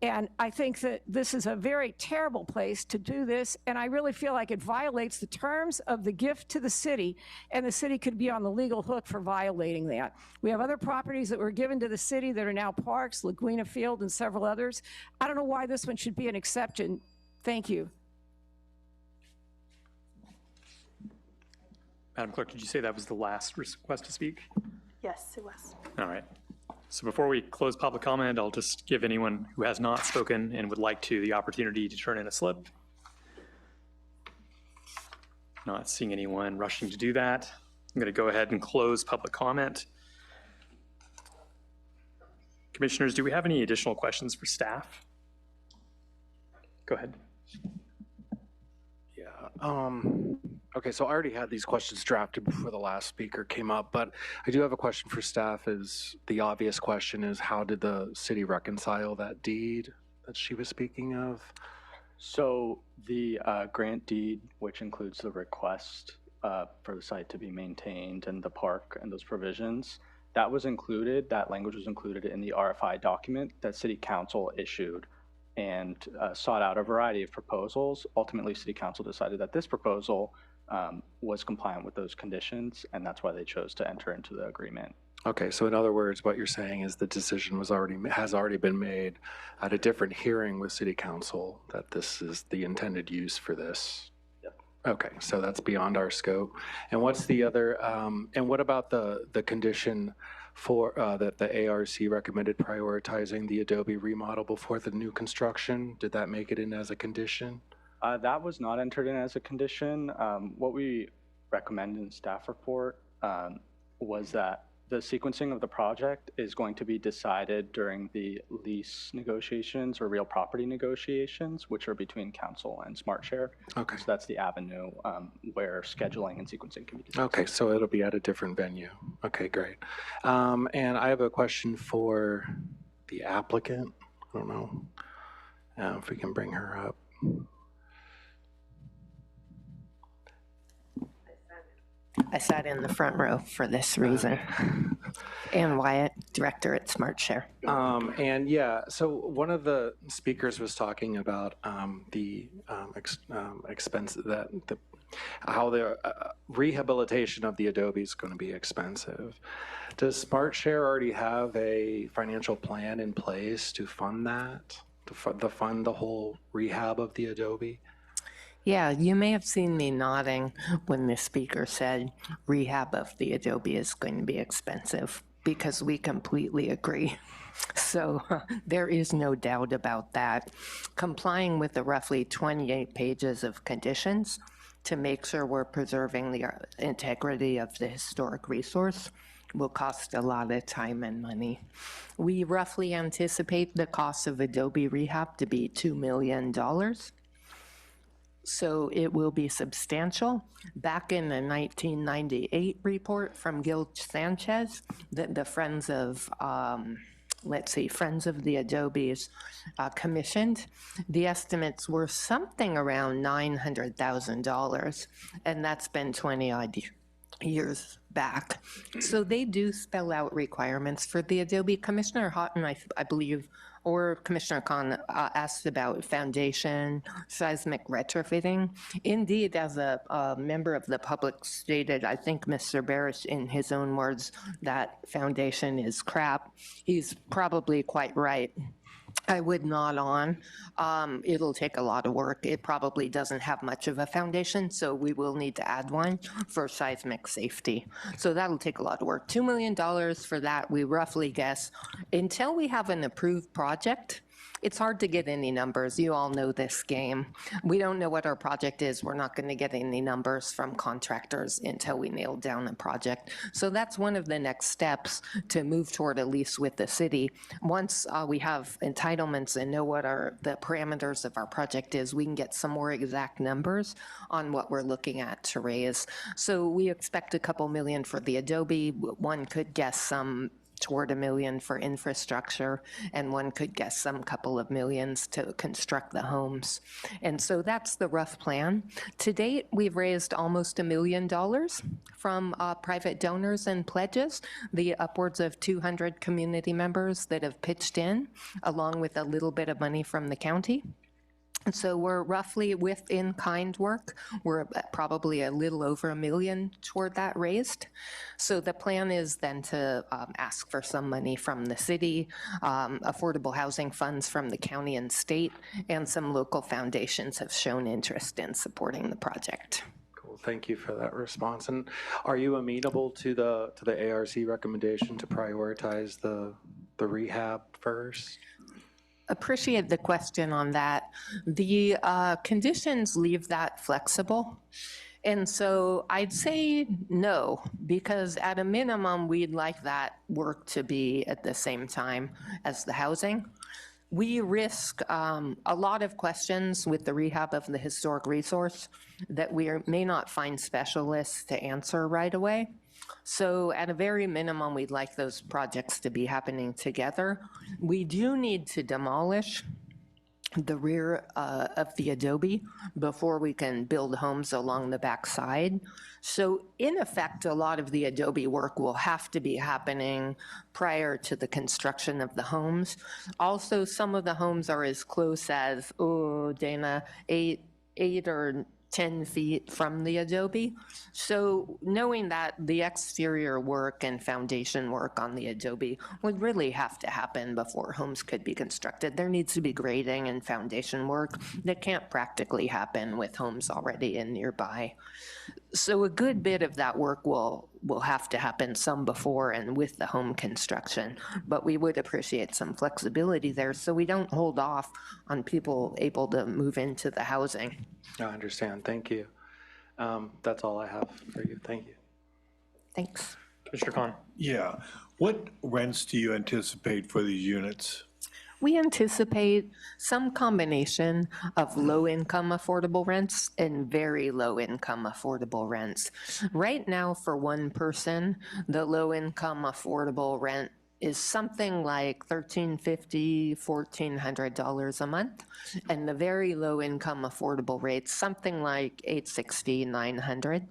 Speaker 15: And I think that this is a very terrible place to do this, and I really feel like it violates the terms of the gift to the city, and the city could be on the legal hook for violating that. We have other properties that were given to the city that are now parks, Laguna Field and several others. I don't know why this one should be an exception. Thank you.
Speaker 1: Madam Clerk, did you say that was the last request to speak?
Speaker 2: Yes, it was.
Speaker 1: All right. So before we close public comment, I'll just give anyone who has not spoken and would like to the opportunity to turn in a slip. Not seeing anyone rushing to do that. I'm going to go ahead and close public comment. Commissioners, do we have any additional questions for staff? Go ahead.
Speaker 12: Yeah. Okay, so I already had these questions drafted before the last speaker came up, but I do have a question for staff. The obvious question is, how did the city reconcile that deed that she was speaking of?
Speaker 17: So the grant deed, which includes the request for the site to be maintained and the park and those provisions, that language was included in the RFI document that City Council issued and sought out a variety of proposals. Ultimately, City Council decided that this proposal was compliant with those conditions, and that's why they chose to enter into the agreement.
Speaker 12: Okay, so in other words, what you're saying is the decision has already been made at a different hearing with City Council that this is the intended use for this.
Speaker 17: Yep.
Speaker 12: Okay, so that's beyond our scope. And what's the other? And what about the condition for that the ARC recommended prioritizing the Adobe remodel before the new construction? Did that make it in as a condition?
Speaker 17: That was not entered in as a condition. What we recommend in the staff report was that the sequencing of the project is going to be decided during the lease negotiations or real property negotiations, which are between council and SmartShare.
Speaker 12: Okay.
Speaker 17: So that's the avenue where scheduling and sequencing can be decided.
Speaker 12: Okay, so it'll be at a different venue. Okay, great. And I have a question for the applicant. I don't know if we can bring her up.
Speaker 18: I sat in the front row for this reason. Ann Wyatt, director at SmartShare.
Speaker 12: And yeah, so one of the speakers was talking about the expense how the rehabilitation of the Adobe is going to be expensive. Does SmartShare already have a financial plan in place to fund that, to fund the whole rehab of the Adobe?
Speaker 18: Yeah, you may have seen me nodding when the speaker said rehab of the Adobe is going to be expensive, because we completely agree. So there is no doubt about that. Complying with the roughly 28 pages of conditions to make sure we're preserving the integrity of the historic resource will cost a lot of time and money. We roughly anticipate the cost of Adobe rehab to be $2 million. So it will be substantial. Back in the 1998 report from Gil Sanchez, the Friends of, Friends of the Adobe's commissioned, the estimates were something around $900,000, and that's been 20 years back. So they do spell out requirements for the Adobe. Commissioner Houghton, I believe, or Commissioner Khan asked about foundation, seismic retrofitting. Indeed, as a member of the public stated, I think Mr. Barish, in his own words, that foundation is crap. He's probably quite right. I would nod on. It'll take a lot of work. It probably doesn't have much of a foundation, so we will need to add one for seismic safety. So that'll take a lot of work. $2 million for that, we roughly guess. Until we have an approved project, it's hard to get any numbers. You all know this game. We don't know what our project is. We're not going to get any numbers from contractors until we nail down a project. So that's one of the next steps to move toward a lease with the city. Once we have entitlements and know what the parameters of our project is, we can get some more exact numbers on what we're looking at to raise. So we expect a couple million for the Adobe. One could guess some toward $1 million for infrastructure, and one could guess some couple of millions to construct the homes. And so that's the rough plan. To date, we've raised almost $1 million from private donors and pledges, the upwards of 200 community members that have pitched in, along with a little bit of money from the county. So we're roughly within kind work. We're probably a little over $1 million toward that raised. So the plan is then to ask for some money from the city, affordable housing funds from the county and state, and some local foundations have shown interest in supporting the project.
Speaker 12: Cool, thank you for that response. And are you amenable to the ARC recommendation to prioritize the rehab first?
Speaker 18: Appreciate the question on that. The conditions leave that flexible. And so I'd say no, because at a minimum, we'd like that work to be at the same time as the housing. We risk a lot of questions with the rehab of the historic resource that we may not find specialists to answer right away. So at a very minimum, we'd like those projects to be happening together. We do need to demolish the rear of the Adobe before we can build homes along the back side. So in effect, a lot of the Adobe work will have to be happening prior to the construction of the homes. Also, some of the homes are as close as, oh, Dana, 8 or 10 feet from the Adobe. So knowing that the exterior work and foundation work on the Adobe would really have to happen before homes could be constructed. There needs to be grading and foundation work that can't practically happen with homes already in nearby. So a good bit of that work will have to happen some before and with the home construction, but we would appreciate some flexibility there so we don't hold off on people able to move into the housing.
Speaker 12: I understand. Thank you. That's all I have for you. Thank you.
Speaker 18: Thanks.
Speaker 1: Commissioner Khan.
Speaker 20: Yeah. What rents do you anticipate for these units?
Speaker 18: We anticipate some combination of low-income affordable rents and very low-income affordable rents. Right now, for one person, the low-income affordable rent is something like $1,350, $1,400 a month, and the very low-income affordable rate's something like $860, $900.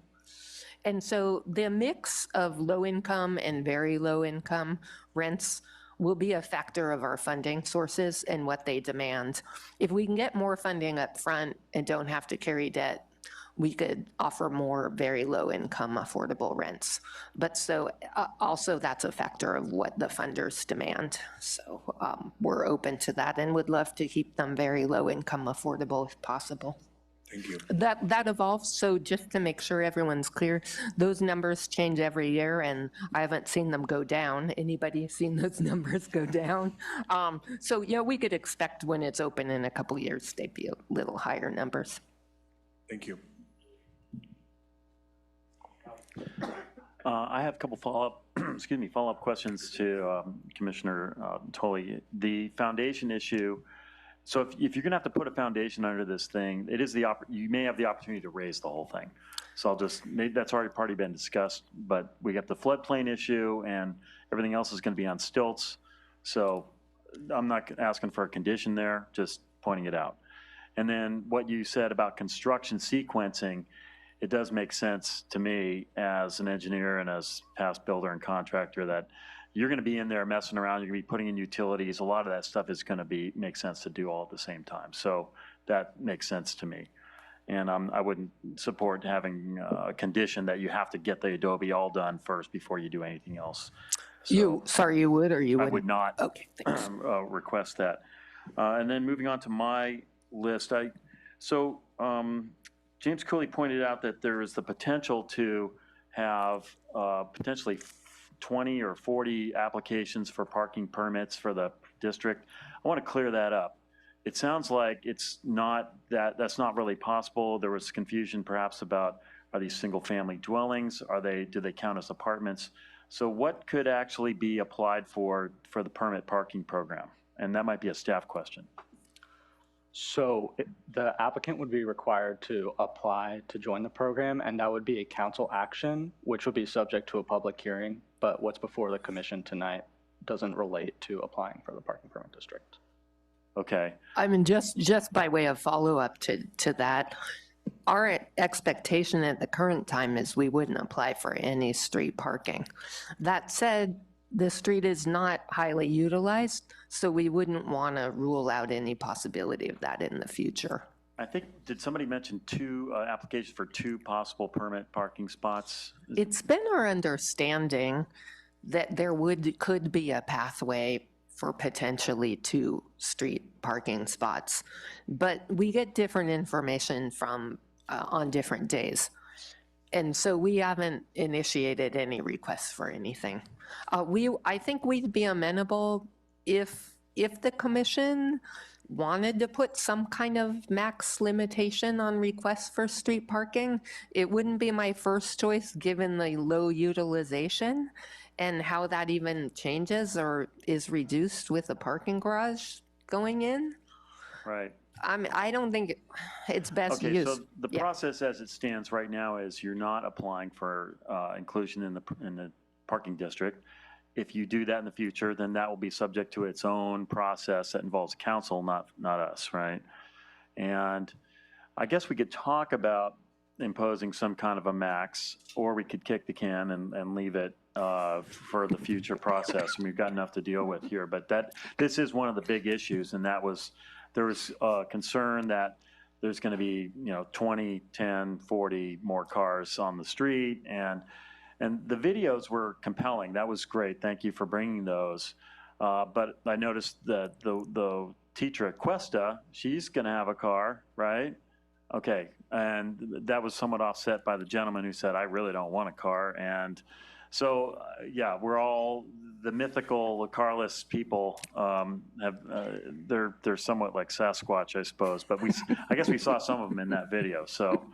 Speaker 18: And so the mix of low-income and very low-income rents will be a factor of our funding sources and what they demand. If we can get more funding up front and don't have to carry debt, we could offer more very low income affordable rents. But so also that's a factor of what the funders demand. So we're open to that and would love to keep them very low income affordable if possible.
Speaker 20: Thank you.
Speaker 18: That evolves, so just to make sure everyone's clear, those numbers change every year and I haven't seen them go down. Anybody seen those numbers go down? So yeah, we could expect when it's open in a couple years, they'd be a little higher numbers.
Speaker 20: Thank you.
Speaker 21: I have a couple follow-up questions to Commissioner Tully. The foundation issue. So if you're going to have to put a foundation under this thing, it is you may have the opportunity to raise the whole thing. So that's already been discussed. But we got the floodplain issue, and everything else is going to be on stilts. So I'm not asking for a condition there, just pointing it out. And then what you said about construction sequencing, it does make sense to me as an engineer and as past builder and contractor that you're going to be in there messing around, you're going to be putting in utilities. A lot of that stuff is going to make sense to do all at the same time. So that makes sense to me. And I wouldn't support having a condition that you have to get the Adobe all done first before you do anything else. So
Speaker 18: you would or you wouldn't?
Speaker 21: I would not
Speaker 18: Okay, thanks.
Speaker 21: request that. And then moving on to my list, James Cooley pointed out that there is the potential to have potentially 20 or 40 applications for parking permits for the district. I want to clear that up. It sounds like it's not that's not really possible. There was confusion perhaps about, are these single family dwellings? Do they count as apartments? So what could actually be applied for the permit parking program? And that might be a staff question.
Speaker 17: So the applicant would be required to apply to join the program, and that would be a council action, which would be subject to a public hearing. But what's before the commission tonight doesn't relate to applying for the parking permit district.
Speaker 21: Okay.
Speaker 18: I mean, just by way of follow-up to that, our expectation at the current time is we wouldn't apply for any street parking. That said, the street is not highly utilized, so we wouldn't want to rule out any possibility of that in the future.
Speaker 21: I think, did somebody mention two applications for two possible permit parking spots?
Speaker 18: It's been our understanding that there could be a pathway for potentially 2 street parking spots, but we get different information from on different days. And so we haven't initiated any requests for anything. I think we'd be amenable if the commission wanted to put some kind of max limitation on requests for street parking. It wouldn't be my first choice given the low utilization and how that even changes or is reduced with a parking garage going in.
Speaker 21: Right.
Speaker 18: I don't think it's best
Speaker 21: Okay,
Speaker 18: used.
Speaker 21: so the process as it stands right now is you're not applying for inclusion in the parking district. If you do that in the future, then that will be subject to its own process that involves council, not us, right? And I guess we could talk about imposing some kind of a max, or we could kick the can and leave it for the future process. And we've got enough to deal with here. But this is one of the big issues, and there was concern that there's going to be 20, 10, 40 more cars on the street, and the videos were compelling. That was great. Thank you for bringing those. But I noticed that the teacher at Cuesta, she's going to have a car, right? Okay, and that was somewhat offset by the gentleman who said, I really don't want a car. And so, yeah, we're all the mythical carless people. They're somewhat like Sasquatch, I suppose. But I guess we saw some of them in that video. So,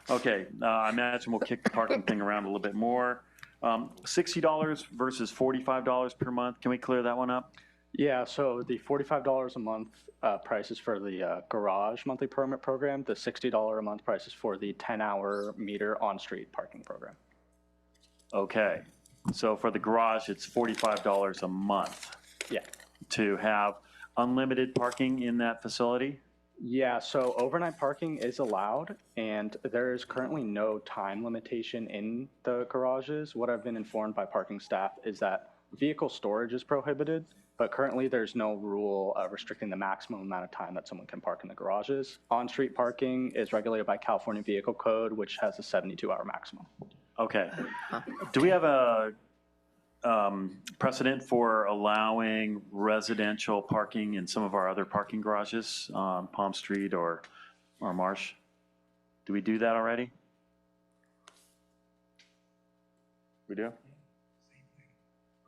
Speaker 21: okay, I imagine we'll kick the parking thing around a little bit more. $60 versus $45 per month. Can we clear that one up?
Speaker 17: Yeah, so the $45 a month price is for the garage monthly permit program. The $60 a month price is for the 10-hour meter on-street parking program.
Speaker 21: Okay, so for the garage, it's $45 a month.
Speaker 17: Yeah.
Speaker 21: To have unlimited parking in that facility?
Speaker 17: Yeah, so overnight parking is allowed, and there is currently no time limitation in the garages. What I've been informed by parking staff is that vehicle storage is prohibited, but currently there's no rule restricting the maximum amount of time that someone can park in the garages. On-street parking is regulated by California Vehicle Code, which has a 72-hour maximum.
Speaker 21: Okay. Do we have a precedent for allowing residential parking in some of our other parking garages on Palm Street or Marsh? Do we do that already? We do?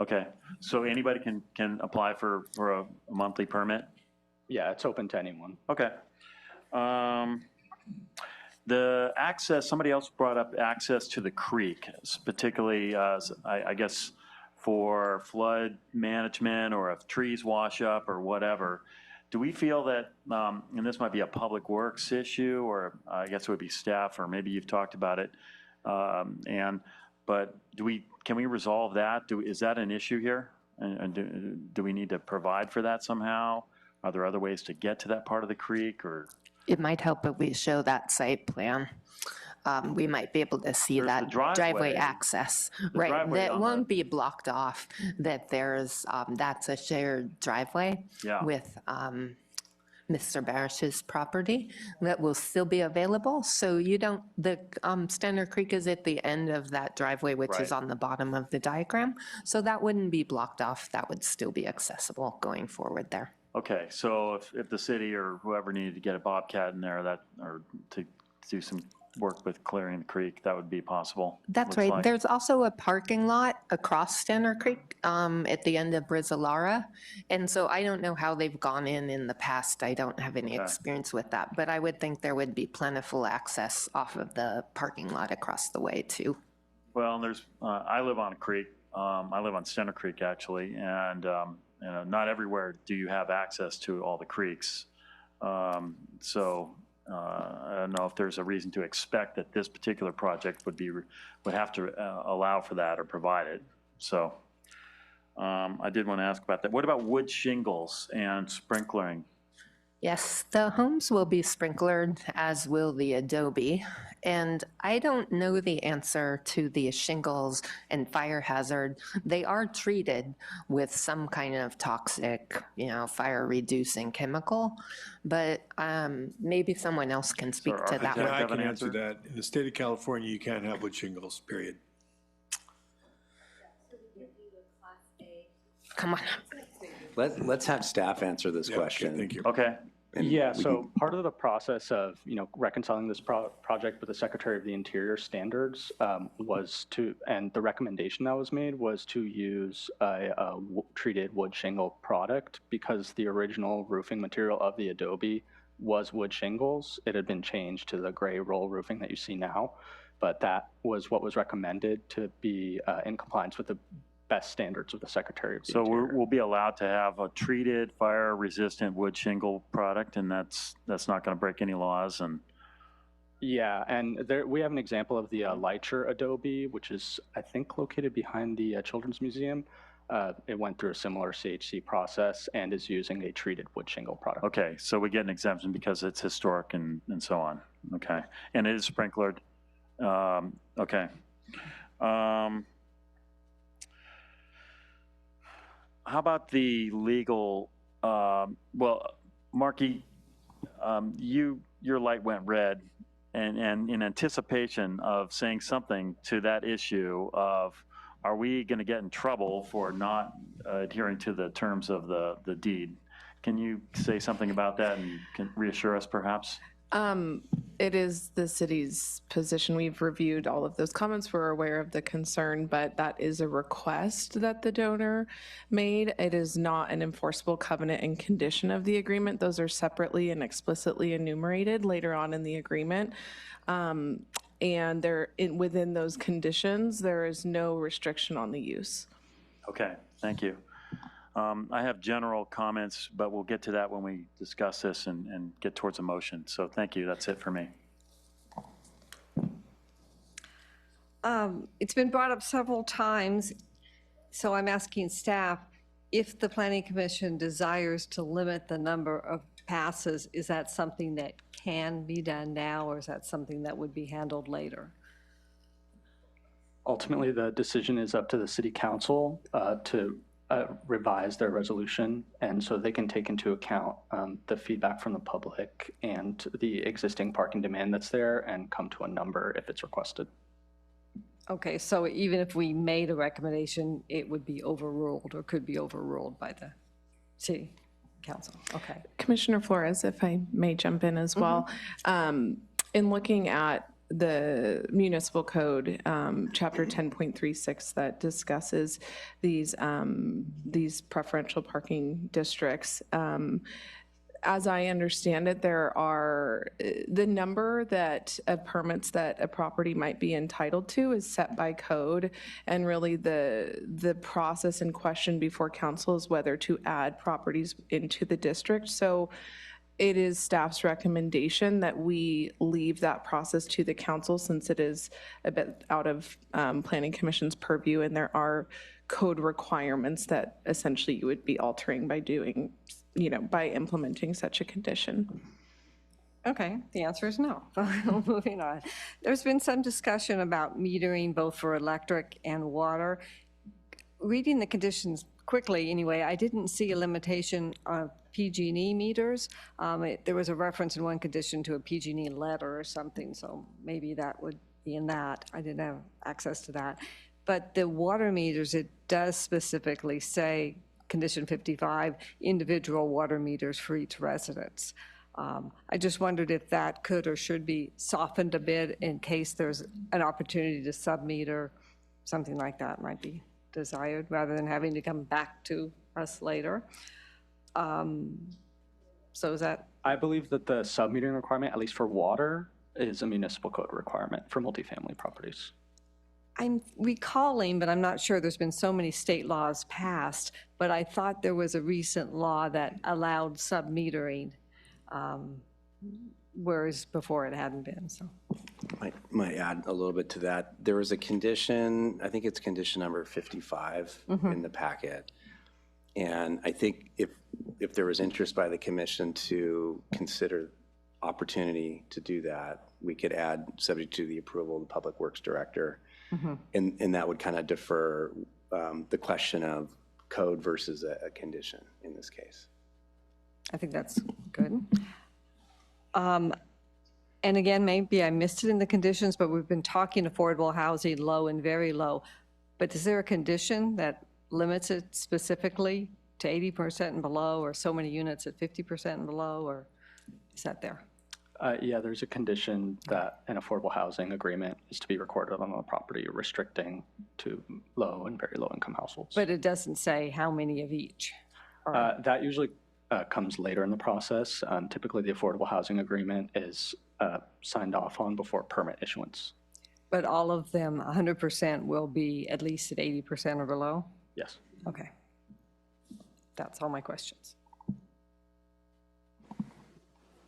Speaker 21: Okay, so anybody can apply for a monthly permit?
Speaker 17: Yeah, it's open to anyone.
Speaker 21: Okay. The access, somebody else brought up access to the creek, particularly, I guess, for flood management or if trees wash up or whatever. Do we feel that, and this might be a public works issue, or I guess it would be staff, or maybe you've talked about it, but can we resolve that? Is that an issue here? And do we need to provide for that somehow? Are there other ways to get to that part of the creek, or?
Speaker 18: It might help if we show that site plan. we might be able to see
Speaker 21: There's the
Speaker 18: that
Speaker 21: driveway.
Speaker 18: access. Right,
Speaker 21: driveway
Speaker 18: that
Speaker 21: on
Speaker 18: won't be blocked off, that there's, that's a shared driveway
Speaker 21: Yeah.
Speaker 18: with Mr. Barish's property that will still be available. So you don't, the Standard Creek is at the end of that driveway, which is
Speaker 21: Right.
Speaker 18: on the bottom of the diagram. So that wouldn't be blocked off. That would still be accessible going forward there.
Speaker 21: Okay, so if the city or whoever needed to get a Bobcat in there, that, or to do some work with clearing the creek, that would be possible.
Speaker 18: That's
Speaker 21: looks
Speaker 18: right.
Speaker 21: like.
Speaker 18: There's also a parking lot across Standard Creek at the end of Brizolara. And so I don't know how they've gone in the past. I don't have any
Speaker 21: Okay.
Speaker 18: experience with that. But I would think there would be plentiful access off of the parking lot across the way too.
Speaker 21: Well, and there's, I live on a creek. I live on Center Creek, actually, and not everywhere do you have access to all the creeks. So I don't know if there's a reason to expect that this particular project would have to allow for that or provide it. So I did want to ask about that. What about wood shingles and sprinklering?
Speaker 18: Yes, the homes will be sprinklered, as will the adobe. And I don't know the answer to the shingles and fire hazard. They are treated with some kind of toxic, fire reducing chemical, but maybe someone else can speak to that
Speaker 20: Yeah,
Speaker 18: one.
Speaker 20: I
Speaker 21: have
Speaker 20: can
Speaker 21: an
Speaker 20: answer
Speaker 21: answer?
Speaker 20: that. In the state of California, you can't have wood shingles, period.
Speaker 18: Come on.
Speaker 3: Let's have staff answer this question.
Speaker 20: Thank you.
Speaker 21: Okay.
Speaker 17: Yeah, so part of the process of, reconciling this project with the Secretary of the Interior standards was to, and the recommendation that was made was to use a treated wood shingle product because the original roofing material of the adobe was wood shingles. It had been changed to the gray roll roofing that you see now, but that was what was recommended to be in compliance with the best standards of the Secretary of the
Speaker 21: So
Speaker 17: Interior.
Speaker 21: we'll be allowed to have a treated, fire-resistant wood shingle product, and that's not going to break any laws. And
Speaker 17: Yeah, and we have an example of the Leicher adobe, which is, I think, located behind the Children's Museum. It went through a similar CHC process and is using a treated wood shingle product.
Speaker 21: okay, so we get an exemption because it's historic and so on. Okay, and it is sprinklered. Okay. How about the legal? Well, Marky, your light went red, and in anticipation of saying something to that issue of, are we going to get in trouble for not adhering to the terms of the deed? Can you say something about that and can reassure us, perhaps?
Speaker 4: It is the city's position. We've reviewed all of those comments. We're aware of the concern, but that is a request that the donor made. It is not an enforceable covenant and condition of the agreement. Those are separately and explicitly enumerated later on in the agreement. And within those conditions, there is no restriction on the use.
Speaker 21: Okay, thank you. I have general comments, but we'll get to that when we discuss this and get towards a motion. So thank you. That's it for me.
Speaker 22: It's been brought up several times, so I'm asking staff, if the Planning Commission desires to limit the number of passes, is that something that can be done now, or is that something that would be handled later?
Speaker 17: Ultimately, the decision is up to the City Council to revise their resolution, and so they can take into account the feedback from the public and the existing parking demand that's there and come to a number if it's requested.
Speaker 22: Okay, so even if we made a recommendation, it would be overruled or could be overruled by the City Council. Okay.
Speaker 4: Commissioner Flores, if I may jump in as well. In looking at the municipal code, chapter 10.36, that discusses these preferential parking districts. As I understand it, there are the number of permits that a property might be entitled to is set by code, and really the process in question before council is whether to add properties into the district. So it is staff's recommendation that we leave that process to the council, since it is a bit out of Planning Commission's purview, and there are code requirements that essentially you would be altering by doing, by implementing such a condition.
Speaker 22: Okay, the answer is no. Moving on. There's been some discussion about metering both for electric and water. Reading the conditions quickly, anyway, I didn't see a limitation of PG&E meters. There was a reference in one condition to a PG&E letter or something, so maybe that would be in that. I didn't have access to that. But the water meters, it does specifically say, condition 55, individual water meters for each residence. I just wondered if that could or should be softened a bit in case there's an opportunity to submeter, something like that might be desired, rather than having to come back to us later. So is that?
Speaker 17: I believe that the submetering requirement, at least for water, is a municipal code requirement for multifamily properties.
Speaker 22: I'm recalling, but I'm not sure, there's been so many state laws passed, but I thought there was a recent law that allowed submetering, whereas before it hadn't been, so.
Speaker 3: Might add a little bit to that. There was a condition, I think it's condition number 55 in the packet. And I think if there was interest by the commission to consider opportunity to do that, we could add subject to the approval of the Public Works Director. And that would kind of defer the question of code versus a condition in this case.
Speaker 22: I think that's good. And again, maybe I missed it in the conditions, but we've been talking affordable housing, low and very low. But is there a condition that limits it specifically to 80% and below, or so many units at 50% and below, or is that there?
Speaker 17: Yeah, there's a condition that an affordable housing agreement is to be recorded on the property restricting to low and very low income households.
Speaker 22: But it doesn't say how many of each.
Speaker 17: That usually comes later in the process. Typically, the affordable housing agreement is signed off on before permit issuance.
Speaker 22: But all of them, 100% will be at least at 80% or below?
Speaker 17: Yes.
Speaker 22: Okay. That's all my questions.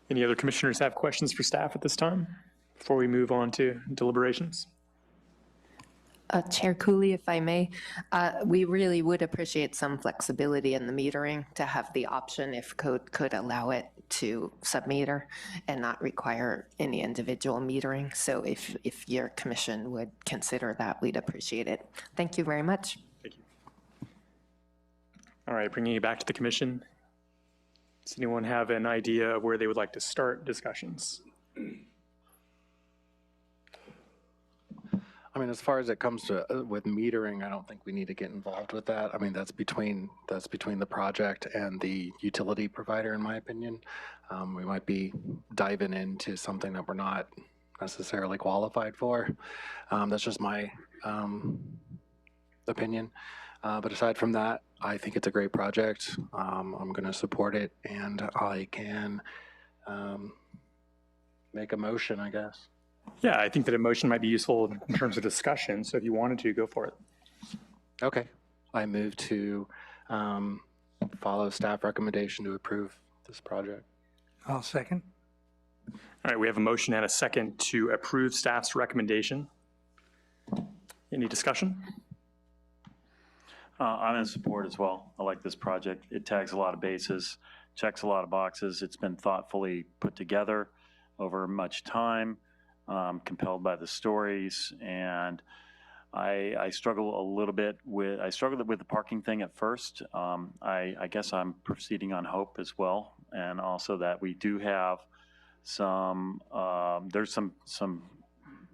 Speaker 1: Any other commissioners have questions for staff at this time before we move on to deliberations?
Speaker 18: Chair Cooley, if I may, we really would appreciate some flexibility in the metering to have the option, if code could allow it, to submeter and not require any individual metering. So if your commission would consider that, we'd appreciate it. Thank you very much.
Speaker 1: Thank you. All right, bringing it back to the commission. Does anyone have an idea of where they would like to start discussions?
Speaker 12: I mean, as far as it comes to with metering, I don't think we need to get involved with that. I mean, that's between the project and the utility provider, in my opinion. We might be diving into something that we're not necessarily qualified for. That's just my opinion. But aside from that, I think it's a great project. I'm going to support it, and I can make a motion, I guess.
Speaker 1: Yeah, I think that a motion might be useful in terms of discussion. So if you wanted to, go for it.
Speaker 12: Okay. I move to follow staff recommendation to approve this project.
Speaker 5: I'll second.
Speaker 1: All right, we have a motion and a second to approve staff's recommendation. Any discussion?
Speaker 21: I'm in support as well. I like this project. It tags a lot of bases, checks a lot of boxes. It's been thoughtfully put together over much time, compelled by the stories. And I struggle a little bit with, I struggled with the parking thing at first. I guess I'm proceeding on hope as well. And also that we do have some, there's some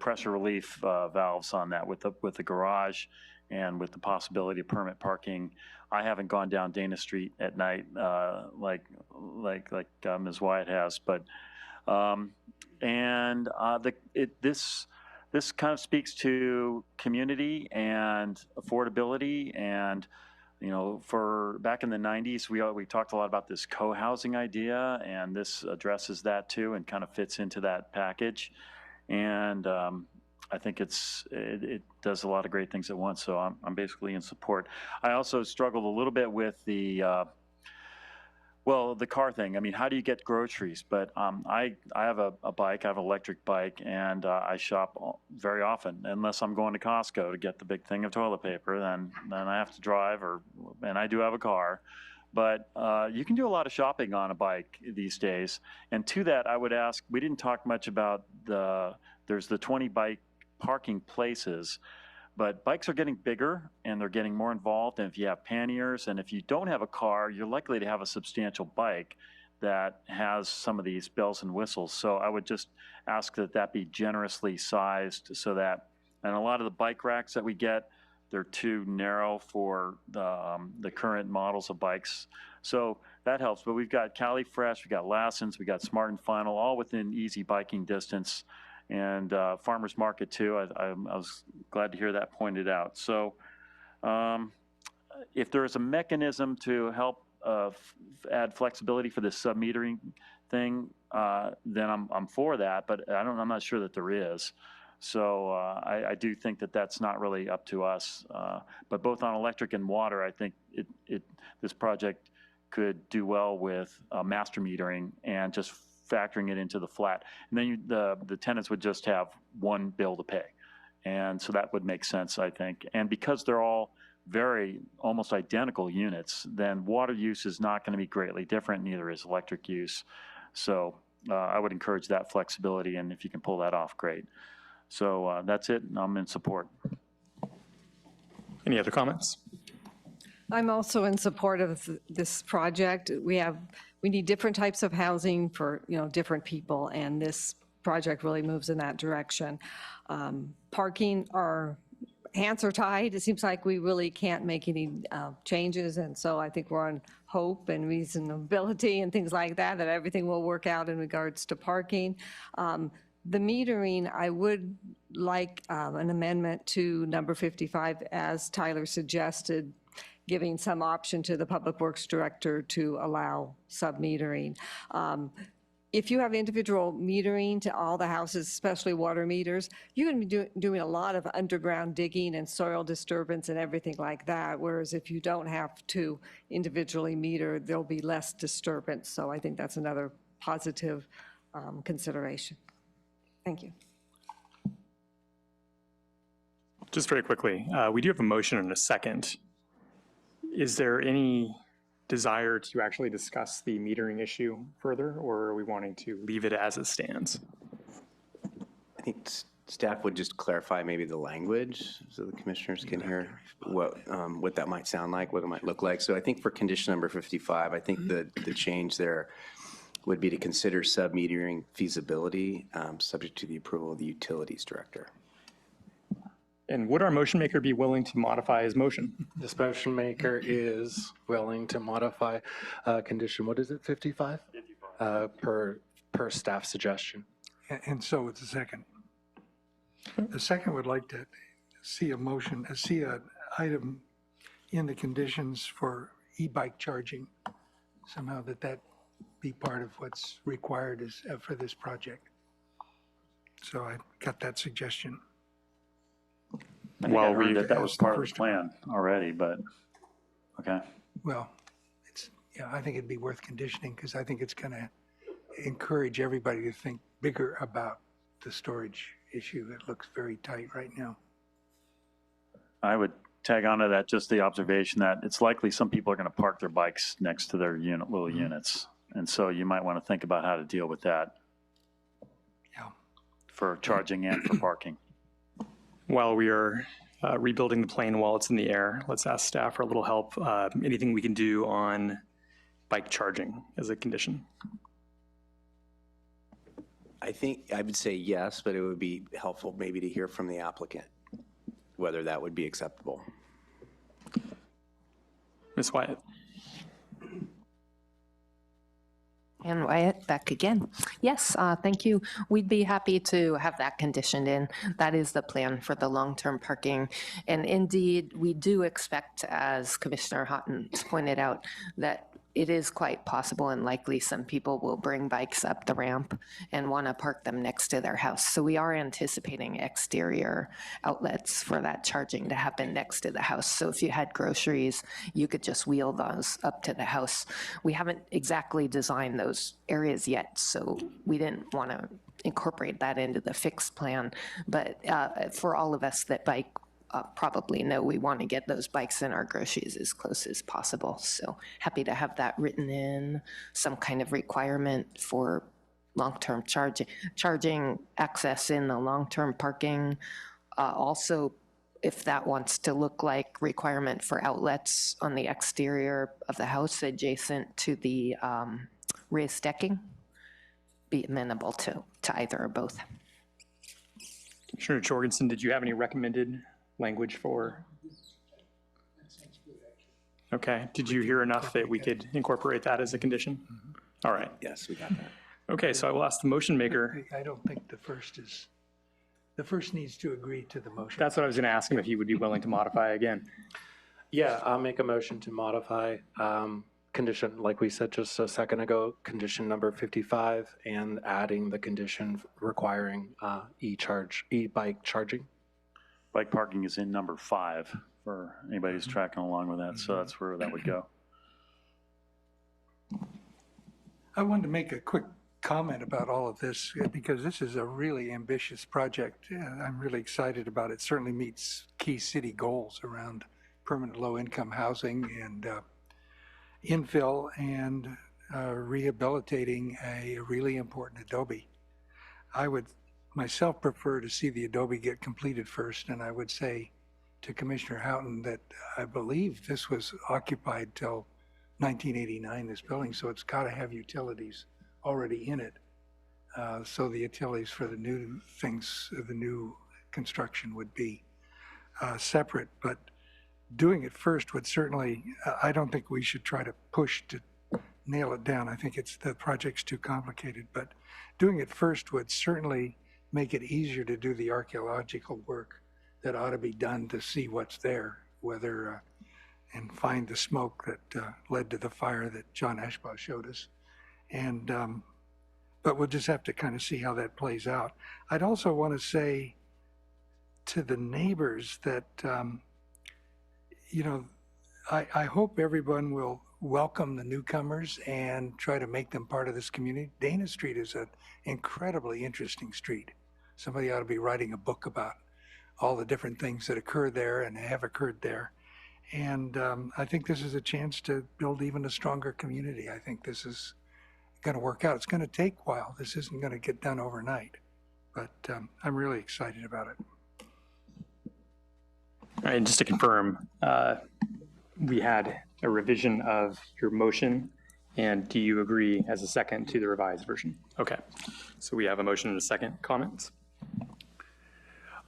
Speaker 21: pressure relief valves on that with the garage and with the possibility of permit parking. I haven't gone down Dana Street at night like Ms. Wyatt has, but this kind of speaks to community and affordability. And you know, for back in the 90s, we talked a lot about this co-housing idea, and this addresses that too and kind of fits into that package. And I think it does a lot of great things at once, so I'm basically in support. I also struggled a little bit with the car thing. I mean, how do you get groceries? But I have a bike, I have an electric bike, and I shop very often. Unless I'm going to Costco to get the big thing of toilet paper, then I have to drive, and I do have a car. But you can do a lot of shopping on a bike these days. And to that, I would ask, we didn't talk much about there's the 20 bike parking places, but bikes are getting bigger and they're getting more involved. And if you have panniers and if you don't have a car, you're likely to have a substantial bike that has some of these bells and whistles. So I would just ask that that be generously sized so that, and a lot of the bike racks that we get, they're too narrow for the current models of bikes. So that helps. But we've got Cali Fresh, we've got Lassen's, we got Smart and Final, all within easy biking distance. And Farmers Market too. I was glad to hear that pointed out. So if there is a mechanism to help add flexibility for this sub-metering thing, then I'm for that, but I'm not sure that there is. So I do think that that's not really up to us. But both on electric and water, I think this project could do well with master metering and just factoring it into the flat. And then the tenants would just have one bill to pay. And so that would make sense, I think. And because they're all very almost identical units, then water use is not going to be greatly different, neither is electric use. So I would encourage that flexibility, and if you can pull that off, great. So that's it, and I'm in support.
Speaker 1: Any other comments?
Speaker 22: I'm also in support of this project. We need different types of housing for, different people, and this project really moves in that direction. Parking, our hands are tied. It seems like we really can't make any changes, and so I think we're on hope and reasonability and things like that everything will work out in regards to parking. The metering, I would like an amendment to number 55, as Tyler suggested, giving some option to the Public Works Director to allow sub-metering. If you have individual metering to all the houses, especially water meters, you're going to be doing a lot of underground digging and soil disturbance and everything like that, whereas if you don't have to individually meter, there'll be less disturbance. So I think that's another positive consideration. Thank you.
Speaker 1: Just very quickly, we do have a motion and a second. Is there any desire to actually discuss the metering issue further, or are we wanting to leave it as it stands?
Speaker 3: I think staff would just clarify maybe the language so the commissioners can hear what that might sound like, what it might look like. So I think for condition number 55, I think the change there would be to consider sub-metering feasibility subject to the approval of the utilities director.
Speaker 1: And would our motion maker be willing to modify his motion?
Speaker 12: This motion maker is willing to modify condition, what is it, 55? 55. Per staff suggestion.
Speaker 5: And so it's a second. The second would like to see a motion, see an item in the conditions for e-bike charging, somehow that be part of what's required for this project. So I got that suggestion.
Speaker 21: I think I heard that was part of the plan already, but okay.
Speaker 5: Well, I think it'd be worth conditioning because I think it's going to encourage everybody to think bigger about the storage issue. It looks very tight right now.
Speaker 21: I would tag onto that just the observation that it's likely some people are going to park their bikes next to their little units. And so you might want to think about how to deal with that.
Speaker 5: Yeah.
Speaker 21: For charging and for parking.
Speaker 1: While we are rebuilding the plane while it's in the air, let's ask staff for a little help. Anything we can do on bike charging as a condition?
Speaker 3: I think I would say yes, but it would be helpful maybe to hear from the applicant whether that would be acceptable.
Speaker 1: Ms. Wyatt.
Speaker 18: And Wyatt, back again. Yes, thank you. We'd be happy to have that conditioned in. That is the plan for the long-term parking. And indeed, we do expect, as Commissioner Houghton pointed out, that it is quite possible and likely some people will bring bikes up the ramp and want to park them next to their house. So we are anticipating exterior outlets for that charging to happen next to the house. So if you had groceries, you could just wheel those up to the house. We haven't exactly designed those areas yet, so we didn't want to incorporate that into the fixed plan. But for all of us that bike probably know we want to get those bikes and our groceries as close as possible. So happy to have that written in, some kind of requirement for long-term charging access in the long-term parking. Also, if that wants to look like requirement for outlets on the exterior of the house adjacent to the raised decking, be amenable to either or both.
Speaker 1: Commissioner Jorgensen, did you have any recommended language for? Okay, did you hear enough that we could incorporate that as a condition? All right.
Speaker 3: Yes, we got that.
Speaker 1: Okay, so I will ask the motion maker.
Speaker 5: I don't think the first needs to agree to the motion.
Speaker 1: That's what I was going to ask him, if he would be willing to modify again.
Speaker 12: Yeah, I'll make a motion to modify condition, like we said just a second ago, condition number 55, and adding the condition requiring e-bike charging.
Speaker 21: Bike parking is in number 5 for anybody who's tracking along with that, so that's where that would go.
Speaker 5: I wanted to make a quick comment about all of this because this is a really ambitious project. I'm really excited about it. Certainly meets key city goals around permanent low-income housing and infill and rehabilitating a really important adobe. I would myself prefer to see the adobe get completed first, and I would say to Commissioner Houghton that I believe this was occupied till 1989, this building, so it's got to have utilities already in it. So the utilities for the new things, the new construction would be separate, but doing it first would certainly, I don't think we should try to push to nail it down. I think the project's too complicated, but doing it first would certainly make it easier to do the archaeological work that ought to be done to see what's there, whether, and find the smoke that led to the fire that John Ashbaugh showed us. And, but we'll just have to kind of see how that plays out. I'd also want to say to the neighbors that, you know, I hope everyone will welcome the newcomers and try to make them part of this community. Dana Street is an incredibly interesting street. Somebody ought to be writing a book about all the different things that occur there and have occurred there. And I think this is a chance to build even a stronger community. I think this is going to work out. It's going to take a while. This isn't going to get done overnight, but I'm really excited about it.
Speaker 1: All right, and just to confirm, we had a revision of your motion, and do you agree as a second to the revised version? Okay, so we have a motion and a second. Comments?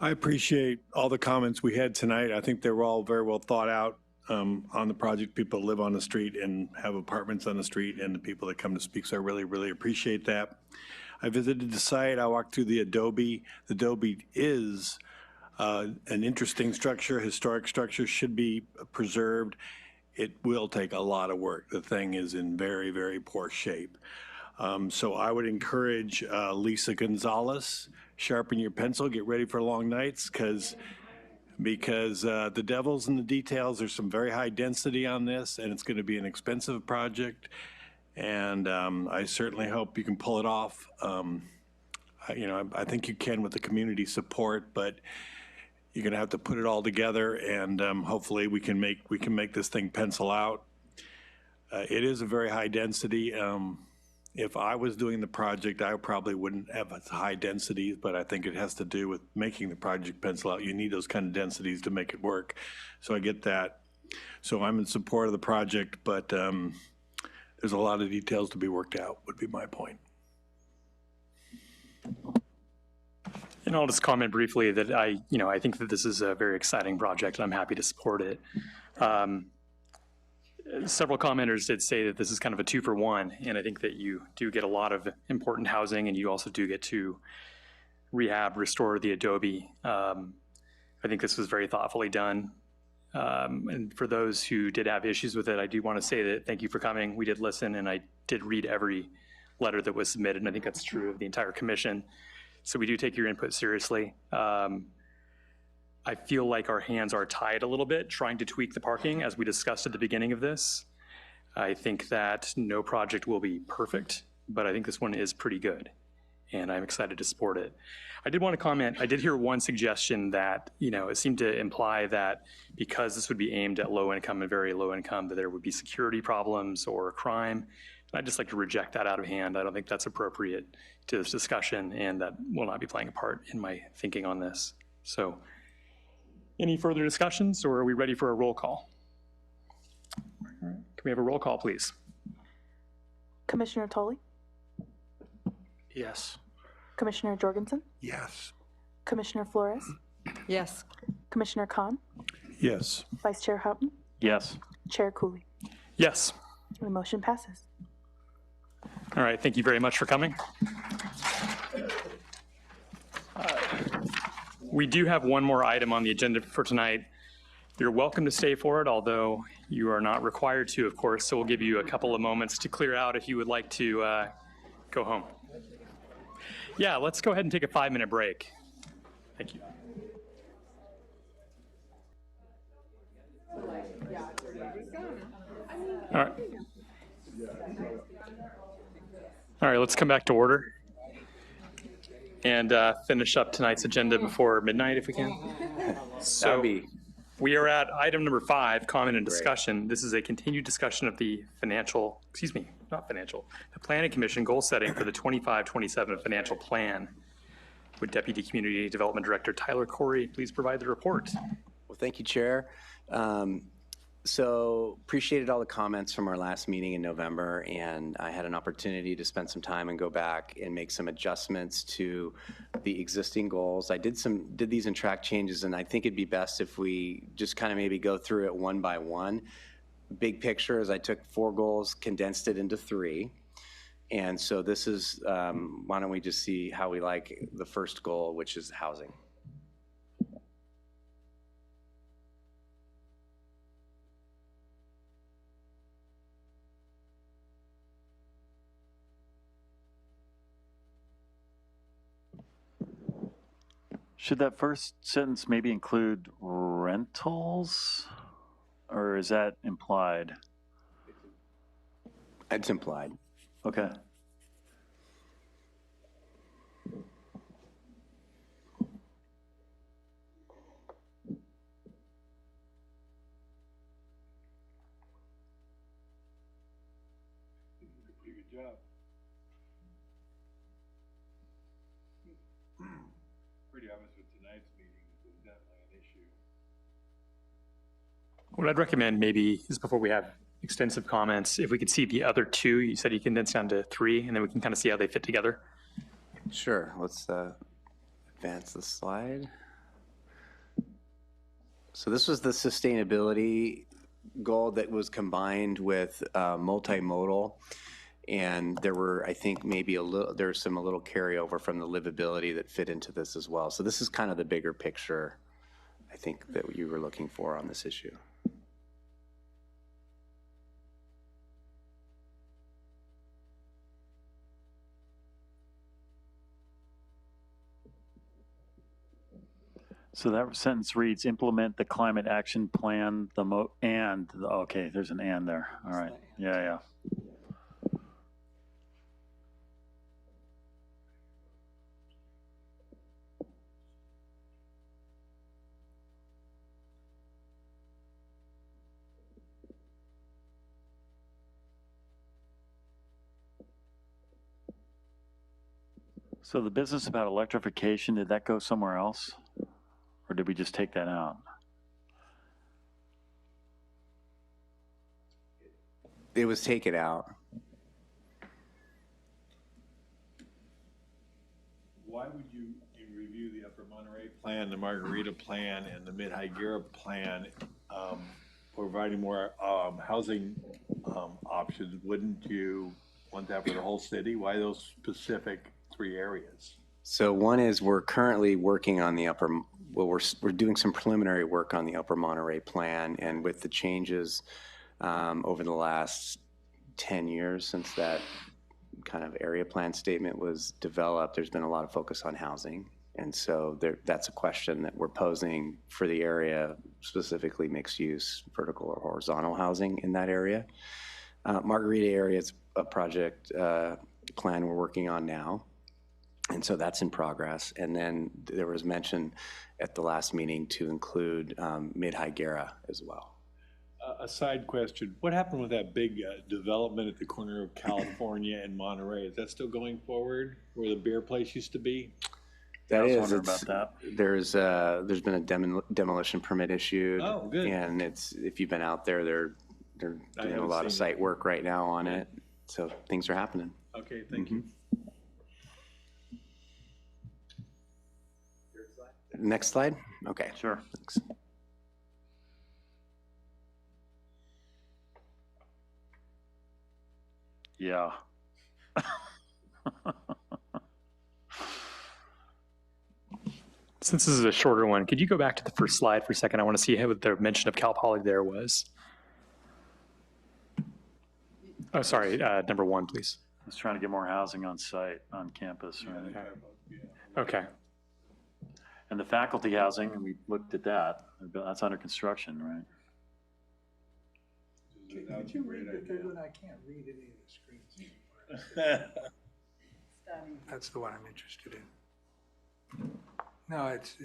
Speaker 20: I appreciate all the comments we had tonight. I think they were all very well thought out on the project. People live on the street and have apartments on the street, and the people that come to speak, so I really, really appreciate that. I visited the site. I walked through the adobe. The adobe is an interesting structure, historic structure, should be preserved. It will take a lot of work. The thing is in very, very poor shape. So I would encourage Lisa Gonzalez, sharpen your pencil, get ready for long nights, because the devil's in the details. There's some very high density on this, and it's going to be an expensive project. And I certainly hope you can pull it off. You know, I think you can with the community support, but you're going to have to put it all together, and hopefully we can make this thing pencil out. It is a very high density. If I was doing the project, I probably wouldn't have as high densities, but I think it has to do with making the project pencil out. You need those kind of densities to make it work. So I get that. So I'm in support of the project, but there's a lot of details to be worked out, would be my point.
Speaker 1: And I'll just comment briefly that I think that this is a very exciting project, and I'm happy to support it. Several commenters did say that this is kind of a 2-for-1, and I think that you do get a lot of important housing, and you also do get to restore the adobe. I think this was very thoughtfully done. And for those who did have issues with it, I do want to say that thank you for coming. We did listen, and I did read every letter that was submitted, and I think that's true of the entire commission. So we do take your input seriously. I feel like our hands are tied a little bit trying to tweak the parking, as we discussed at the beginning of this. I think that no project will be perfect, but I think this one is pretty good. and I'm excited to support it. I did want to comment, I did hear one suggestion that, it seemed to imply that because this would be aimed at low income and very low income, that there would be security problems or crime. And I'd just like to reject that out of hand. I don't think that's appropriate to this discussion, and that will not be playing a part in my thinking on this. So, any further discussions, or are we ready for a roll call? Can we have a roll call, please?
Speaker 2: Commissioner Tully,
Speaker 8: Yes.
Speaker 2: Commissioner Jorgensen,
Speaker 5: Yes.
Speaker 2: Commissioner Flores,
Speaker 22: Yes.
Speaker 2: Commissioner Khan,
Speaker 20: Yes.
Speaker 2: Vice Chair Houghton,
Speaker 21: Yes.
Speaker 2: Chair Cooley.
Speaker 1: Yes.
Speaker 2: The motion passes.
Speaker 1: All right, thank you very much for coming. We do have one more item on the agenda for tonight. You're welcome to stay for it, although you are not required to, of course, so we'll give you a couple of moments to clear out if you would like to go home. Yeah, let's go ahead and take a 5-minute break. Thank you. All right. All right, let's come back to order and finish up tonight's agenda before midnight if we can. So we are at item number 5, comment and discussion. This is a continued discussion of the the Planning Commission goal setting for the 25-27 financial plan. Would Deputy Community Development Director Tyler Corey please provide the report?
Speaker 3: Well, thank you, Chair. So appreciated all the comments from our last meeting in November, and I had an opportunity to spend some time and go back and make some adjustments to the existing goals. I did these in track changes, and I think it'd be best if we just kind of maybe go through it one by one. Big picture is I took 4 goals, condensed it into 3. And so this is, why don't we just see how we like the first goal, which is housing.
Speaker 21: Should that first sentence maybe include rentals, or is that implied?
Speaker 3: It's implied.
Speaker 21: Okay.
Speaker 20: Pretty good job. Pretty obvious with tonight's meeting was definitely an issue.
Speaker 1: What I'd recommend maybe is before we have extensive comments, if we could see the other 2, you said you condensed down to 3, and then we can kind of see how they fit together.
Speaker 3: Sure, let's advance the slide. So this was the sustainability goal that was combined with multimodal. And there were, I think, maybe a little carryover from the livability that fit into this as well. So this is kind of the bigger picture, I think, that you were looking for on this issue.
Speaker 21: So that sentence reads, implement the climate action plan, okay, there's an and there. All right, yeah. So the business about electrification, did that go somewhere else? Or did we just take that out?
Speaker 3: It was taken out.
Speaker 20: Why would you review the Upper Monterey plan, the Margarita plan, and the Mid-Higuera plan, providing more housing options? Wouldn't you want that for the whole city? Why those specific 3 areas?
Speaker 3: So one is we're currently working on the we're doing some preliminary work on the Upper Monterey plan, and with the changes over the last 10 years since that kind of area plan statement was developed, there's been a lot of focus on housing. And so that's a question that we're posing for the area, specifically mixed use, vertical or horizontal housing in that area. Margarita area is a project plan we're working on now. And so that's in progress. And then there was mention at the last meeting to include Mid-High Guerra as well.
Speaker 20: A side question, what happened with that big development at the corner of California and Monterey? Is that still going forward where the beer place used to be?
Speaker 3: That
Speaker 21: I was
Speaker 3: is,
Speaker 21: wondering
Speaker 3: it's-
Speaker 21: about that.
Speaker 3: there's been a demolition permit issued.
Speaker 20: Oh, good.
Speaker 3: And it's, if you've been out there, they're doing a
Speaker 20: haven't
Speaker 3: lot of
Speaker 20: seen
Speaker 3: site work right now on it. So things are happening.
Speaker 20: Okay, thank you.
Speaker 3: Next slide? Okay.
Speaker 21: Sure.
Speaker 3: Thanks.
Speaker 21: Yeah.
Speaker 1: Since this is a shorter one, could you go back to the first slide for a second? I want to see how the mention of Cal Poly there was. Oh, sorry, number 1, please.
Speaker 21: I was trying to get more housing on site, on campus, right?
Speaker 1: Okay.
Speaker 21: And the faculty housing, we looked at that. That's under construction, right?
Speaker 5: Could you read the third one? I can't read any of the screens. That's the one I'm interested in. No, it's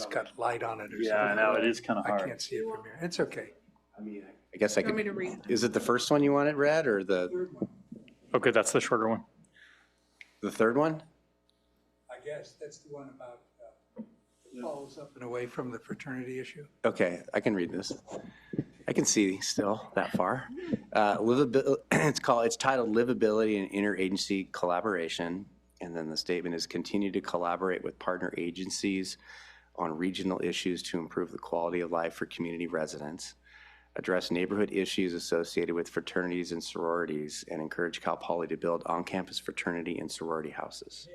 Speaker 5: got light on it or something.
Speaker 21: Yeah, I know, it is kind of
Speaker 5: I
Speaker 21: hard.
Speaker 5: can't see it from here. It's okay.
Speaker 3: I guess I
Speaker 4: Want me to
Speaker 3: could,
Speaker 4: read?
Speaker 3: is it the first one you wanted read or the
Speaker 1: Okay, that's the shorter one.
Speaker 3: third one?
Speaker 5: I guess that's the one about follows up and away from the fraternity issue.
Speaker 3: Okay, I can read this. I can see still that far. It's titled Livability and Interagency Collaboration. And then the statement is continue to collaborate with partner agencies on regional issues to improve the quality of life for community residents, address neighborhood issues associated with fraternities and sororities, and encourage Cal Poly to build on-campus fraternity and sorority houses.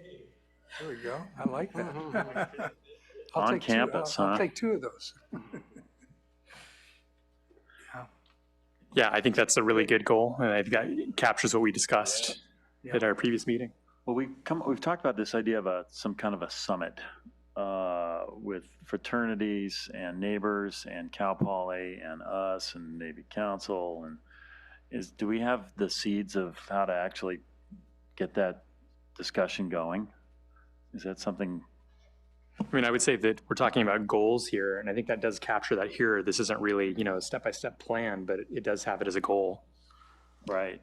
Speaker 5: There we go. I like that.
Speaker 21: On
Speaker 5: take
Speaker 21: campus,
Speaker 5: I'll
Speaker 21: huh?
Speaker 5: take 2 of those.
Speaker 1: Yeah, I think that's a really good goal, and I think that captures what we discussed at our previous meeting.
Speaker 21: Well, we've talked about this idea of some kind of a summit with fraternities and neighbors and Cal Poly and us and maybe council. And do we have the seeds of how to actually get that discussion going? Is that something?
Speaker 1: I mean, I would say that we're talking about goals here, and I think that does capture that here. This isn't really, a step-by-step plan, but it does have it as a goal.
Speaker 21: Right.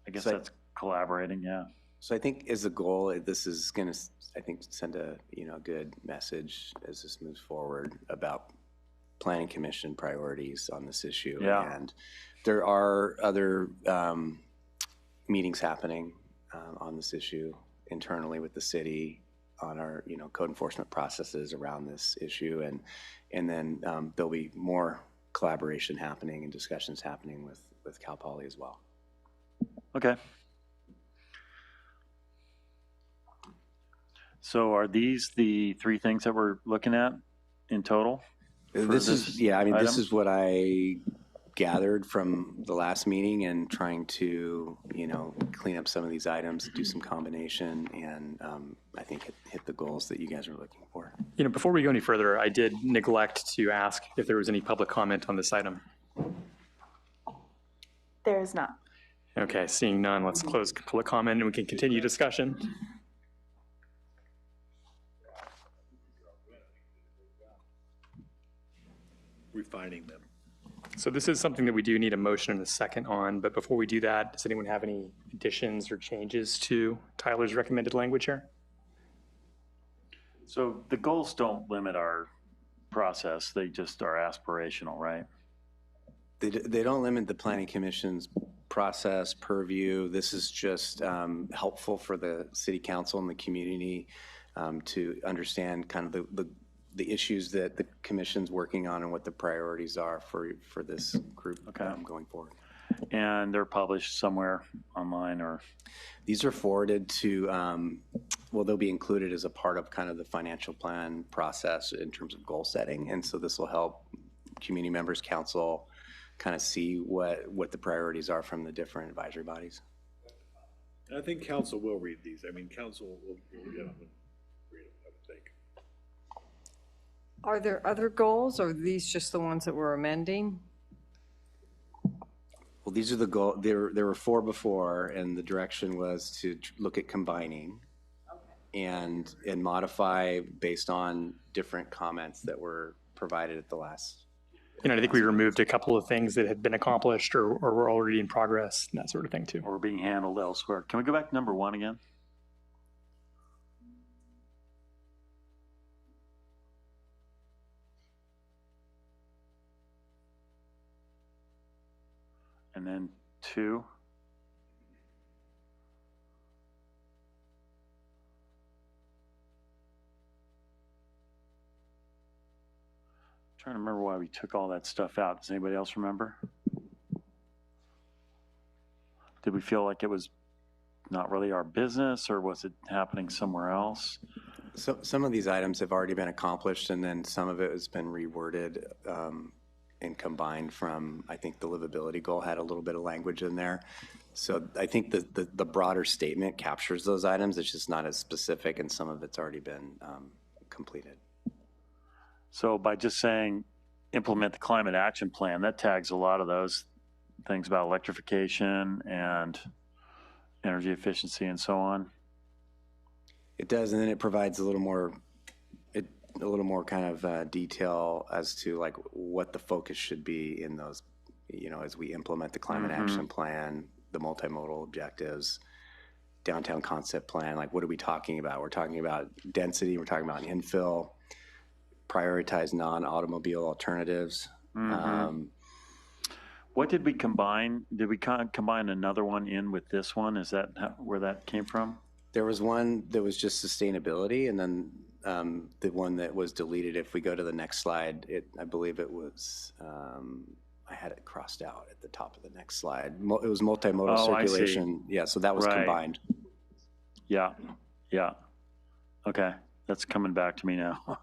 Speaker 21: I guess
Speaker 3: So
Speaker 21: that's collaborating, yeah.
Speaker 3: So I think as a goal, this is going to, I think, send a good message as this moves forward about Planning Commission priorities on this issue.
Speaker 21: Yeah.
Speaker 3: And there are other meetings happening on this issue internally with the city on our code enforcement processes around this issue, and then there'll be more collaboration happening and discussions happening with Cal Poly as well.
Speaker 21: Okay. So are these the 3 things that we're looking at in total?
Speaker 3: This is
Speaker 21: item?
Speaker 3: this is what I gathered from the last meeting and trying to clean up some of these items, do some combination, and I think hit the goals that you guys are looking for.
Speaker 1: Before we go any further, I did neglect to ask if there was any public comment on this item.
Speaker 2: There is not.
Speaker 1: Okay, seeing none, let's close public comment and we can continue discussion.
Speaker 20: Refining them.
Speaker 1: So this is something that we do need a motion and a second on, but before we do that, does anyone have any additions or changes to Tyler's recommended language here?
Speaker 21: So the goals don't limit our process, they just are aspirational, right?
Speaker 3: They don't limit the Planning Commission's process, purview. This is just helpful for the city council and the community to understand kind of the issues that the commission's working on and what the priorities are for this group going forward.
Speaker 21: And they're published somewhere online or?
Speaker 3: These are forwarded to, they'll be included as a part of kind of the financial plan process in terms of goal setting. And so this will help community members, council, kind of see what the priorities are from the different advisory bodies.
Speaker 20: I think council will read these. I mean, council will get them and read them, I would think.
Speaker 22: Are there other goals, or are these just the ones that we're amending?
Speaker 3: Well, these are the goal, there were 4 before, and the direction was to look at combining and modify based on different comments that were provided at the last.
Speaker 1: You know, I think we removed a couple of things that had been accomplished or were already in progress and that sort of thing too.
Speaker 21: Or being handled elsewhere. Can we go back to number 1 again? And then 2. Trying to remember why we took all that stuff out. Does anybody else remember? Did we feel like it was not really our business, or was it happening somewhere else?
Speaker 3: So some of these items have already been accomplished, and then some of it has been reworded and combined from, I think the livability goal had a little bit of language in there. So I think the broader statement captures those items. It's just not as specific, and some of it's already been completed.
Speaker 21: So by just saying implement the climate action plan, that tags a lot of those things about electrification and energy efficiency and so on.
Speaker 3: It does, and then it provides a little more kind of detail as to like what the focus should be in those, you know, as we implement the climate action plan, the multimodal objectives, downtown concept plan. Like, what are we talking about? We're talking about density. We're talking about infill. Prioritize non-automobile alternatives.
Speaker 21: What did we combine? Did we combine another one in with this one? Is that where that came from?
Speaker 3: There was one that was just sustainability, and then the one that was deleted, if we go to the next slide, I believe it was, I had it crossed out at the top of the next slide. It was multimodal circulation. Yeah, so that was combined.
Speaker 21: Yeah, yeah. Okay, that's coming back to me now.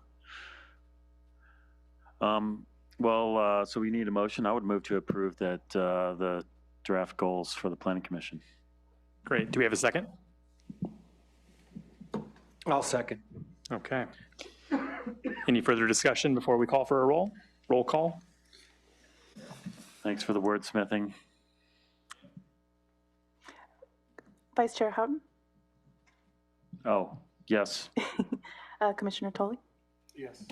Speaker 21: So we need a motion. I would move to approve that the draft goals for the Planning Commission.
Speaker 1: Great. Do we have a second?
Speaker 12: I'll second.
Speaker 1: Okay. Any further discussion before we call for a roll call?
Speaker 21: Thanks for the wordsmithing.
Speaker 2: Vice Chair Houghton,
Speaker 21: Oh, yes.
Speaker 2: Commissioner Tully,
Speaker 5: Yes.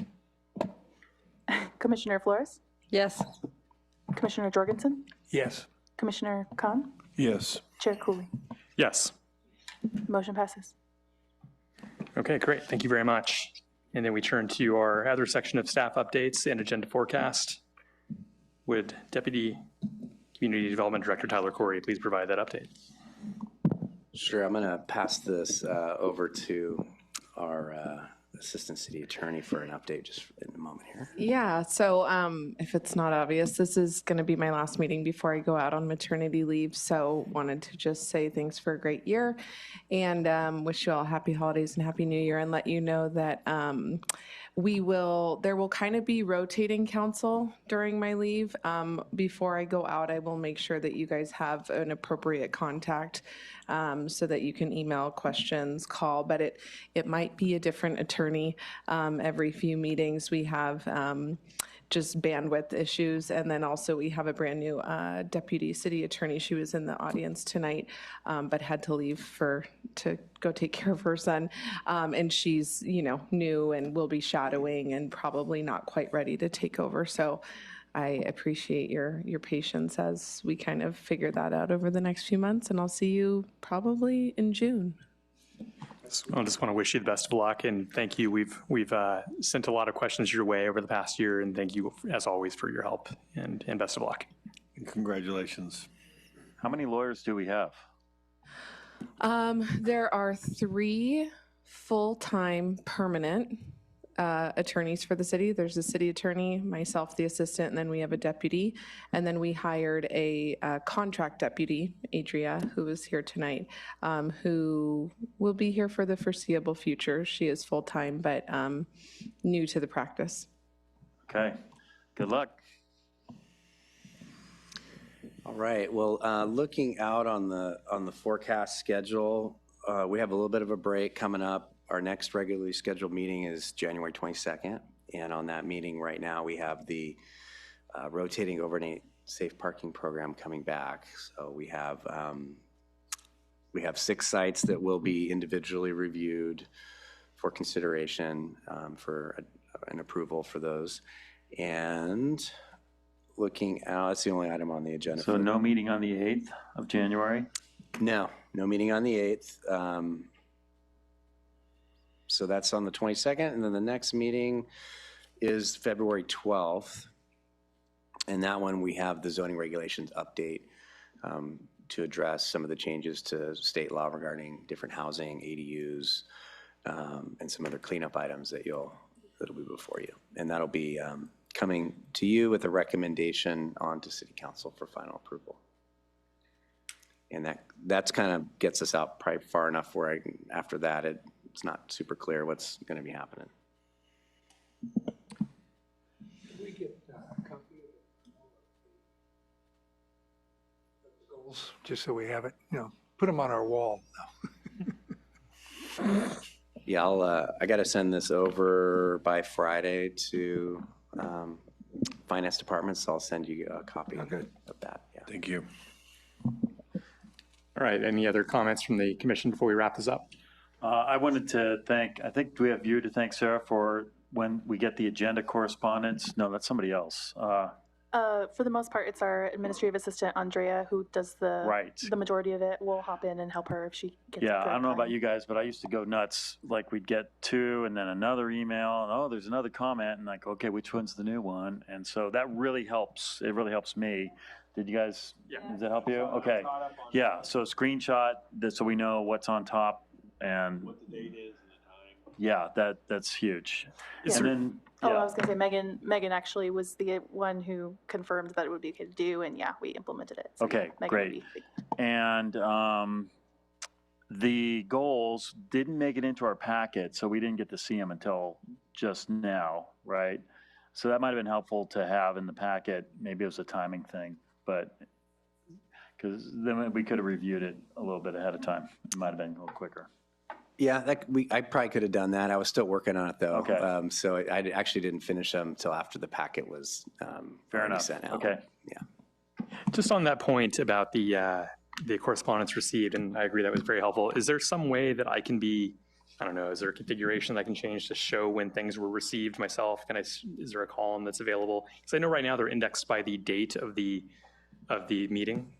Speaker 2: Commissioner Flores,
Speaker 22: Yes.
Speaker 2: Commissioner Jorgensen,
Speaker 5: Yes.
Speaker 2: Commissioner Khan,
Speaker 20: Yes.
Speaker 2: Chair Cooley.
Speaker 1: Yes.
Speaker 2: Motion passes.
Speaker 1: Okay, great. Thank you very much. And then we turn to our other section of staff updates and agenda forecast. Would Deputy Community Development Director Tyler Corey please provide that update?
Speaker 3: Sure, I'm going to pass this over to our Assistant City Attorney for an update just in a moment here.
Speaker 4: Yeah, so if it's not obvious, this is going to be my last meeting before I go out on maternity leave. So wanted to just say thanks for a great year and wish you all happy holidays and happy new year, and let you know that there will kind of be rotating counsel during my leave. Before I go out, I will make sure that you guys have an appropriate contact so that you can email questions, call, but it might be a different attorney every few meetings. We have just bandwidth issues, and then also we have a brand new deputy city attorney. She was in the audience tonight, but had to leave to go take care of her son, and she's new and will be shadowing and probably not quite ready to take over. So I appreciate your patience as we kind of figure that out over the next few months, and I'll see you probably in June.
Speaker 1: I just want to wish you the best of luck and thank you. We've sent a lot of questions your way over the past year, and thank you as always for your help and best of luck.
Speaker 20: Congratulations.
Speaker 21: How many lawyers do we have?
Speaker 4: There are 3 full-time permanent attorneys for the city. There's a city attorney, myself, the assistant, and then we have a deputy. And then we hired a contract deputy, Adria, who is here tonight, who will be here for the foreseeable future. She is full-time, but new to the practice.
Speaker 21: Okay, good luck.
Speaker 3: All right, well, looking out on the forecast schedule, we have a little bit of a break coming up. Our next regularly scheduled meeting is January 22nd, and on that meeting right now we have the rotating overnight safe parking program coming back. So we have 6 sites that will be individually reviewed for consideration for an approval for those. And looking out, that's the only item on the agenda.
Speaker 21: So no meeting on the 8th of January?
Speaker 3: No meeting on the 8th. So that's on the 22nd, and then the next meeting is February 12th. And that one, we have the zoning regulations update to address some of the changes to state law regarding different housing, ADUs, and some other cleanup items that'll be before you. And that'll be coming to you with a recommendation on to City Council for final approval. And that's kind of gets us out probably far enough where after that, it's not super clear what's going to be happening.
Speaker 5: Can we get a copy of the goals, just so we have it, put them on our wall.
Speaker 3: Yeah, I got to send this over by Friday to Finance Department, so I'll send you a copy of that. Yeah.
Speaker 20: Thank you.
Speaker 1: All right, any other comments from the commission before we wrap this up?
Speaker 21: I wanted to thank, I think we have you to thank, Sarah, for when we get the agenda correspondence. No, that's somebody else.
Speaker 2: For the most part, it's our administrative assistant, Andrea, who does the majority of it. We'll hop in and help her if she gets
Speaker 21: Yeah, I don't know about you guys, but I used to go nuts. Like we'd get 2 and then another email, and oh, there's another comment, and like, okay, which one's the new one? And so that really helps. It really helps me. Did you guys, does that help you? Okay. Yeah, so screenshot this so we know what's on top and what the date is and the time. Yeah, that's huge.
Speaker 2: Yeah.
Speaker 21: And then,
Speaker 2: I was going to say Megan actually was the one who confirmed that it would be okay to do, and yeah, we implemented it. So
Speaker 21: okay,
Speaker 2: Megan
Speaker 21: great. And the goals didn't make it into our packet, so we didn't get to see them until just now, right? So that might have been helpful to have in the packet. Maybe it was a timing thing, but because then we could have reviewed it a little bit ahead of time. It might have been a little quicker.
Speaker 3: Yeah, I probably could have done that. I was still working on it though.
Speaker 21: Okay.
Speaker 3: So I actually didn't finish them until after the packet was
Speaker 21: Fair enough.
Speaker 3: sent out.
Speaker 21: Okay.
Speaker 3: Yeah.
Speaker 1: Just on that point about the correspondence received, and I agree that was very helpful. Is there some way that I can be, I don't know, is there a configuration that I can change to show when things were received myself? Is there a column that's available? Because I know right now they're indexed by the date of the meeting.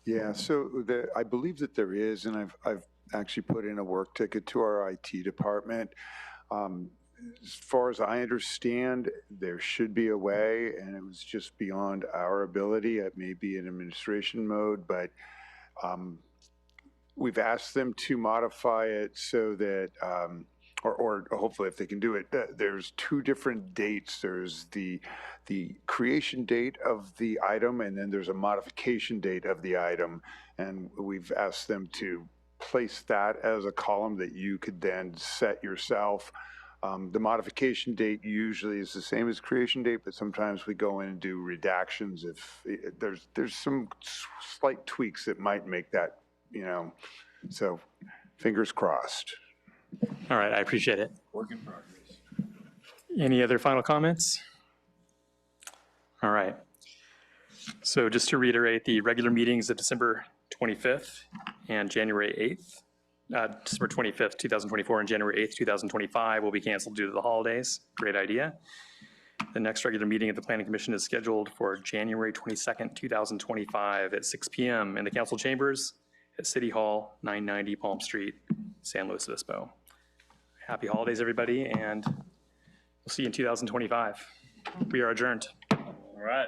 Speaker 9: Yeah, so I believe that there is, and I've actually put in a work ticket to our IT department. As far as I understand, there should be a way, and it was just beyond our ability. It may be in administration mode, but we've asked them to modify it so that, or hopefully if they can do it, there's 2 different dates. There's the creation date of the item, and then there's a modification date of the item. And we've asked them to place that as a column that you could then set yourself. The modification date usually is the same as creation date, but sometimes we go in and do redactions if there's some slight tweaks that might make that, so fingers crossed.
Speaker 1: All right, I appreciate it.
Speaker 9: Work in progress.
Speaker 1: Any other final comments? All right. So just to reiterate, the regular meetings of December 25th and January 8th, December 25th, 2024 and January 8th, 2025 will be canceled due to the holidays. Great idea. The next regular meeting of the Planning Commission is scheduled for January 22nd, 2025 at 6 p.m. in the council chambers at City Hall, 990 Palm Street, San Luis Obispo. Happy holidays, everybody, and we'll see you in 2025. We are adjourned.
Speaker 21: All right.